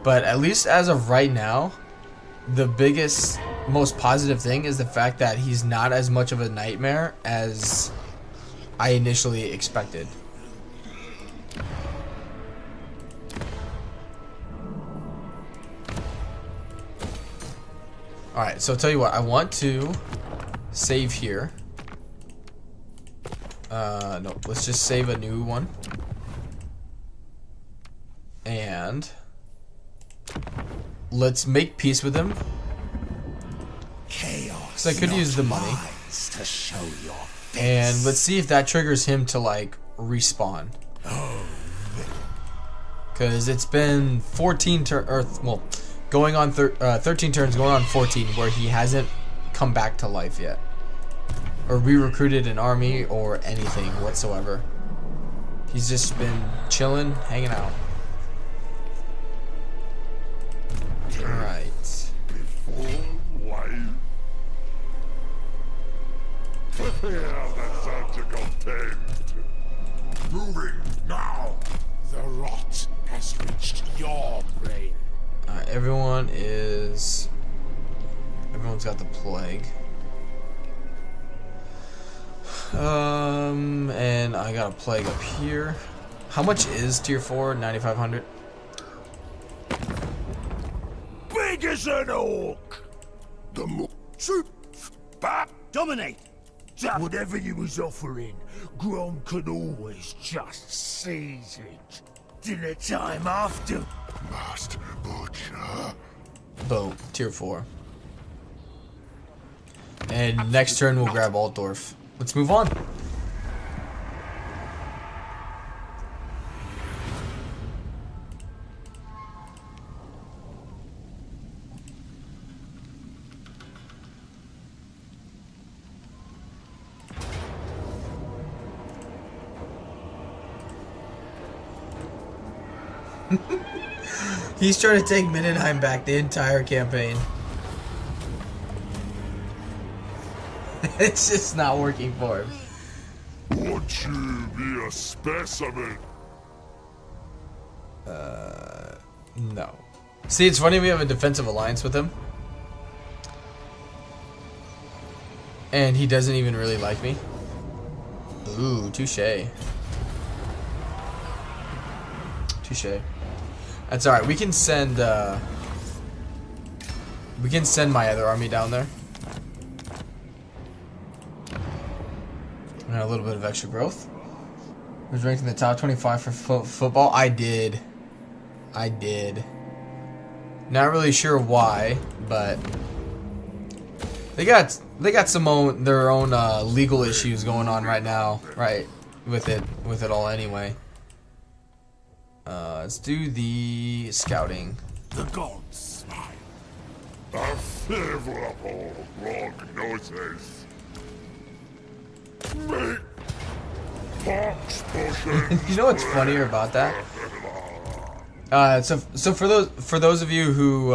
But at least as of right now, the biggest, most positive thing is the fact that he's not as much of a nightmare as I initially expected. Alright, so I'll tell you what, I want to save here. No, let's just save a new one. And let's make peace with him. Chaos. So I could use the money. To show your face. And let's see if that triggers him to like respawn. Cause it's been 14 going on 13 turns, going on 14, where he hasn't come back to life yet, or re-recruited an army or anything whatsoever. He's just been chilling, hanging out. Alright. Before life. Prepare the surgical tent. Moving now. The rot has reached your brain. Alright, everyone's got the plague. And I got a plague up here. How much is tier 4? 9,500? Big as an oak. The more Dominate! whatever you was offering, Grom could always just seize it. Dinner time after. Master Butcher. Boom. Tier 4. And next turn we'll grab Altdorf. Let's move on. He's trying to take Mindenheim back the entire campaign. It's just not working for him. Won't you be a specimen? No. See, it's funny we have a defensive alliance with him. And he doesn't even really like me. Ooh, touche. Touche. That's alright, we can send my other army down there. And a little bit of extra growth. Who's ranked in the top 25 for football? I did. Not really sure why, but they got their own legal issues going on right now, right? With it all anyway. Let's do the scouting. The gods smile. A favorable prognosis. Make pox potions. You know what's funnier about that? So for those of you who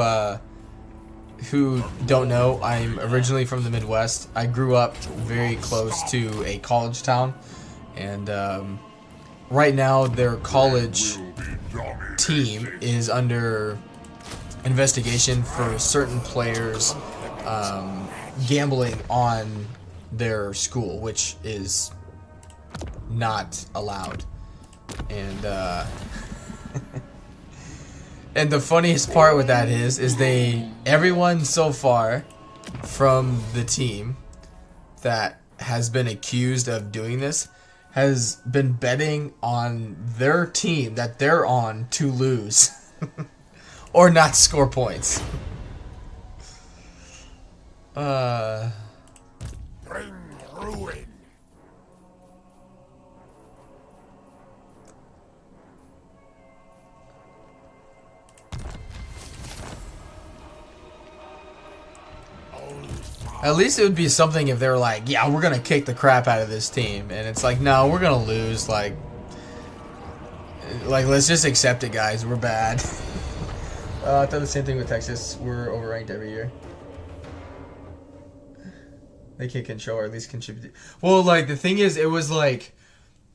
don't know, I'm originally from the Midwest. I grew up very close to a college town, and right now their college team is under investigation for certain players gambling on their school, which is not allowed. And and the funniest part with that is everyone so far from the team that has been accused of doing this has been betting on their team that they're on to lose or not score points. Bring ruin. At least it would be something if they were like, yeah, we're gonna kick the crap out of this team, and it's like, no, we're gonna lose. Like let's just accept it, guys. We're bad. I thought the same thing with Texas. We're overranked every year. They can't control or at least contribute. Well, like the thing is, it was like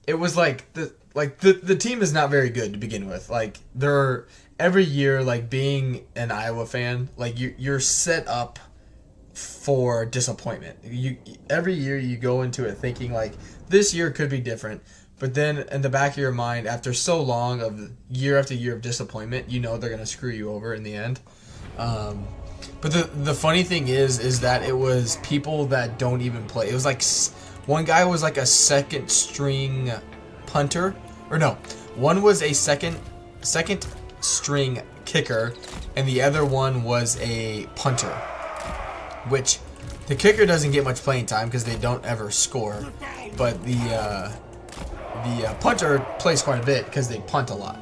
the team is not very good to begin with. Like they're every year, like being an Iowa fan, like you're set up for disappointment. Every year you go into it thinking like this year could be different, but then in the back of your mind, after so long of year after year of disappointment, you know they're gonna screw you over in the end. But the funny thing is that it was people that don't even play. It was like one guy was like a second string punter, or no, one was a second string kicker, and the other one was a punter. Which the kicker doesn't get much playing time because they don't ever score, but the punter plays quite a bit because they punt a lot.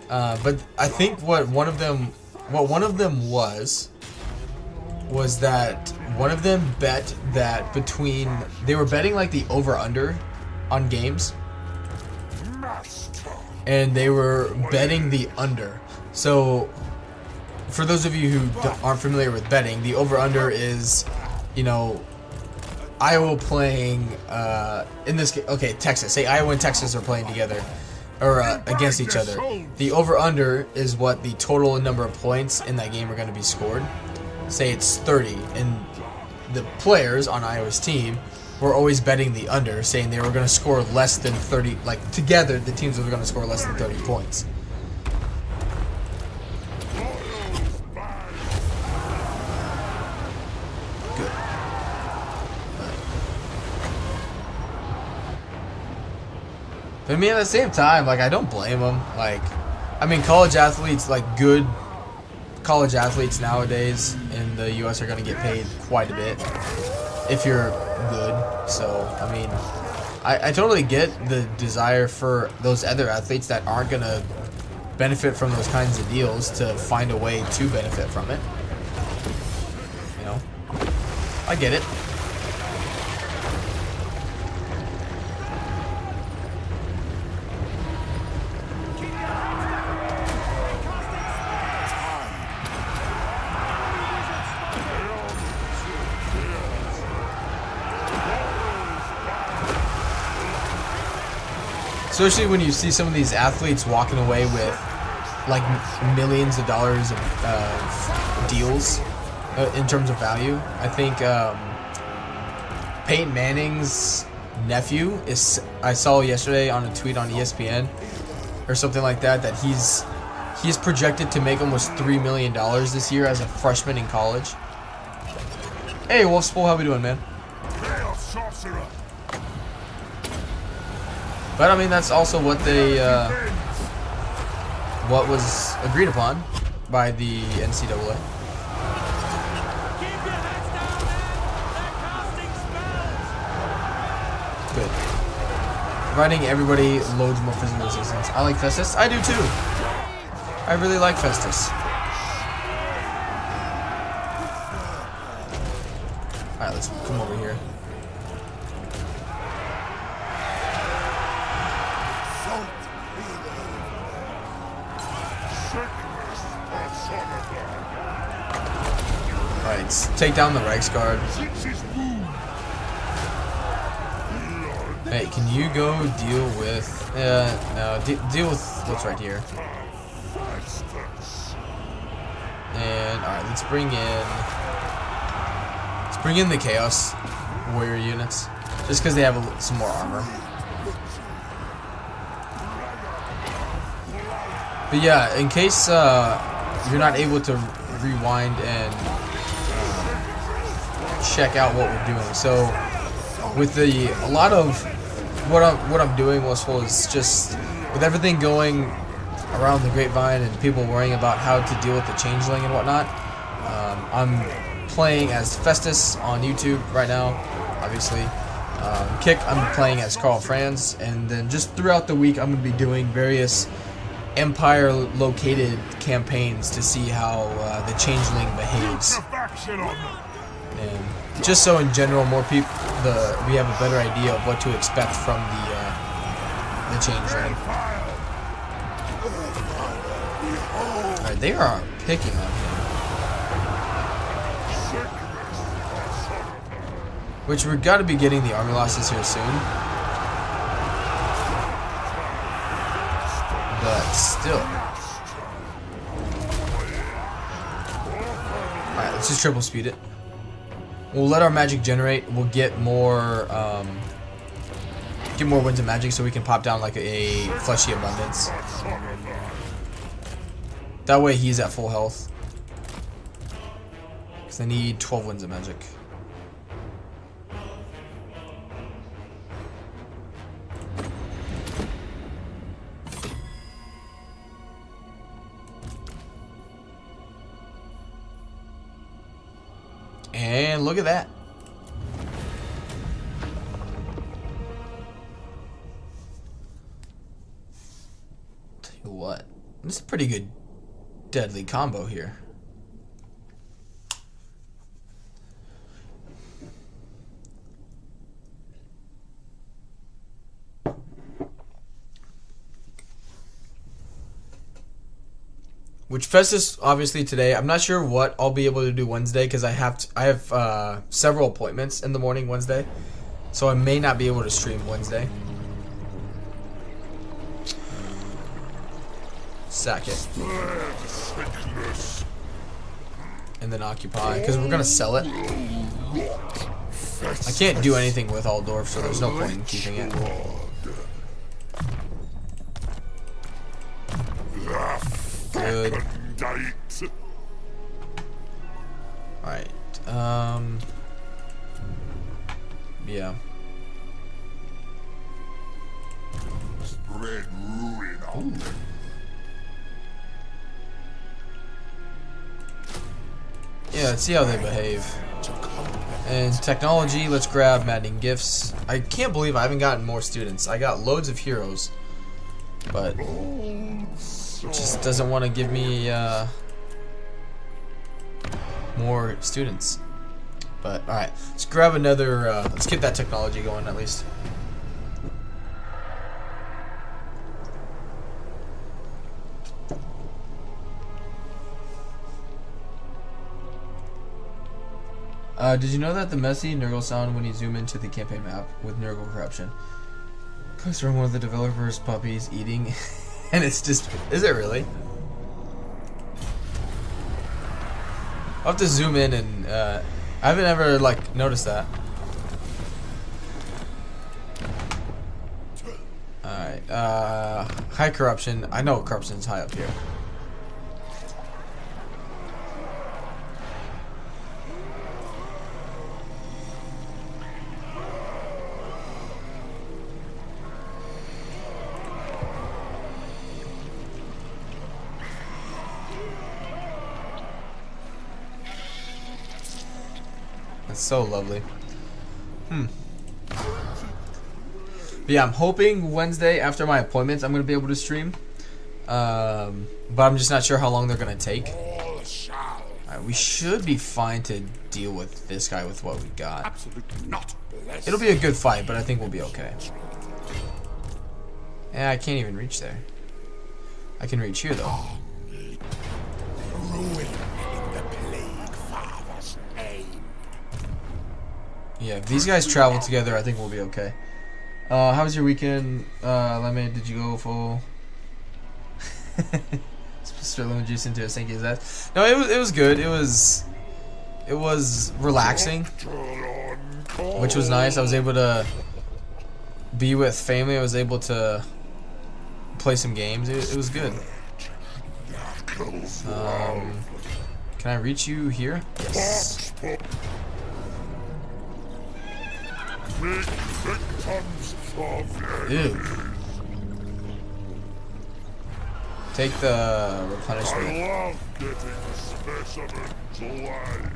But I think what one of them was that one of them bet that they were betting like the over-under on games, and they were betting the under. So for those of you who aren't familiar with betting, the over-under is, Iowa playing in this game. Okay, Texas. Say Iowa and Texas are playing together or against each other. The over/under is what the total number of points in that game are going to be scored. Say it's 30, and the players on Iowa's team were always betting the under, saying they were going to score less than 30. Like together, the teams were going to score less than 30 points. But I mean, at the same time, like, I don't blame them. Like, I mean, college athletes, like, good college athletes nowadays in the U.S. are going to get paid quite a bit if you're good. So, I mean, I totally get the desire for those other athletes that aren't going to benefit from those kinds of deals to find a way to benefit from it. You know? I get it. Especially when you see some of these athletes walking away with like millions of dollars of deals in terms of value. I think Peyton Manning's nephew is. I saw yesterday on a tweet on ESPN or something like that that he's projected to make almost $3 million this year as a freshman in college. Hey, Wolfspaule, how we doing, man? But I mean, that's also what they, what was agreed upon by the NCAA. Good. Providing everybody loads more physical resistance. I like Festus. I do too. I really like Festus. Alright, let's come over here. Alright, take down the Reichsguard. Hey, can you go deal with... no, deal with what's right here. And, alright, let's bring in the Chaos Warrior units. Just because they have some more armor. But yeah, in case you're not able to rewind and check out what we're doing. So with a lot of what I'm doing, Wolfspaule, is just with everything going around the grapevine and people worrying about how to deal with the Changeling and whatnot. I'm playing as Festus on YouTube right now, obviously. Kick, I'm playing as Carl Franz, and then just throughout the week, I'm going to be doing various Empire-located campaigns to see how the Changeling behaves. And just so in general, more people, we have a better idea of what to expect from the Changeling. Alright, they are picking on him. Which we've got to be getting the army losses here soon. But still. Alright, let's just triple speed it. We'll let our magic generate. We'll get more winds of magic so we can pop down like a fleshy abundance. That way he's at full health. Because I need 12 winds of magic. And look at that. Tell you what, this is a pretty good deadly combo here. which Festus obviously today. I'm not sure what I'll be able to do Wednesday because I have several appointments in the morning Wednesday, so I may not be able to stream Wednesday. Sack it. And then occupy, because we're gonna sell it. I can't do anything with Aldorf, so there's no point in keeping it. Good. Alright. Yeah. Spread ruin on them. Yeah, let's see how they behave. And technology, let's grab maddening gifts. I can't believe I haven't gotten more students. I got loads of heroes, but it just doesn't want to give me more students. But alright, let's grab another, let's get that technology going at least. Did you know that the messy Nurgle sound when you zoom into the campaign map with Nurgle corruption comes from one of the developer's puppies eating, and it's just, is it really? I'll have to zoom in and, I haven't ever, like, noticed that. Alright, high corruption. I know corruption's high up here. It's so lovely. But yeah, I'm hoping Wednesday after my appointments I'm going to be able to stream. But I'm just not sure how long they're going to take. Alright, we should be fine to deal with this guy with what we got. Absolutely not. It'll be a good fight, but I think we'll be okay. Yeah, I can't even reach there. I can reach here though. Ruin in the Plague Father's name. Yeah, if these guys travel together, I think we'll be okay. How was your weekend, Lemon? Did you go full? Stir lemon juice into a Sankey? Is that? No, it was good. It was relaxing, which was nice. I was able to be with family. I was able to play some games. It was good. Can I reach you here? Yes. Ew. Take the replenishment. I love getting specimens alive.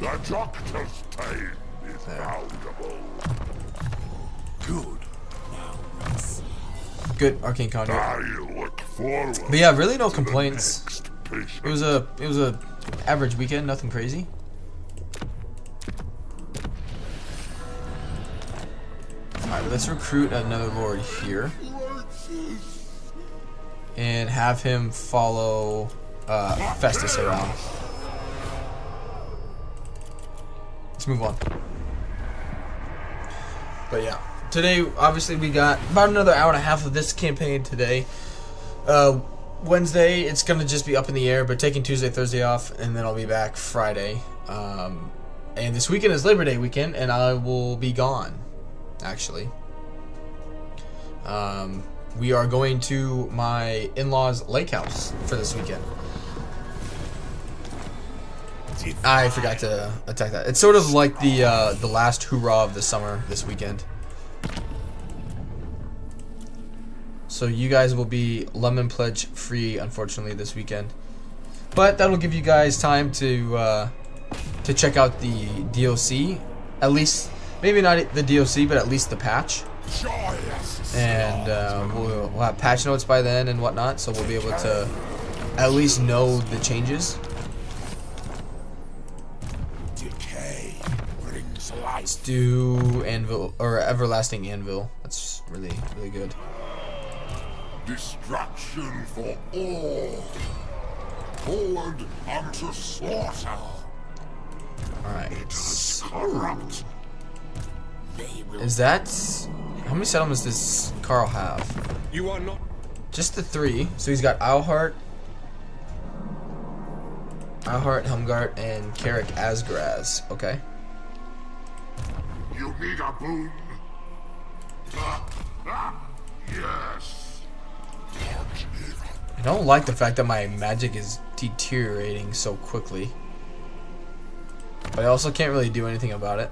The doctor's time is valuable. Good. Good arcane conduit. I look forward. But yeah, really no complaints. It was a average weekend, nothing crazy. Alright, let's recruit another lord here. And have him follow Festus around. Let's move on. But yeah, today obviously we got about another hour and a half of this campaign today. Wednesday it's gonna just be up in the air, but taking Tuesday, Thursday off, and then I'll be back Friday. And this weekend is Labor Day weekend, and I will be gone. Actually, we are going to my in-laws' lake house for this weekend. I forgot to attack that. It's sort of like the last hoorah of the summer this weekend. So you guys will be lemon pledge free, unfortunately, this weekend. But that'll give you guys time to check out the DLC, at least. Maybe not the DLC, but at least the patch. And we'll have patch notes by then and whatnot, so we'll be able to at least know the changes. Decay brings life. Let's do Anvil, or Everlasting Anvil. That's really, really good. Destruction for all. Forward unto slaughter. Alright. It is corrupt. Is that... How many settlements does Carl have? You are not. Just the 3. So he's got Eilhart, Helmgart, and Carrick Asgraz. Okay. You need a boon? Yes. I don't like the fact that my magic is deteriorating so quickly. But I also can't really do anything about it.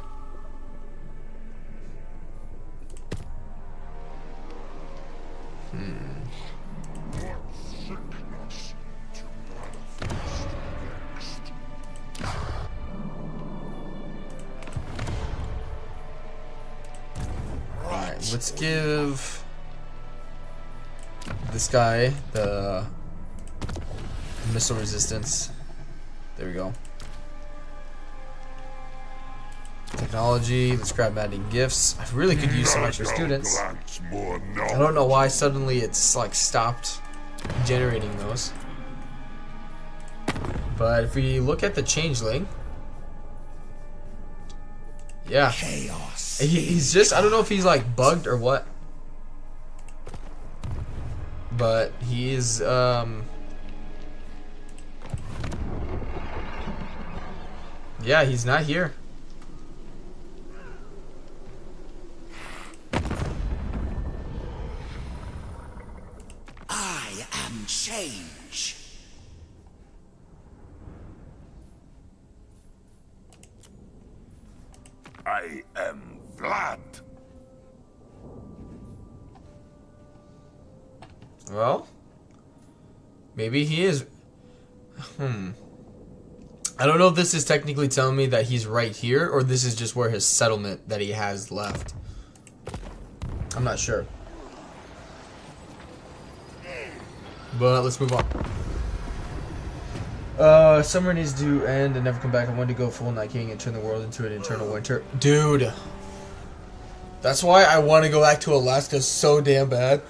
Alright, let's give this guy the missile resistance. There we go. Technology, let's grab adding gifts. I really could use some extra students. I don't know why suddenly it's like stopped generating those. But if we look at the Changeling, yeah, Chaos. he's just, I don't know if he's like bugged or what, but he is yeah, he's not here. I am change. I am Vlad. Well, maybe he is. I don't know if this is technically telling me that he's right here, or this is just where his settlement that he has left. I'm not sure. But let's move on. Summer needs to end and never come back. I want to go full Night King and turn the world into an eternal winter. Dude. That's why I want to go back to Alaska so damn bad.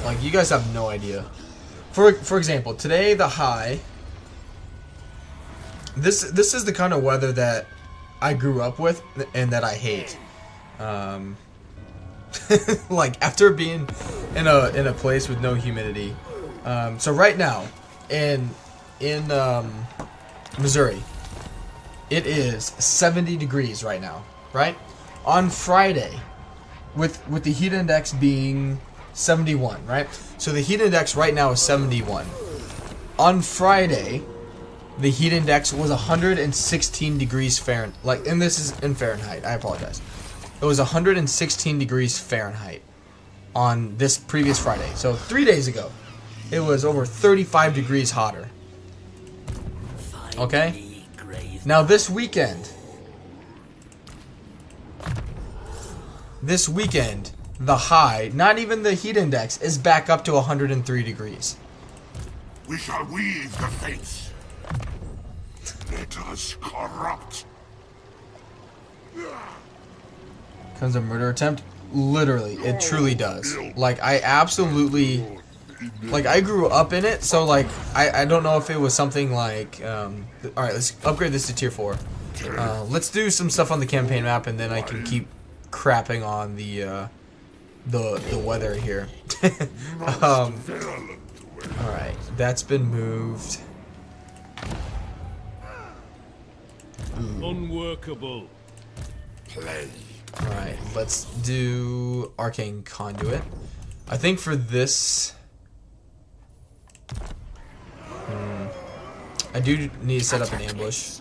Like, you guys have no idea. For example, today the high. This is the kind of weather that I grew up with and that I hate. Like after being in a place with no humidity. So right now in Missouri, it is 70 degrees right now. Right on Friday, with the heat index being 71, right? So the heat index right now is 71. On Friday, the heat index was 116 degrees Fahrenheit. Like, and this is in Fahrenheit. I apologize. It was 116 degrees Fahrenheit on this previous Friday. So 3 days ago, it was over 35 degrees hotter. Okay? Now this weekend, the high, not even the heat index, is back up to 103 degrees. We shall weave the fates. Let us corrupt. Comes a murder attempt? Literally, it truly does. Like, I absolutely... Like, I grew up in it, so, like, I don't know if it was something like... Alright, let's upgrade this to tier 4. Let's do some stuff on the campaign map, and then I can keep crapping on the weather here. Alright, that's been moved. Unworkable. Play. Alright, let's do Arcane Conduit. I think for this... I do need to set up an ambush.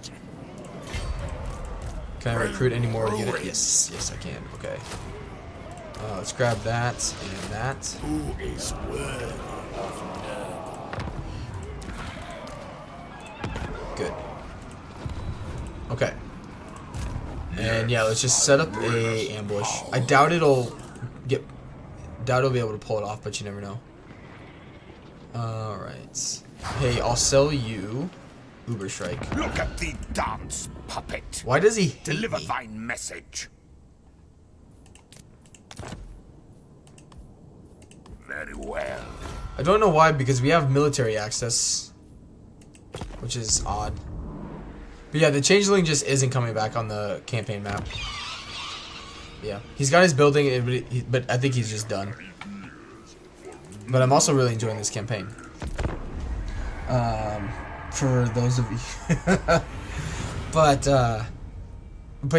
Can I recruit any more units? Yes, I can. Okay. Let's grab that and that. Who is worthy of Good. Okay. And yeah, let's just set up a ambush. I doubt it'll be able to pull it off, but you never know. Alright. Hey, I'll sell you Uber Strike. Look at the dance, puppet. Why does he hate Deliver me? thine message. Very well. I don't know why, because we have military access, which is odd. But yeah, the Changeling just isn't coming back on the campaign map. Yeah, he's got his building, but I think he's just done. But I'm also really enjoying this campaign. For those of you, but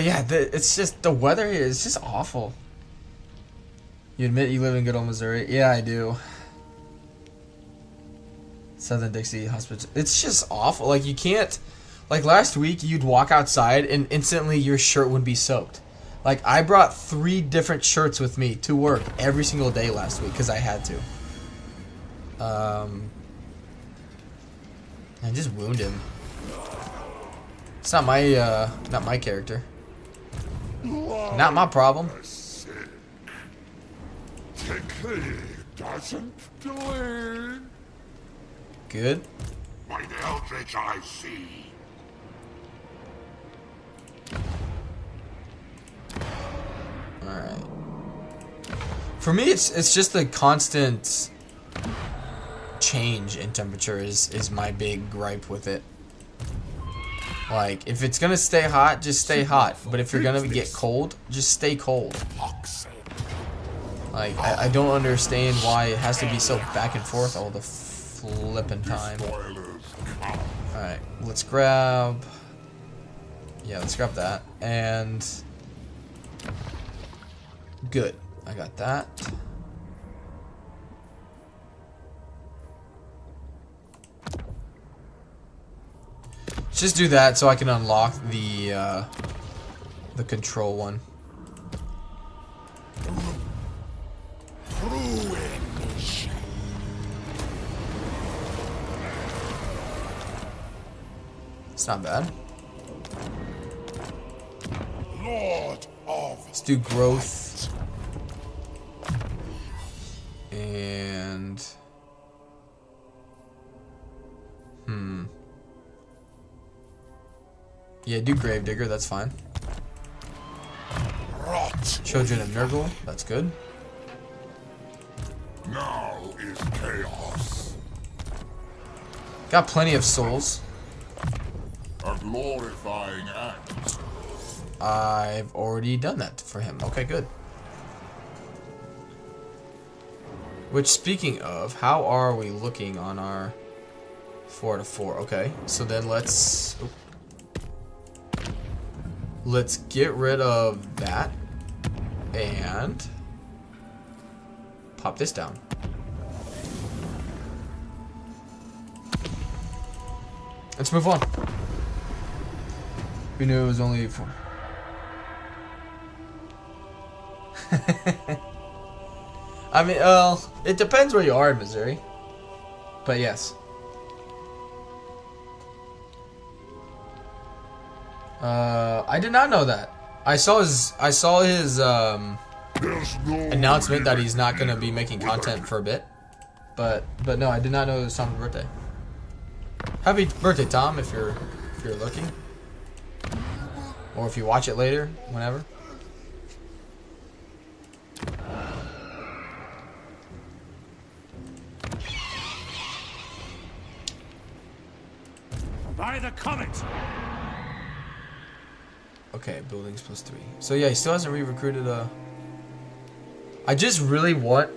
yeah, it's just the weather here is just awful. You admit you live in good old Missouri? Yeah, I do. Southern Dixie Hospital. It's just awful. Like, you can't. Like, last week, you'd walk outside and instantly your shirt would be soaked. Like, I brought 3 different shirts with me to work every single day last week because I had to. I just wound him. It's not my character. Not my problem. Good. By the eldritch I see. Alright. For me, it's just the constant change in temperature is my big gripe with it. Like, if it's gonna stay hot, just stay hot. But if you're gonna get cold, just stay cold. Like, I don't understand why it has to be so back and forth all the flippin' time. Alright, let's grab... Yeah, let's grab that. And... Good. I got that. Let's just do that so I can unlock the control one. It's not bad. Lord of Let's do growth. And... Yeah, do Gravedigger, that's fine. rot. Children of Nurgle, that's good. Now is chaos. Got plenty of souls. A glorifying act. I've already done that for him. Okay, good. Which, speaking of, how are we looking on our 4 to 4? Okay, so then let's get rid of that and pop this down. Let's move on. We knew it was only 4. I mean, it depends where you are in Missouri, but yes. I did not know that. I saw his announcement that he's not gonna be making content for a bit, but no, I did not know it was Tom's birthday. Happy birthday, Tom! If you're looking, or if you watch it later, whenever. By the comet! Okay, buildings +3. So yeah, he still hasn't re-recruited I just really want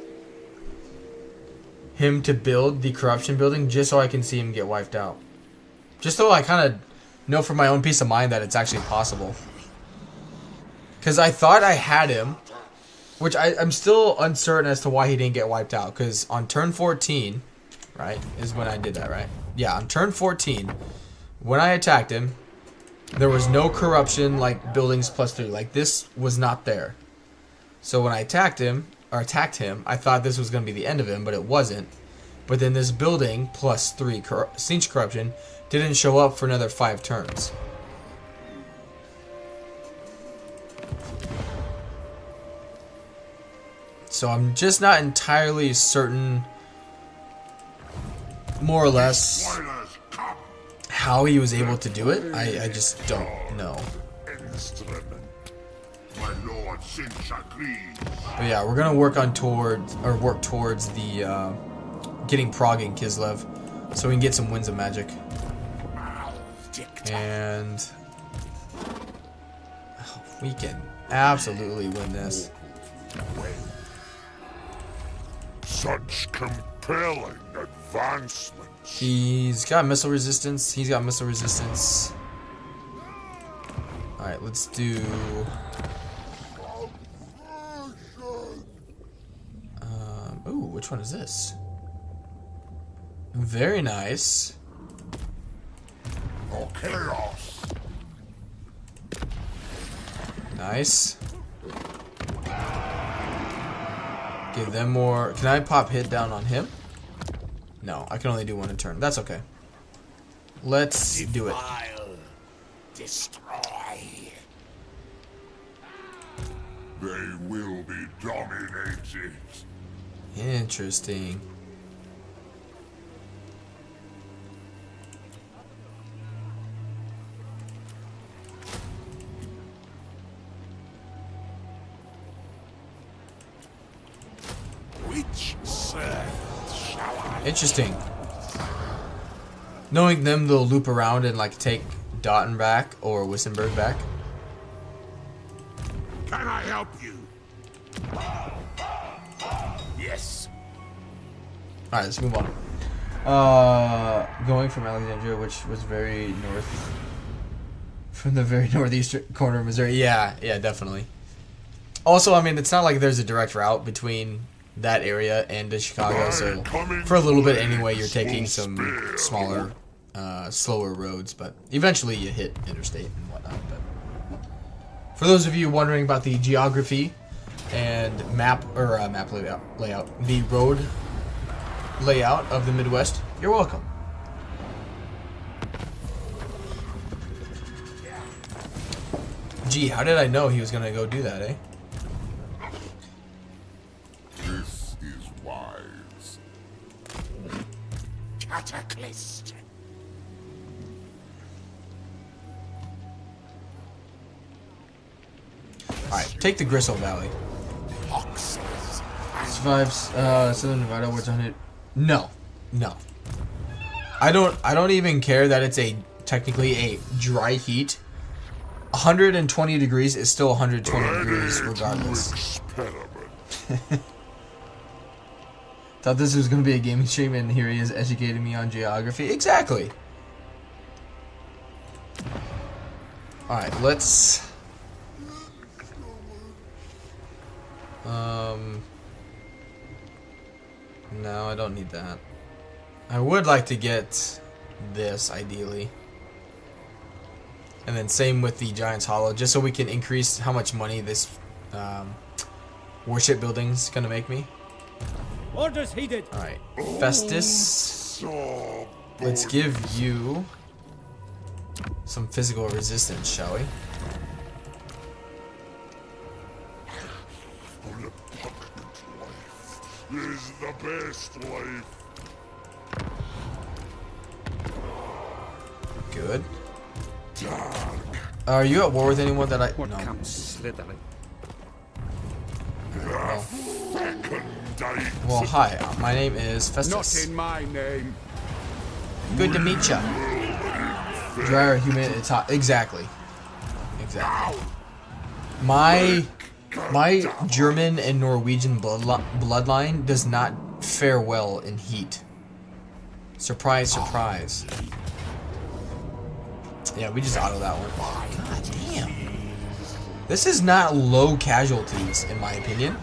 him to build the corruption building just so I can see him get wiped out. Just so I kind of know for my own peace of mind that it's actually possible. Because I thought I had him, which I'm still uncertain as to why he didn't get wiped out. Because on turn 14, right, is when I did that, right? Yeah, on turn 14, when I attacked him, there was no corruption like buildings +3. Like, this was not there. So when I attacked him, I thought this was going to be the end of him, but it wasn't. But then this building +3 siege corruption didn't show up for another 5 turns. So I'm just not entirely certain more or less Spoilers come. how he was able to do it. I just don't know. Instrument. My lord Sinch agrees. But yeah, we're gonna work towards the getting Prague and Kislev, so we can get some Winds of Magic. And we can absolutely win this. Such compelling advancements. He's got missile resistance. He's got missile resistance. Alright, let's do... ooh, which one is this? Very nice. Oh, chaos. Nice. Give them more... Can I pop hit down on him? No, I can only do one a turn. That's okay. Let's do it. Destroy. They will be dominated. Interesting. Which servant shall I? Interesting. Knowing them, they'll loop around and like take Dotten back or Wissenberg back. Can I help you? Yes. Alright, let's move on. Going from Alexandria, which was very north, from the very northeastern corner of Missouri. Yeah, definitely. Also, I mean, it's not like there's a direct route between that area and to Chicago, so for a little bit anyway, you're taking some smaller, slower roads, but eventually you hit interstate and whatnot. But for those of you wondering about the geography and map layout, the road layout of the Midwest, you're welcome. Gee, how did I know he was gonna go do that, eh? This is wise. Cataclysm. Alright, take the Gristle Valley. Boxes. Survives Southern Nevada, what's on it? No. I don't even care that it's technically a dry heat. 120 degrees is still 120 degrees regardless. Experiment. Thought this was gonna be a gaming stream, and here he is educating me on geography. Exactly. Alright, let's no, I don't need that. I would like to get this, ideally. And then same with the Giant's Hollow, just so we can increase how much money this warship building's gonna make me. Orders heeded. Alright, Festus. So Let's give you some physical resistance, shall we? repugnant life is the best life. Good. Dark. Are you at war with anyone that I... What No. comes slithering? Well, Fecundite. well, hi. My name is Festus. Not in my name. Good to meet ya. Drier human. It's hot. Exactly. My German and Norwegian bloodline does not fare well in heat. Surprise, surprise. Yeah, we just auto that one. God damn. This is not low casualties, in my opinion.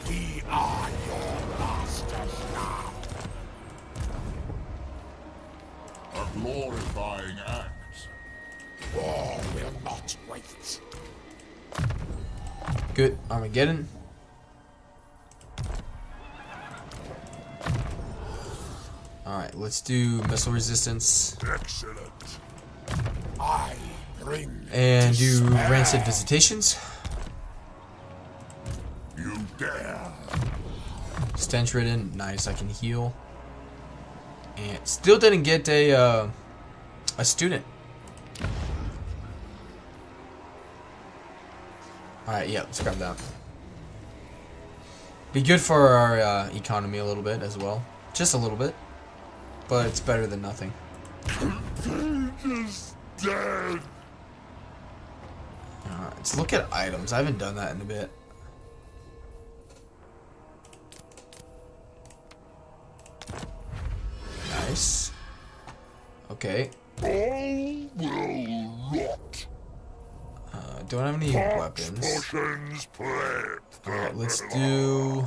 We are your masters now. A glorifying act. War will not wait. Good. Armageddon. Alright, let's do missile resistance. Excellent. I bring And do despair. rancid visitations. You dare. Stench ridden. Nice, I can heal. And still didn't get a student. Alright, yeah, let's grab that. Be good for our economy a little bit as well. Just a little bit. But it's better than nothing. Is dead. Alright, let's look at items. I haven't done that in a bit. Nice. Okay. All will rot. Don't have any weapons. Potions prepped. Alright, let's do...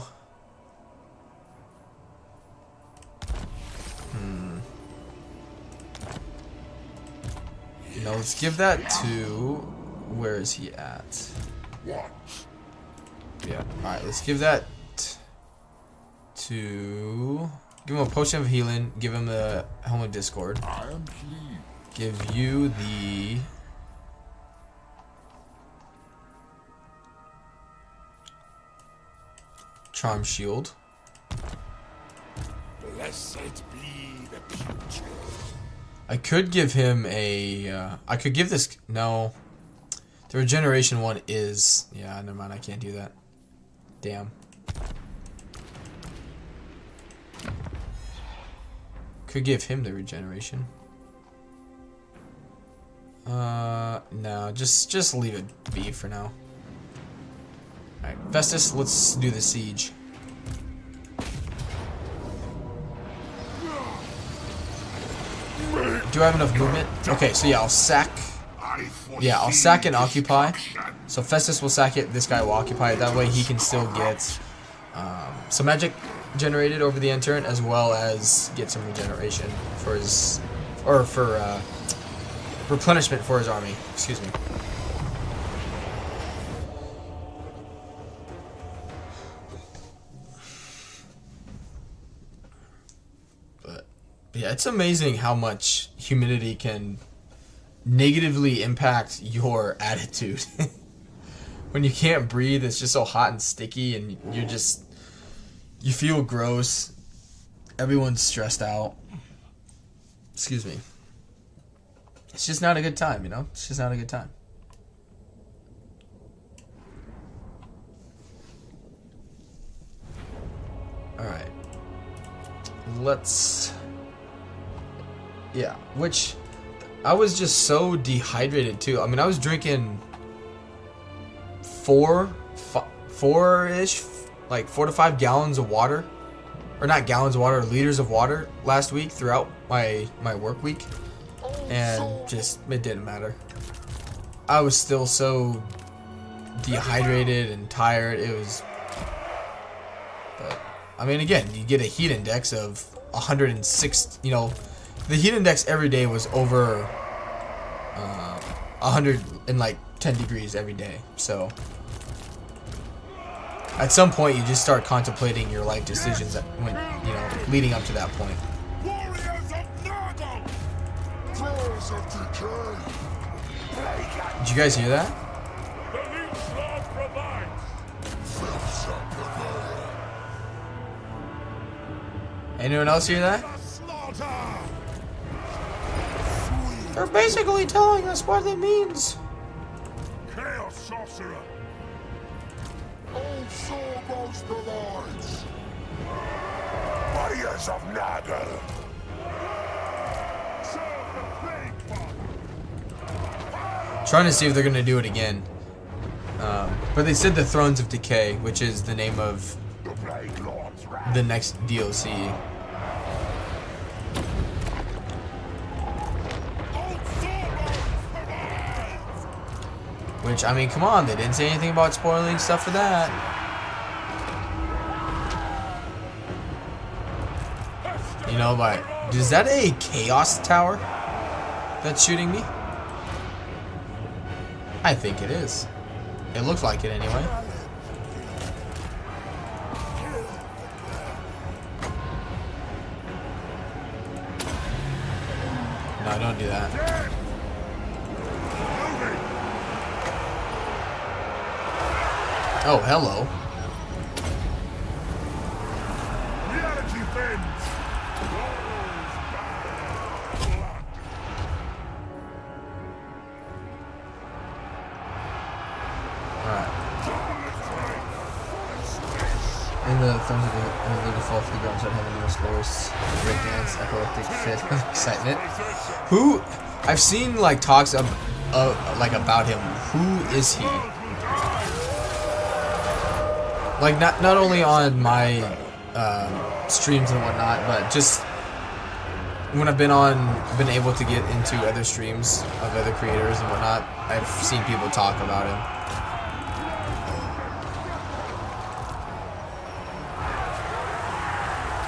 No, let's give that to... Where is he at? What? Yeah. Alright, let's give that to... Give him a potion of healing. Give him the Helm of Discord. I am pleased. Give you the... Charm Shield. Blessed be the future. I could give him a... I could give this... No. The regeneration one is... Yeah, never mind. I can't do that. Damn. Could give him the regeneration. No. Just leave it be for now. Alright, Festus, let's do the siege. Do I have enough movement? Okay, so yeah, I'll sack. Yeah, I'll sack and occupy. So Festus will sack it, this guy will occupy it. That way he can still get some magic generated over the end turn, as well as get some regeneration for his... Or for replenishment for his army. Excuse me. Yeah, it's amazing how much humidity can negatively impact your attitude. When you can't breathe, it's just so hot and sticky, and you feel gross. Everyone's stressed out. Excuse me. It's just not a good time, you know? It's just not a good time. Alright. Let's... Yeah, which I was just so dehydrated too. I mean, I was drinking four-ish, like 4 to 5 gallons of water, or not gallons of water, liters of water last week throughout my work week, and just it didn't matter. I was still so dehydrated and tired. It was, but I mean, again, you get a heat index of 106. You know. The heat index every day was over 110 degrees every day. So at some point, you just start contemplating your life decisions when, you know, leading up to that point. Warriors of Nurgle! Throes of decay! Did you guys hear that? The leech lord provides! Filths of Bavaria! Anyone else hear that? The slaughter! They're basically telling us what it means. Chaos sorcerer! Old Soulmost provides! Warriors of Nurgle! Serve the plague one! Trying to see if they're gonna do it again. But they said the Thrones of Decay, which is the name of The Plague Lord's wrath! the next DLC. Old Soulmost provides! Which, I mean, come on, they didn't say anything about spoiling stuff for that. You know, but is that a Chaos Tower that's shooting me? I think it is. It looks like it anyway. No, don't do that. Oh, hello. And the thumbs of the fall to the ground, start having no scores, breakdance, epileptic fit of excitement. Who I've seen like talks of like about him. Who is he? Like not only on my streams and whatnot, but just when I've been able to get into other streams of other creators and whatnot, I've seen people talk about him.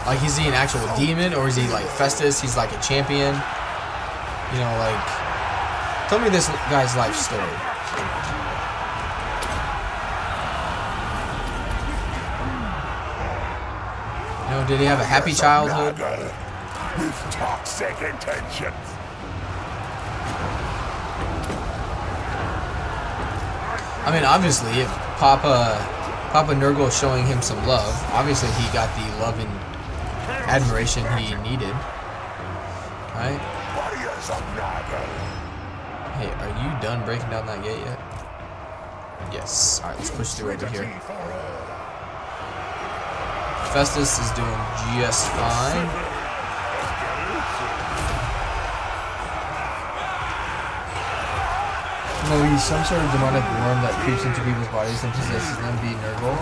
Like, is he an actual demon, or is he like Festus? He's like a champion. You know, like, tell me this guy's life story. You know, did he have a happy childhood? With toxic intentions. I mean, obviously, if Papa Nurgle is showing him some love, obviously he got the love and admiration he needed, right? Hey, are you done breaking down that gate yet? Yes. Alright, let's push through over here. Festus is doing just fine. No, he's some sort of demonic worm that creeps into people's bodies and possesses them, be Nurgle.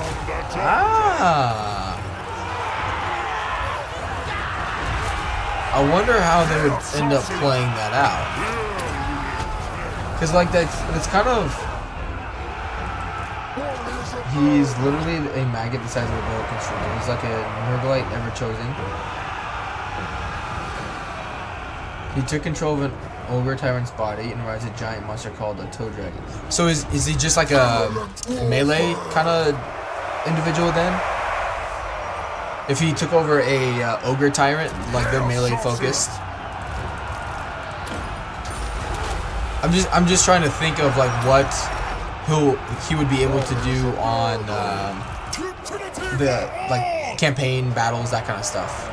Ah! I wonder how they would end up playing that out. Because, like, that's kind of... He's literally a maggot the size of a boa constrictor. He's like a Nurglite ever chosen. He took control of an ogre tyrant's body and rides a giant monster called a toad dragon. So is he just like a melee kind of individual then? If he took over a ogre tyrant, like they're melee focused. I'm just trying to think of like what he would be able to do on the like campaign battles, that kind of stuff.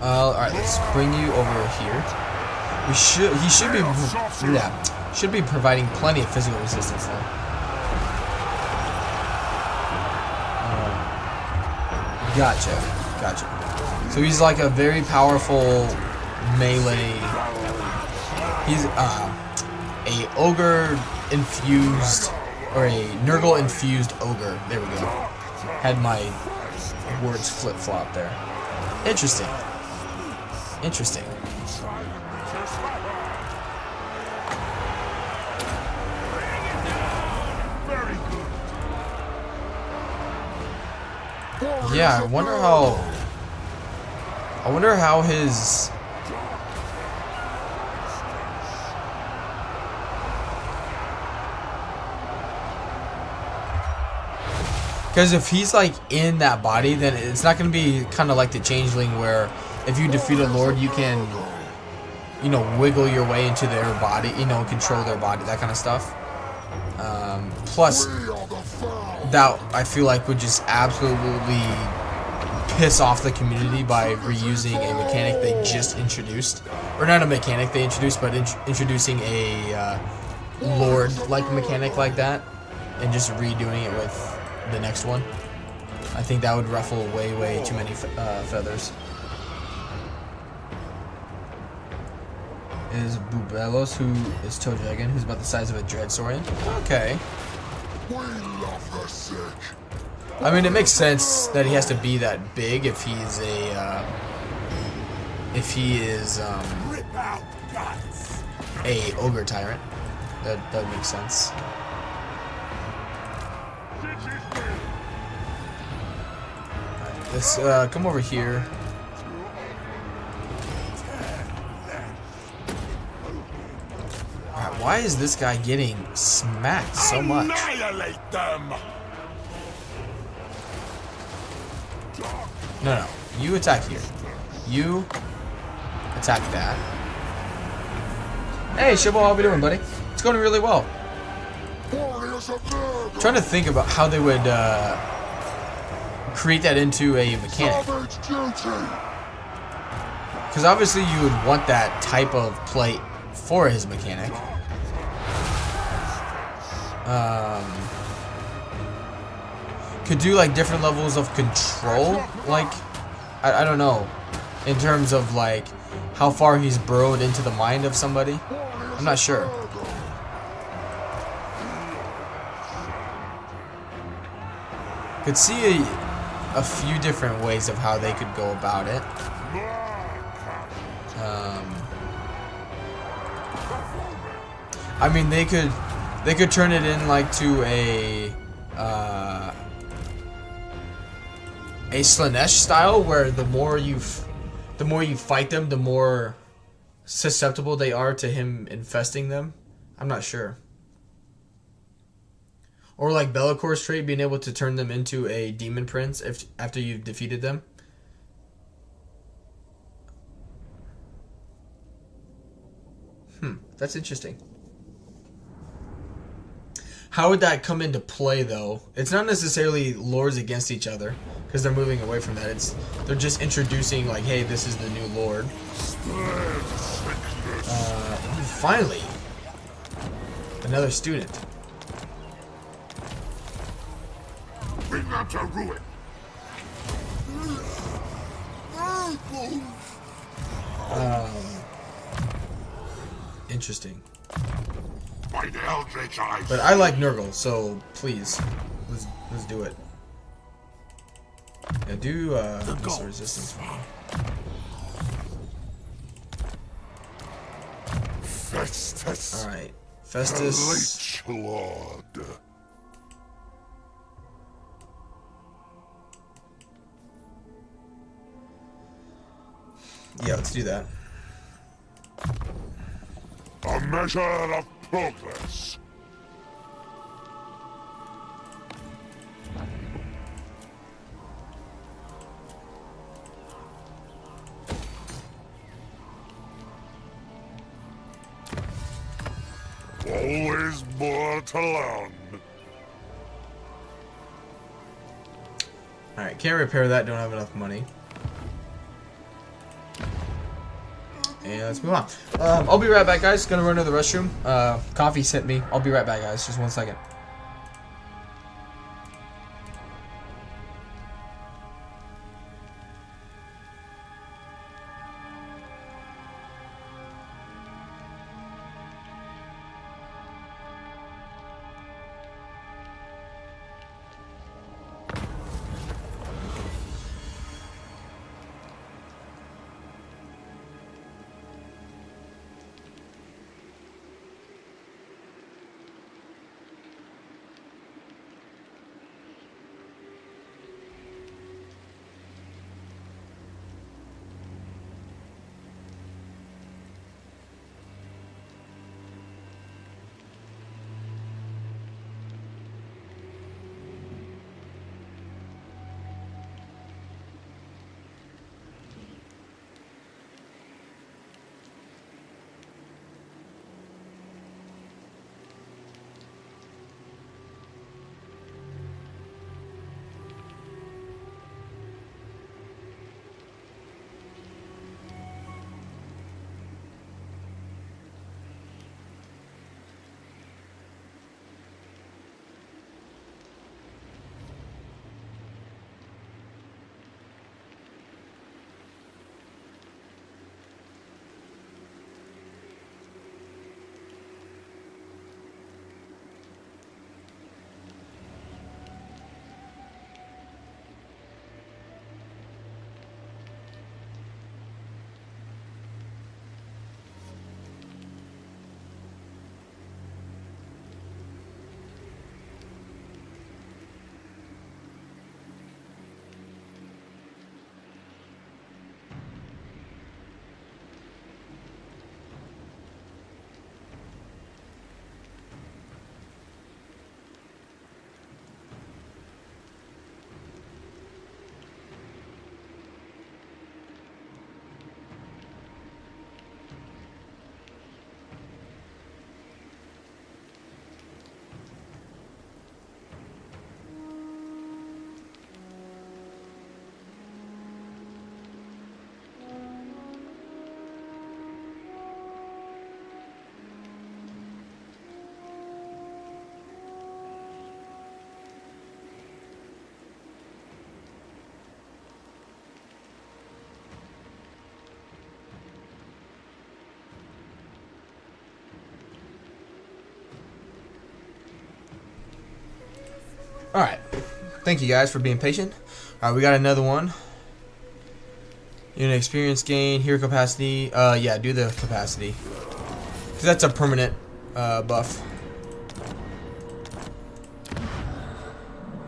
Alright, let's bring you over here. He should be providing plenty of physical resistance though. Gotcha. So he's like a very powerful melee. He's a ogre infused, or a Nurgle infused ogre. There we go. Had my words flip flop there. Interesting. Yeah, I wonder how his... Because if he's like in that body, then it's not going to be kind of like the Changeling where if you defeat a lord, you can, you know, wiggle your way into their body, you know, control their body, that kind of stuff. Plus, that I feel like would just absolutely piss off the community by reusing a mechanic they just introduced. Or not a mechanic they introduced, but introducing a lord-like mechanic like that and just redoing it with the next one. I think that would ruffle way too many feathers. Is Bubelos, who is Toe Dragon, who's about the size of a Dreadsaurian. Okay. I mean, it makes sense that he has to be that big if he's a a ogre tyrant. That makes sense. Alright, let's come over here. Alright, why is this guy getting smacked so much? Annihilate them. No, no. You attack here. You attack that. Hey, Shibbo, how we doing, buddy? It's going really well. I'm trying to think about how they would create that into a mechanic. Because obviously you would want that type of play for his mechanic. Could do like different levels of control, like I don't know, in terms of like how far he's burrowed into the mind of somebody. I'm not sure. Could see a few different ways of how they could go about it. I mean, they could turn it in like to a Slanesh style, where the more you fight them, the more susceptible they are to him infesting them. I'm not sure. Or like Bellacor's trait, being able to turn them into a demon prince after you've defeated them. That's interesting. How would that come into play, though? It's not necessarily lords against each other, because they're moving away from that. They're just introducing, like, hey, this is the new lord. Finally, another student. Bring them to ruin. Interesting. By the eldritch eyes. But I like Nurgle, so please, let's do it. Yeah, do missile resistance for me. Festus. All right, Festus. The late lord. Yeah, let's do that. A measure of progress. Always more to learn. Alright, can't repair that, don't have enough money. And let's move on. I'll be right back, guys. Gonna run to the restroom. Coffee sent me. I'll be right back, guys. Just 1 second. Alright. Thank you guys for being patient. Alright, we got another one. Unit experience gain, hero capacity. Yeah, do the capacity. Because that's a permanent buff.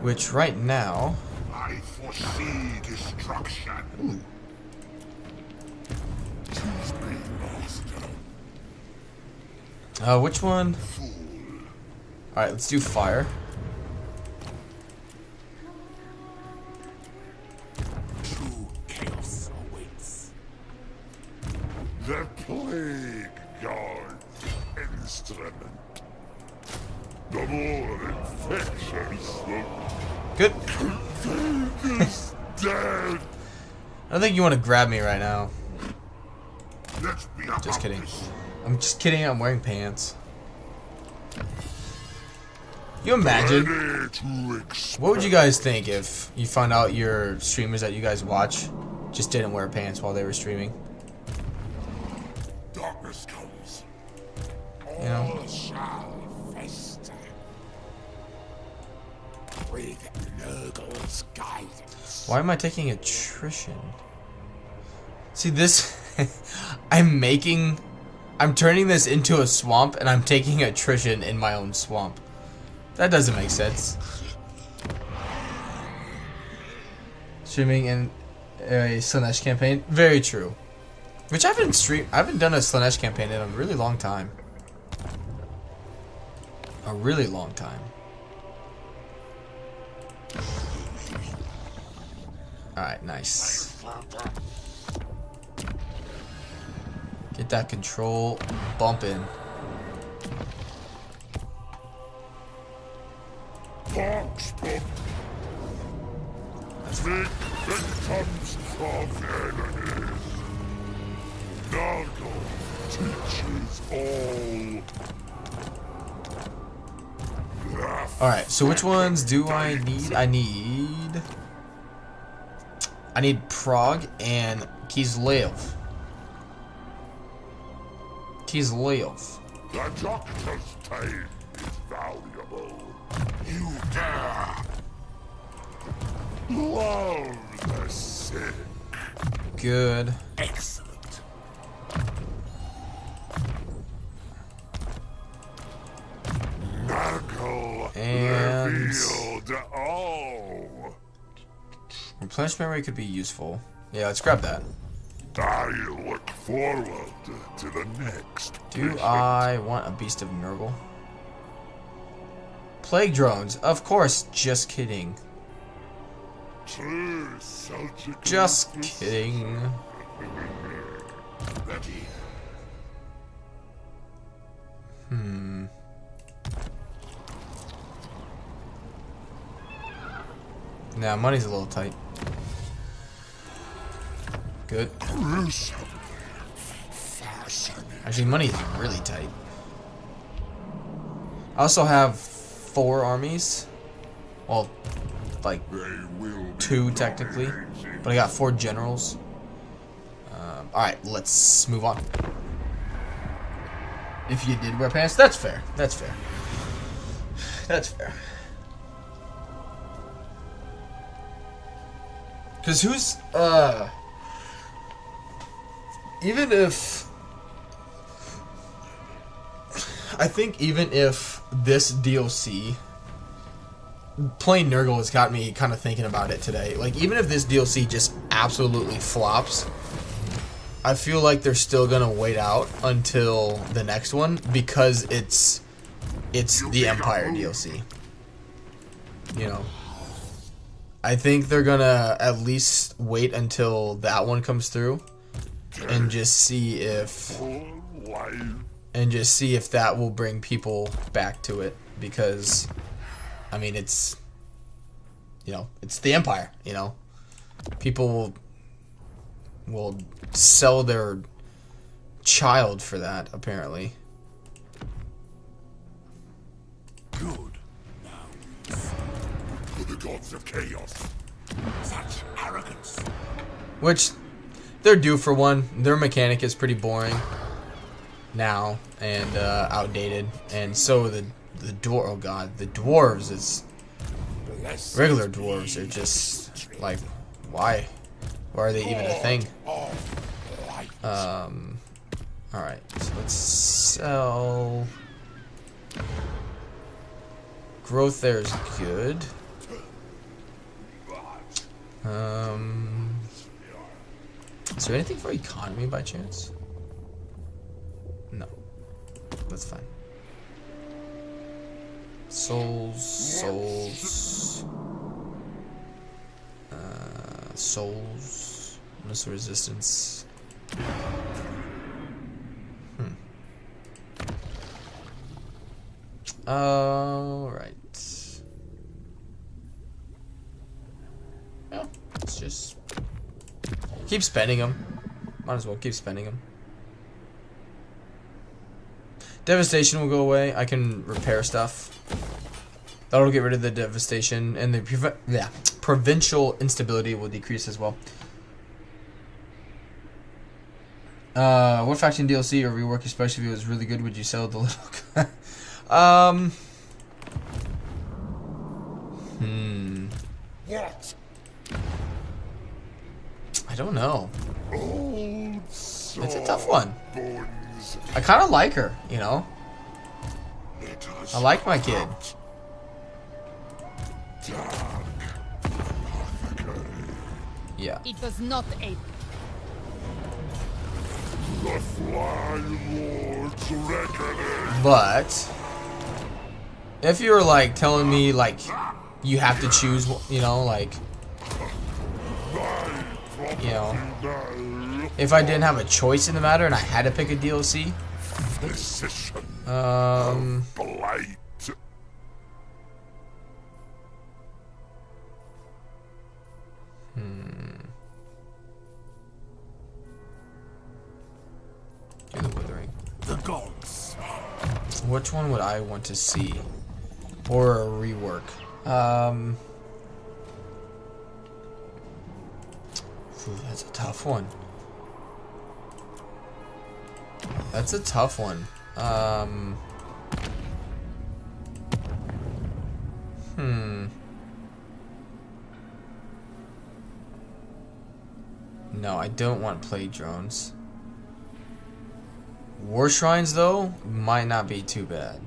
Which right now... I foresee destruction. Ooh. Choose me, master. Which one? Fool. Alright, let's do fire. True chaos awaits. The plague guard's instrument. The more infections, the Good. is dead. I don't think you want to grab me right now. Let's be about Just kidding. this. I'm just kidding, I'm wearing pants. You imagine? Ready to expect. What would you guys think if you found out your streamers that you guys watch just didn't wear pants while they were streaming? Darkness comes. You know? All shall fester. With Nurgle's guidance. Why am I taking attrition? See this? I'm turning this into a swamp and I'm taking attrition in my own swamp. That doesn't make sense. Streaming in a Slanesh campaign? Very true. Which I haven't done a Slanesh campaign in a really long time. A really long time. Alright, nice. Get that control bumping. Fox book. Make victims of enemies. Nargle teaches all. Alright, so which ones do I need? I need Prague and Kislev. Kislev. The doctor's time is valuable. You dare love the sick. Good. Excellent. Nargle And- revealed all. Replenishment rate could be useful. Yeah, let's grab that. I look forward to the next. Do mission. I want a Beast of Nurgle? Plague drones, of course. Just kidding. True Celtic Just is kidding. ready. Nah, money's a little tight. Good. Gruesome. Fascinating. Actually, money's really tight. I also have 4 armies. Well, like They will be 2 technically, but I got 4 generals. Alright, let's move on. If you did wear pants, that's fair. That's fair. That's fair. Cause who's even if I think even if this DLC playing Nurgle has got me kind of thinking about it today. Like even if this DLC just absolutely flops, I feel like they're still gonna wait out until the next one because it's the Empire DLC. You know. I think they're gonna at least wait until that one comes through and just see if full life. that will bring people back to it because I mean it's it's the Empire, People will sell their child for that apparently. Good. For the gods of chaos. Such arrogance. Which they're due for one. Their mechanic is pretty boring now and outdated, and so the dwarves is regular dwarves are just like, why? Why are they even a thing? Alright, so let's sell. Growth there is good. Is there anything for economy by chance? No. That's fine. Souls. Missile resistance. Alright. Yeah, let's just keep spending them. Might as well keep spending them. Devastation will go away. I can repair stuff. That'll get rid of the devastation, and the provincial instability will decrease as well. What faction DLC or rework, especially if it was really good, would you sell the little? What? I don't know. Old It's a tough one. bones. I kind of like her, you know. Let us I like my kid. dark. Yeah. It was not a The Fly Lord's reckoning. But if you were like telling me like you have to choose, you know, like, you know, if I didn't have a choice in the matter and I had to pick a DLC, Physician blight. do the withering. The gods. Which one would I want to see? Or a rework? That's a tough one. That's a tough one. No, I don't want plague drones. War shrines though might not be too bad.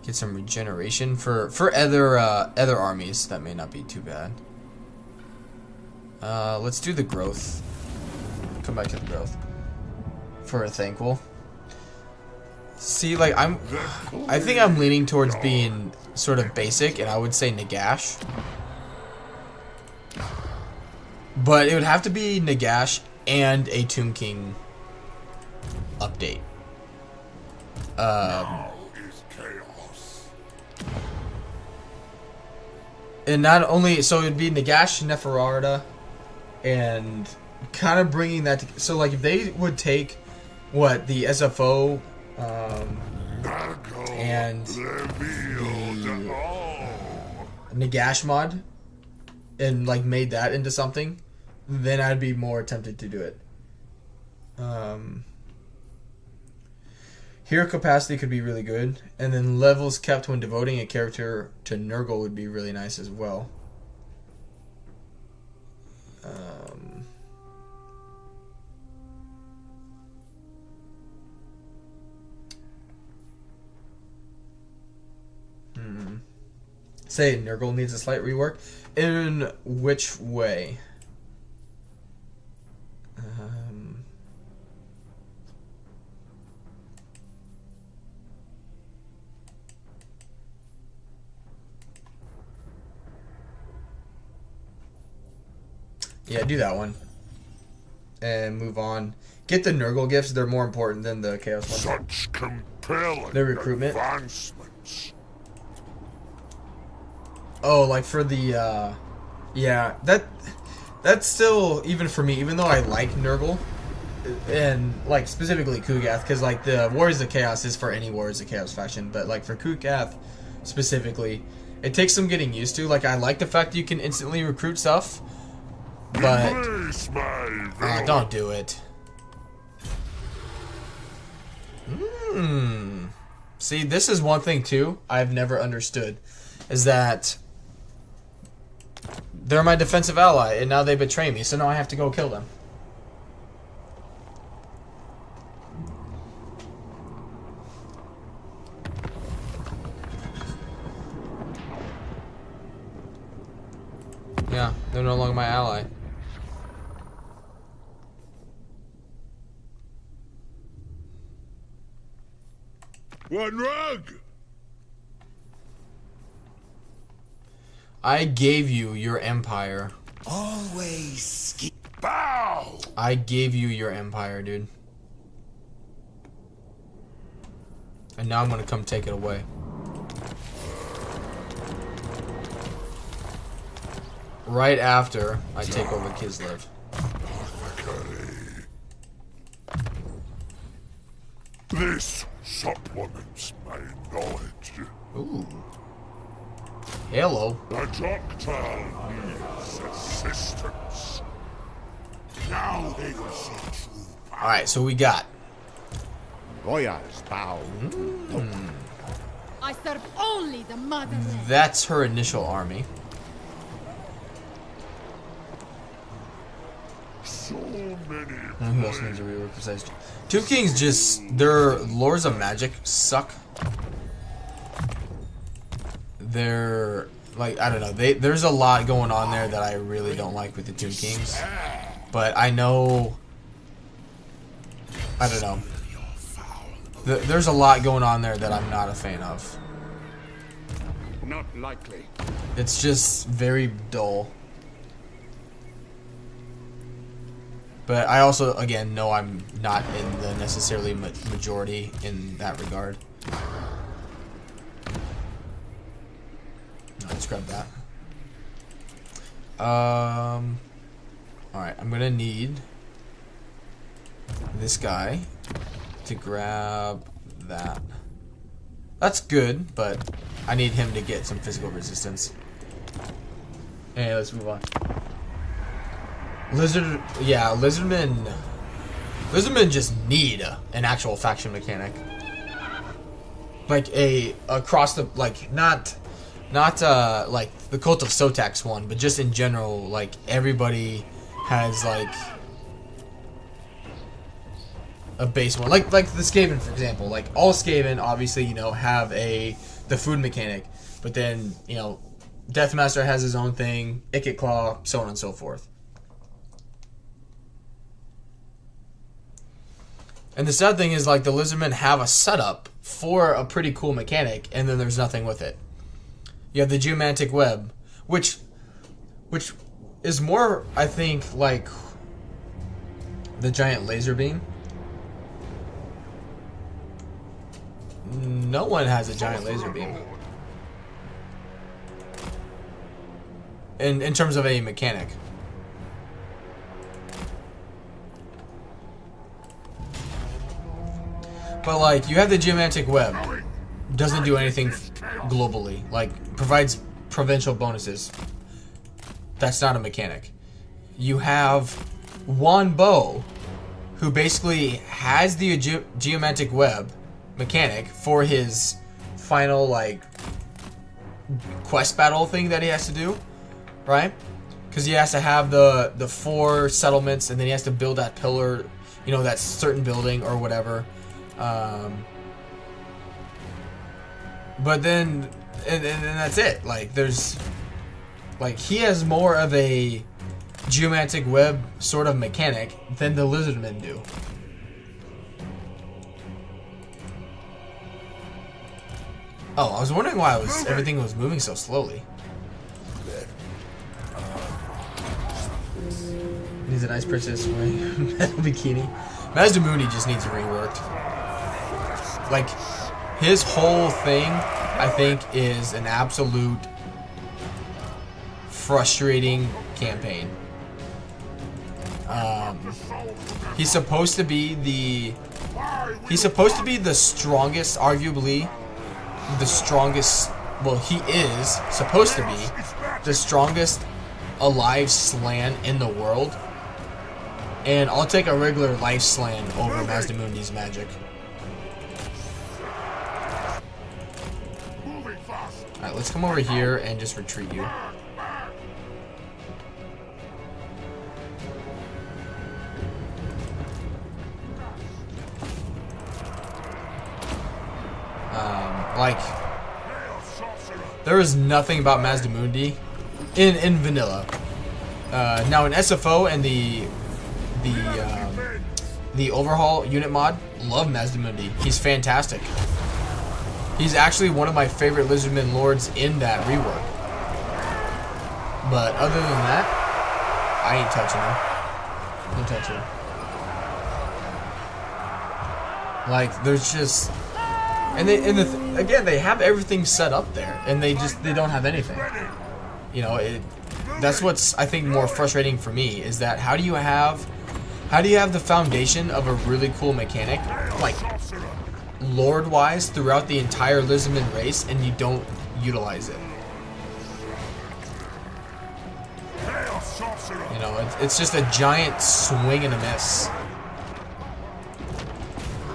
Get some regeneration for other armies. That may not be too bad. Let's do the growth. Come back to the growth for a thankful. See, like I think I'm leaning towards being sort of basic, and I would say Nagash. But it would have to be Nagash and a Tomb King update. Now is chaos. And not only, so it'd be Nagash, Neferata, and kind of bringing that to, so like if they would take what the SFO and the Nagash mod and like made that into something, then I'd be more tempted to do it. Hero capacity could be really good, and then levels kept when devoting a character to Nurgle would be really nice as well. Say Nurgle needs a slight rework. In which way? Yeah, do that one. And move on. Get the Nurgle gifts. They're more important than the Chaos ones. Such compelling The recruitment? advancements. Oh, like for the, yeah, that's still, even for me, even though I like Nurgle, and, like, specifically Kugath, because, like, the Warriors of Chaos is for any Warriors of Chaos faction, but, like, for Kugath specifically, it takes some getting used to. Like, I like the fact that you can instantly recruit stuff, but Embrace my villain. don't do it. See, this is one thing, too, I've never understood, is that they're my defensive ally, and now they betray me, so now I have to go kill them. Yeah, they're no longer my ally. One rug! I gave you your empire. Always Bow! I gave you your empire, dude. And now I'm gonna come take it away. Right after I take over Kislev. This supplements my knowledge. Ooh. Hello. The doctor needs assistance. Now they will see true power. Alright, so we got. Royals bow. I serve only the motherland. That's her initial army. So many. Who else needs a rework besides Two Kings? Just their lores of magic suck. They're like, I don't know, there's a lot going on there that I really don't like with the Two Kings. But I know, I don't know. There's a lot going on there that I'm not a fan of. Not likely. It's just very dull. But I also, again, know I'm not in the necessarily majority in that regard. Let's grab that. Alright, I'm gonna need this guy to grab that. That's good, but I need him to get some physical resistance. Hey, let's move on. Lizardmen just need an actual faction mechanic. Like across the, like, not like the Cult of Sotax one, but just in general, like everybody has like a base one. Like the Skaven, for example. Like all Skaven obviously, you know, have the food mechanic, but then, you know, Deathmaster has his own thing, Ikit Claw, so on and so forth. And the sad thing is, like, the Lizardmen have a setup for a pretty cool mechanic, and then there's nothing with it. You have the Geomantic Web, which is more, I think, like the Giant Laser Beam. No one has a Giant Laser Beam. In terms of a mechanic. But, like, you have the Geomantic Web. Doesn't do anything globally. Like, provides provincial bonuses. That's not a mechanic. You have Juan Bo, who basically has the Geomantic Web mechanic for his final, like, quest battle thing that he has to do. Right? Because he has to have the 4 settlements, and then he has to build that pillar, you know, that certain building or whatever. But then, and that's it. Like, there's, like, he has more of a Geomantic Web sort of mechanic than the Lizardmen do. Oh, I was wondering why everything was moving so slowly. Needs a nice princess wearing metal bikini. Mazdamundi just needs reworked. Like, his whole thing, I think, is an absolute frustrating campaign. He's supposed to be the strongest, arguably the strongest. Well, he is supposed to be the strongest alive Slan in the world. And I'll take a regular life Slan over Mazdamundi's magic. Alright, let's come over here and just retreat you. Like, there is nothing about Mazdamundi in vanilla. Now in SFO and the overhaul unit mod, love Mazdamundi. He's fantastic. He's actually one of my favorite Lizardman lords in that rework. But other than that, I ain't touching him. No touching him. Like, there's just, and again, they have everything set up there, and they don't have anything. You know, that's what's, I think, more frustrating for me, is that how do you have the foundation of a really cool mechanic, like lord wise, throughout the entire Lizardman race, and you don't utilize it? You know, it's just a giant swing and a miss.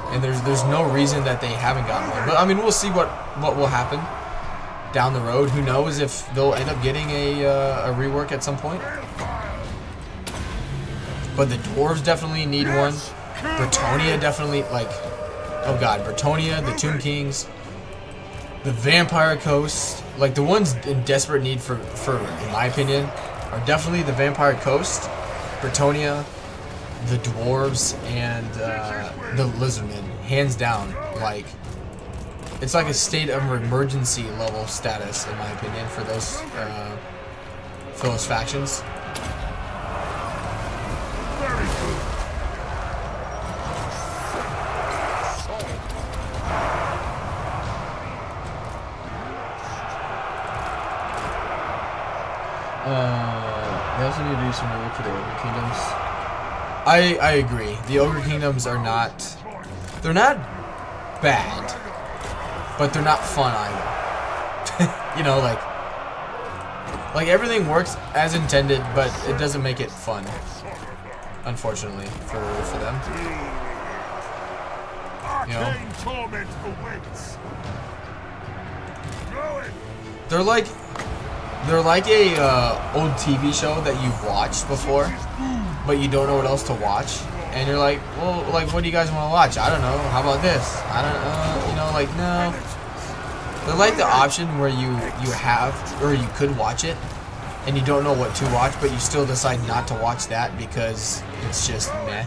And there's no reason that they haven't gotten one. But I mean, we'll see what will happen down the road. Who knows if they'll end up getting a rework at some point. But the dwarves definitely need one. Bretonia definitely, like, oh god, Bretonia, the Tomb Kings, the Vampire Coast, like the ones in desperate need for in my opinion, are definitely the Vampire Coast, Bretonia, the dwarves, and the Lizardmen, hands down. Like, it's like a state of emergency level status, in my opinion, for those factions. They also need to do some work for the Ogre Kingdoms. I agree. The Ogre Kingdoms are not, they're not bad, but they're not fun either. You know, like everything works as intended, but it doesn't make it fun, unfortunately, for them. You know, they're like a old TV show that you've watched before, but you don't know what else to watch, and you're like, well, like, what do you guys want to watch? I don't know. How about this? I don't know. You know, like, no. They're like the option where you have, or you could watch it, and you don't know what to watch, but you still decide not to watch that because it's just meh.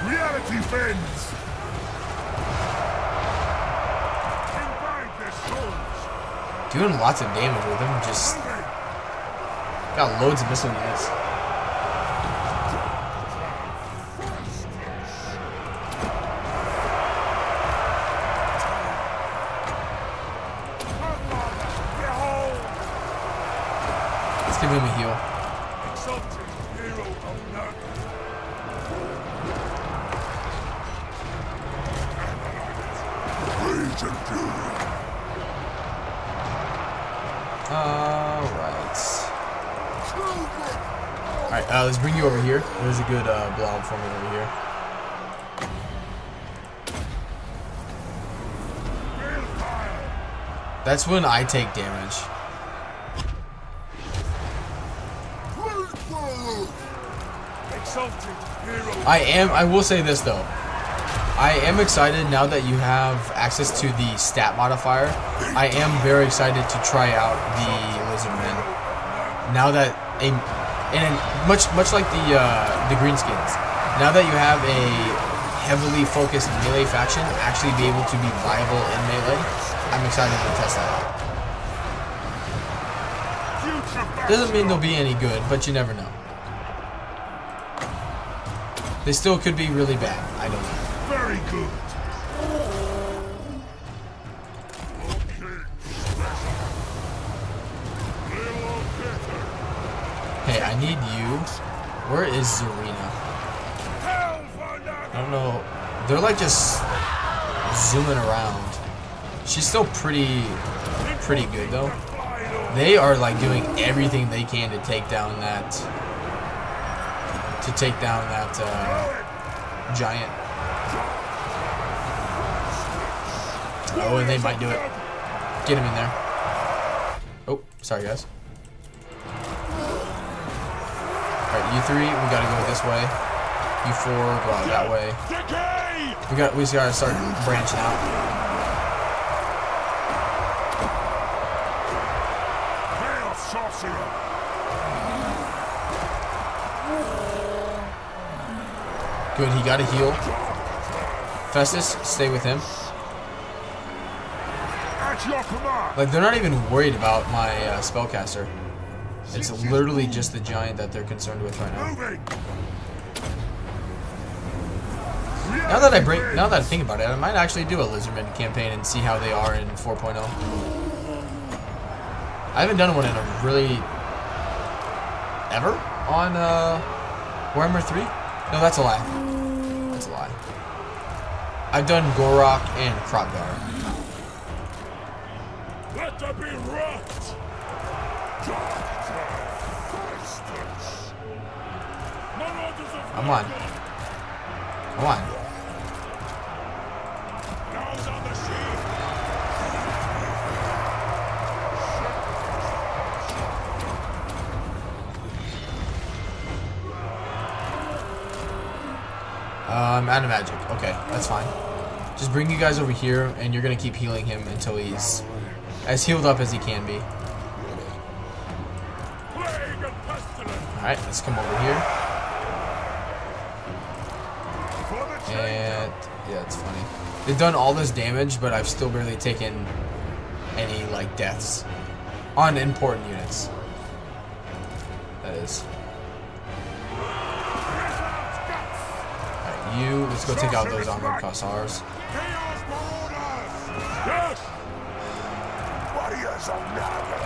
Reality bends. Doing lots of damage with him, just got loads of missile units. Let's give him a heal. Alright, let's bring you over here. There's a good blob for me over here. That's when I take damage. I will say this though. I am excited now that you have access to the stat modifier. I am very excited to try out the Lizardmen. Now that much like the Greenskins, now that you have a heavily focused melee faction actually be able to be viable in melee, I'm excited to test that out. Doesn't mean they'll be any good, but you never know. They still could be really bad. I don't know. Very good. Hey, I need you. Where is Zarina? I don't know. They're like just zooming around. She's still pretty good though. They are like doing everything they can to take down that giant. Oh, and they might do it. Get him in there. Oh, sorry guys. Alright, you three, we gotta go this way. You four go out that way. We just gotta start branching out. Good, he got a heal. Festus, stay with him. Like, they're not even worried about my spellcaster. It's literally just the giant that they're concerned with right now. Now that I think about it, I might actually do a Lizardman campaign and see how they are in 4.0. I haven't done one in a really ever on Warhammer 3. No, that's a lie. That's a lie. I've done Gorok and Kropgar. Let there be rot! Come on. Come on. I'm out of magic. Okay, that's fine. Just bring you guys over here, and you're gonna keep healing him until he's as healed up as he can be. Alright, let's come over here. And yeah, it's funny. They've done all this damage, but I've still barely taken any like deaths on important units. That is. Alright, you let's go take out those armored Kossars. Yes! Warriors of Naga!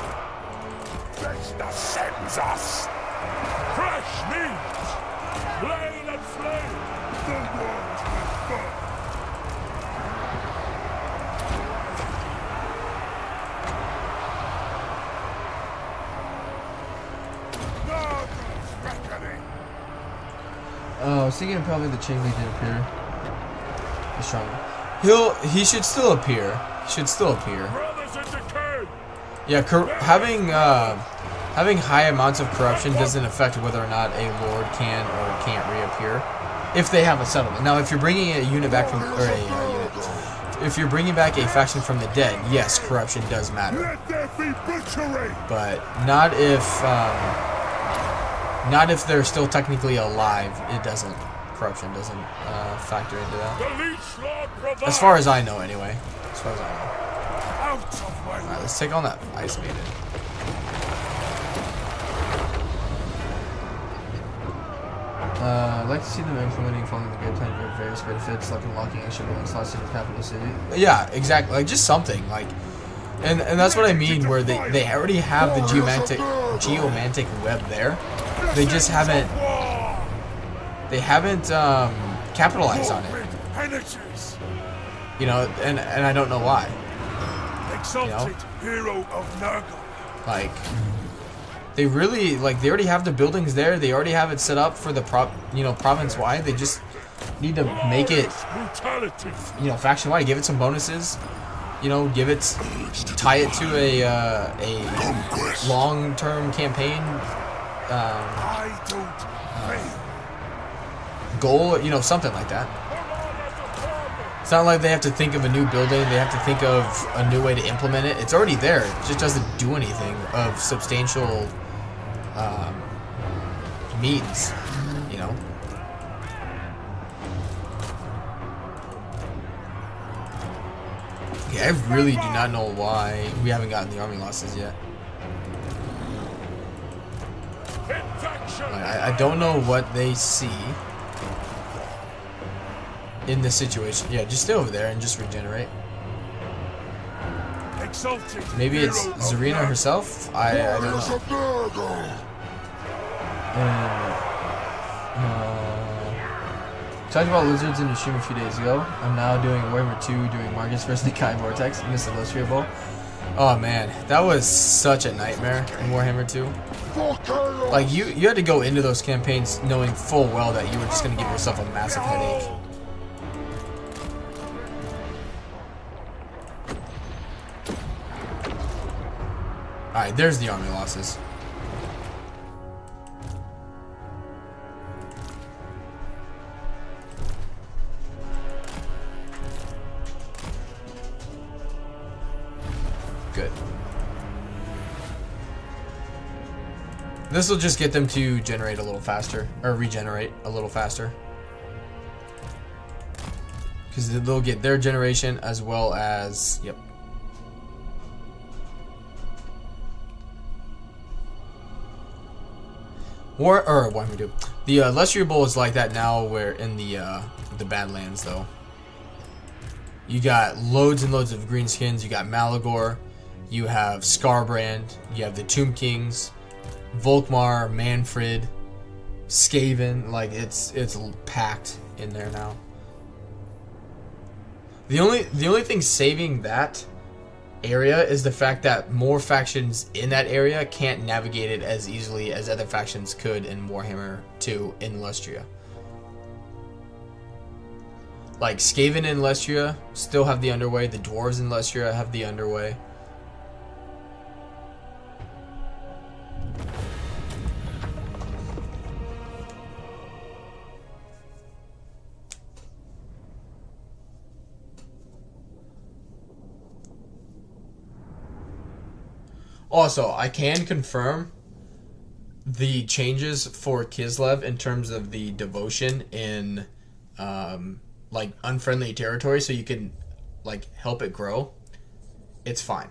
Festus sends us! Fresh meat! Blade and flame! The world will burn! Naga's reckoning! I was thinking probably the Changeling did appear. He's stronger. He should still appear. He should still appear. Yeah, having high amounts of corruption doesn't affect whether or not a lord can or can't reappear if they have a settlement. Now, if you're bringing a unit back from, or if you're bringing back a faction from the dead, yes, corruption does matter. But not if they're still technically alive. It doesn't. Corruption doesn't factor into that. As far as I know, anyway. As far as I know. Alright, let's take on that Ice Maiden. I'd like to see them implementing following the game plan for various benefits, like unlocking extra building slots in the capital city. Yeah, exactly. Like, just something. Like, and that's what I mean, where they already have the geomantic web there. They just haven't... They haven't capitalized on it. You know, and I don't know why. You know? Hero of Naga. Like, they really, like, they already have the buildings there. They already have it set up for the province wide. They just need to make it, you know, faction wide. Give it some bonuses. You know, tie it to a long-term campaign goal. You know, something like that. It's not like they have to think of a new building. They have to think of a new way to implement it. It's already there. It just doesn't do anything of substantial means, you know. Okay, I really do not know why we haven't gotten the army losses yet. Like, I don't know what they see in this situation. Yeah, just stay over there and just regenerate. Maybe it's Zarina herself? I don't know. Talked about lizards in the stream a few days ago. I'm now doing Warhammer 2, doing Markus vs. the Kai Vortex in this illustrable. Oh man, that was such a nightmare in Warhammer 2. Like, you had to go into those campaigns knowing full well that you were just going to give yourself a massive headache. Alright, there's the army losses. Good. This will just get them to generate a little faster, or regenerate a little faster. Because they'll get their generation as well as, yep. What am we do? The Lustria Bowl is like that now. Where in the Badlands though, you got loads and loads of greenskins. You got Malagor, you have Scarbrand, you have the Tomb Kings, Volkmar, Manfred, Skaven. Like it's packed in there now. The only thing saving that area is the fact that more factions in that area can't navigate it as easily as other factions could in Warhammer 2 in Lustria. Like Skaven in Lustria still have the underway, the dwarves in Lustria have the underway. Also, I can confirm the changes for Kislev in terms of the devotion in like unfriendly territory, so you can like help it grow. It's fine.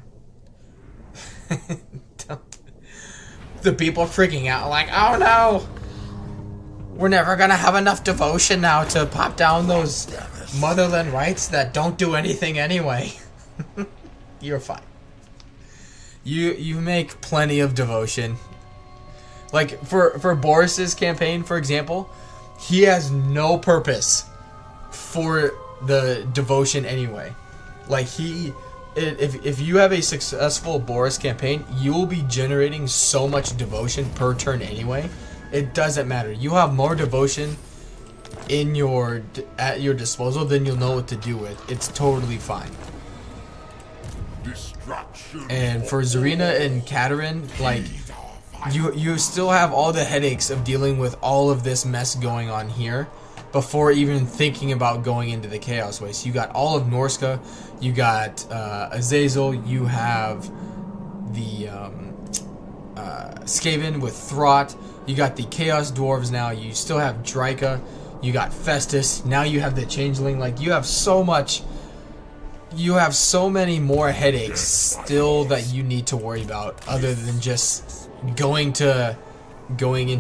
The people freaking out like, oh no, we're never gonna have enough devotion now to pop down those motherland rights that don't do anything anyway. You're fine. You make plenty of devotion. Like for Boris's campaign, for example, he has no purpose for the devotion anyway. Like if you have a successful Boris campaign, you will be generating so much devotion per turn anyway. It doesn't matter. You have more devotion at your disposal than you'll know what to do with. It's totally fine. And for Zarina and Katerin, like you still have all the headaches of dealing with all of this mess going on here before even thinking about going into the Chaos Waste. You got all of Norska, you got Azazel, you have the Skaven with Throt, you got the Chaos Dwarves now, you still have Drika, you got Festus, now you have the Changeling. Like you have so much. You have so many more headaches still that you need to worry about other than just going into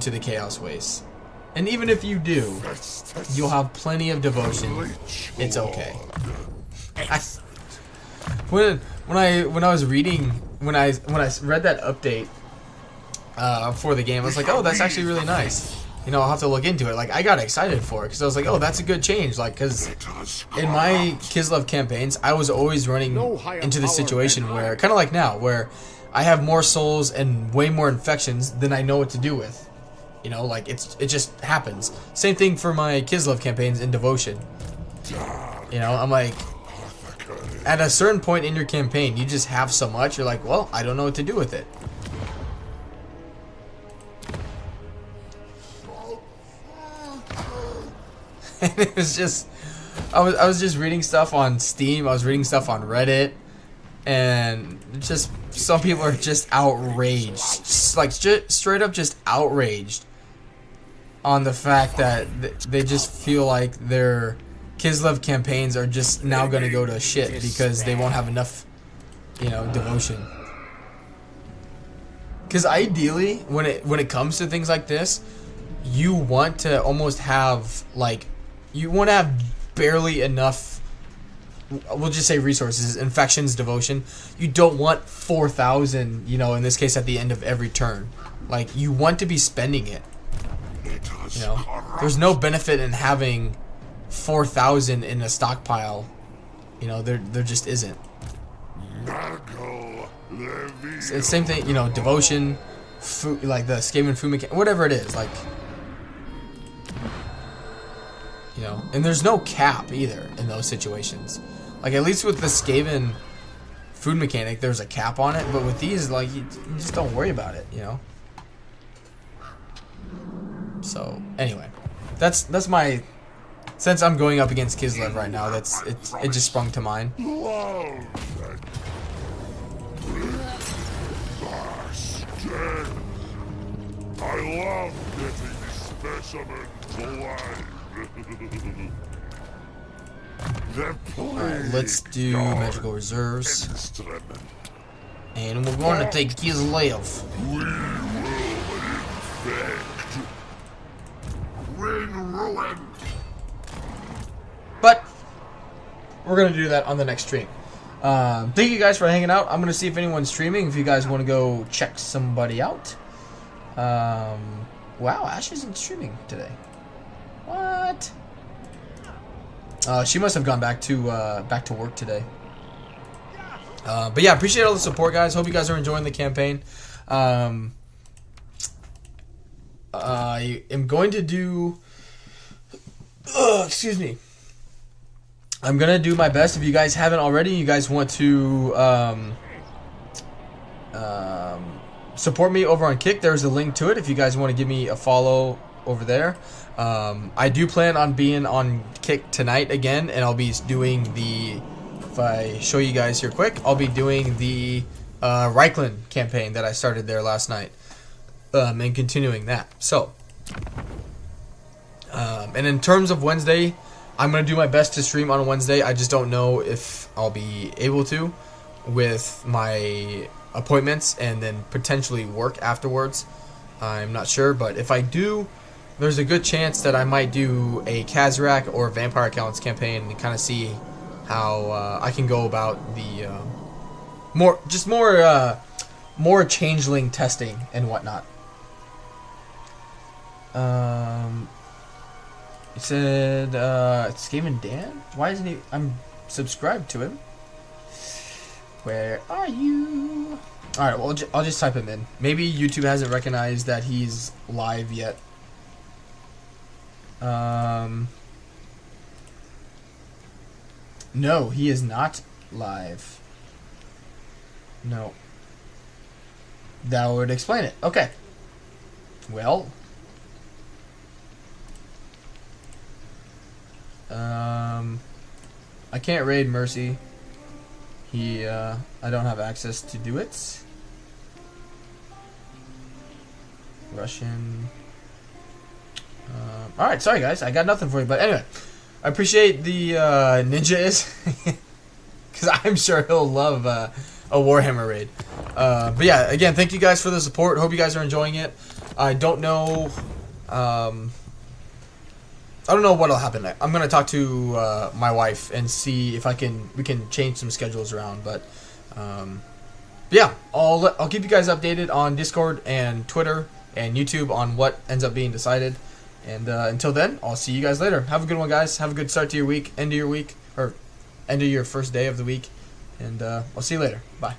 the Chaos Waste. And even if you do, you'll have plenty of devotion. It's okay. When I read that update for the game, I was like, oh, that's actually really nice. You know, I'll have to look into it. Like, I got excited for it because I was like, oh, that's a good change. Like, because in my Kislev campaigns, I was always running into the situation where, kind of like now, where I have more souls and way more infections than I know what to do with. You know, like, it just happens. Same thing for my Kislev campaigns in Devotion. You know, I'm like, at a certain point in your campaign, you just have so much, you're like, well, I don't know what to do with it. And it was just, I was just reading stuff on Steam, I was reading stuff on Reddit, and just some people are just outraged, just like straight up just outraged on the fact that they just feel like their Kislev campaigns are just now going to go to shit because they won't have enough, you know, devotion. Because ideally, when it comes to things like this, you want to almost have like, you want to have barely enough, we'll just say resources, infections, devotion. You don't want 4,000, you know, in this case at the end of every turn. Like, you want to be spending it. You know, there's no benefit in having 4,000 in a stockpile. You know, there just isn't. It's the same thing, you know, devotion, food, like the Skaven food mechanic, whatever it is, like, you know, and there's no cap either in those situations. Like, at least with the Skaven food mechanic, there's a cap on it, but with these, like, you just don't worry about it, you know. So anyway, that's my, since I'm going up against Kislev right now, it just sprung to mind. getting specimens alive. The Alright, let's do magical reserves. instrument. And we're going to take his life. We will infect. Bring ruin. But we're going to do that on the next stream. Thank you guys for hanging out. I'm going to see if anyone's streaming. If you guys want to go check somebody out. Wow, Ash isn't streaming today. What? She must have gone back to work today. But yeah, appreciate all the support, guys. Hope you guys are enjoying the campaign. I am going to do... excuse me. I'm going to do my best. If you guys haven't already, you guys want to support me over on Kick, there's a link to it if you guys want to give me a follow over there. I do plan on being on Kick tonight again, and I'll be doing the... If I show you guys here quick, I'll be doing the Reichland campaign that I started there last night, and continuing that. So, and in terms of Wednesday, I'm going to do my best to stream on Wednesday. I just don't know if I'll be able to with my appointments and then potentially work afterwards. I'm not sure, but if I do, there's a good chance that I might do a Kazarak or Vampire Accounts campaign and kind of see how I can go about the more Changeling testing and whatnot. It said it's Game Dan. Why isn't he? I'm subscribed to him. Where are you? All right, well I'll just type him in. Maybe YouTube hasn't recognized that he's live yet. No, he is not live. No. That would explain it. Okay. Well. I can't raid Mercy. I don't have access to do it. Russian. Alright, sorry guys. I got nothing for you. But anyway. I appreciate the Ninja is. Because I'm sure he'll love a Warhammer raid. But yeah, again, thank you guys for the support. Hope you guys are enjoying it. I don't know... I don't know what'll happen. I'm gonna talk to my wife and see if we can change some schedules around. But yeah, I'll keep you guys updated on Discord and Twitter and YouTube on what ends up being decided. And until then, I'll see you guys later. Have a good one, guys. Have a good start to your week, end of your week, or end of your first day of the week. And I'll see you later. Bye.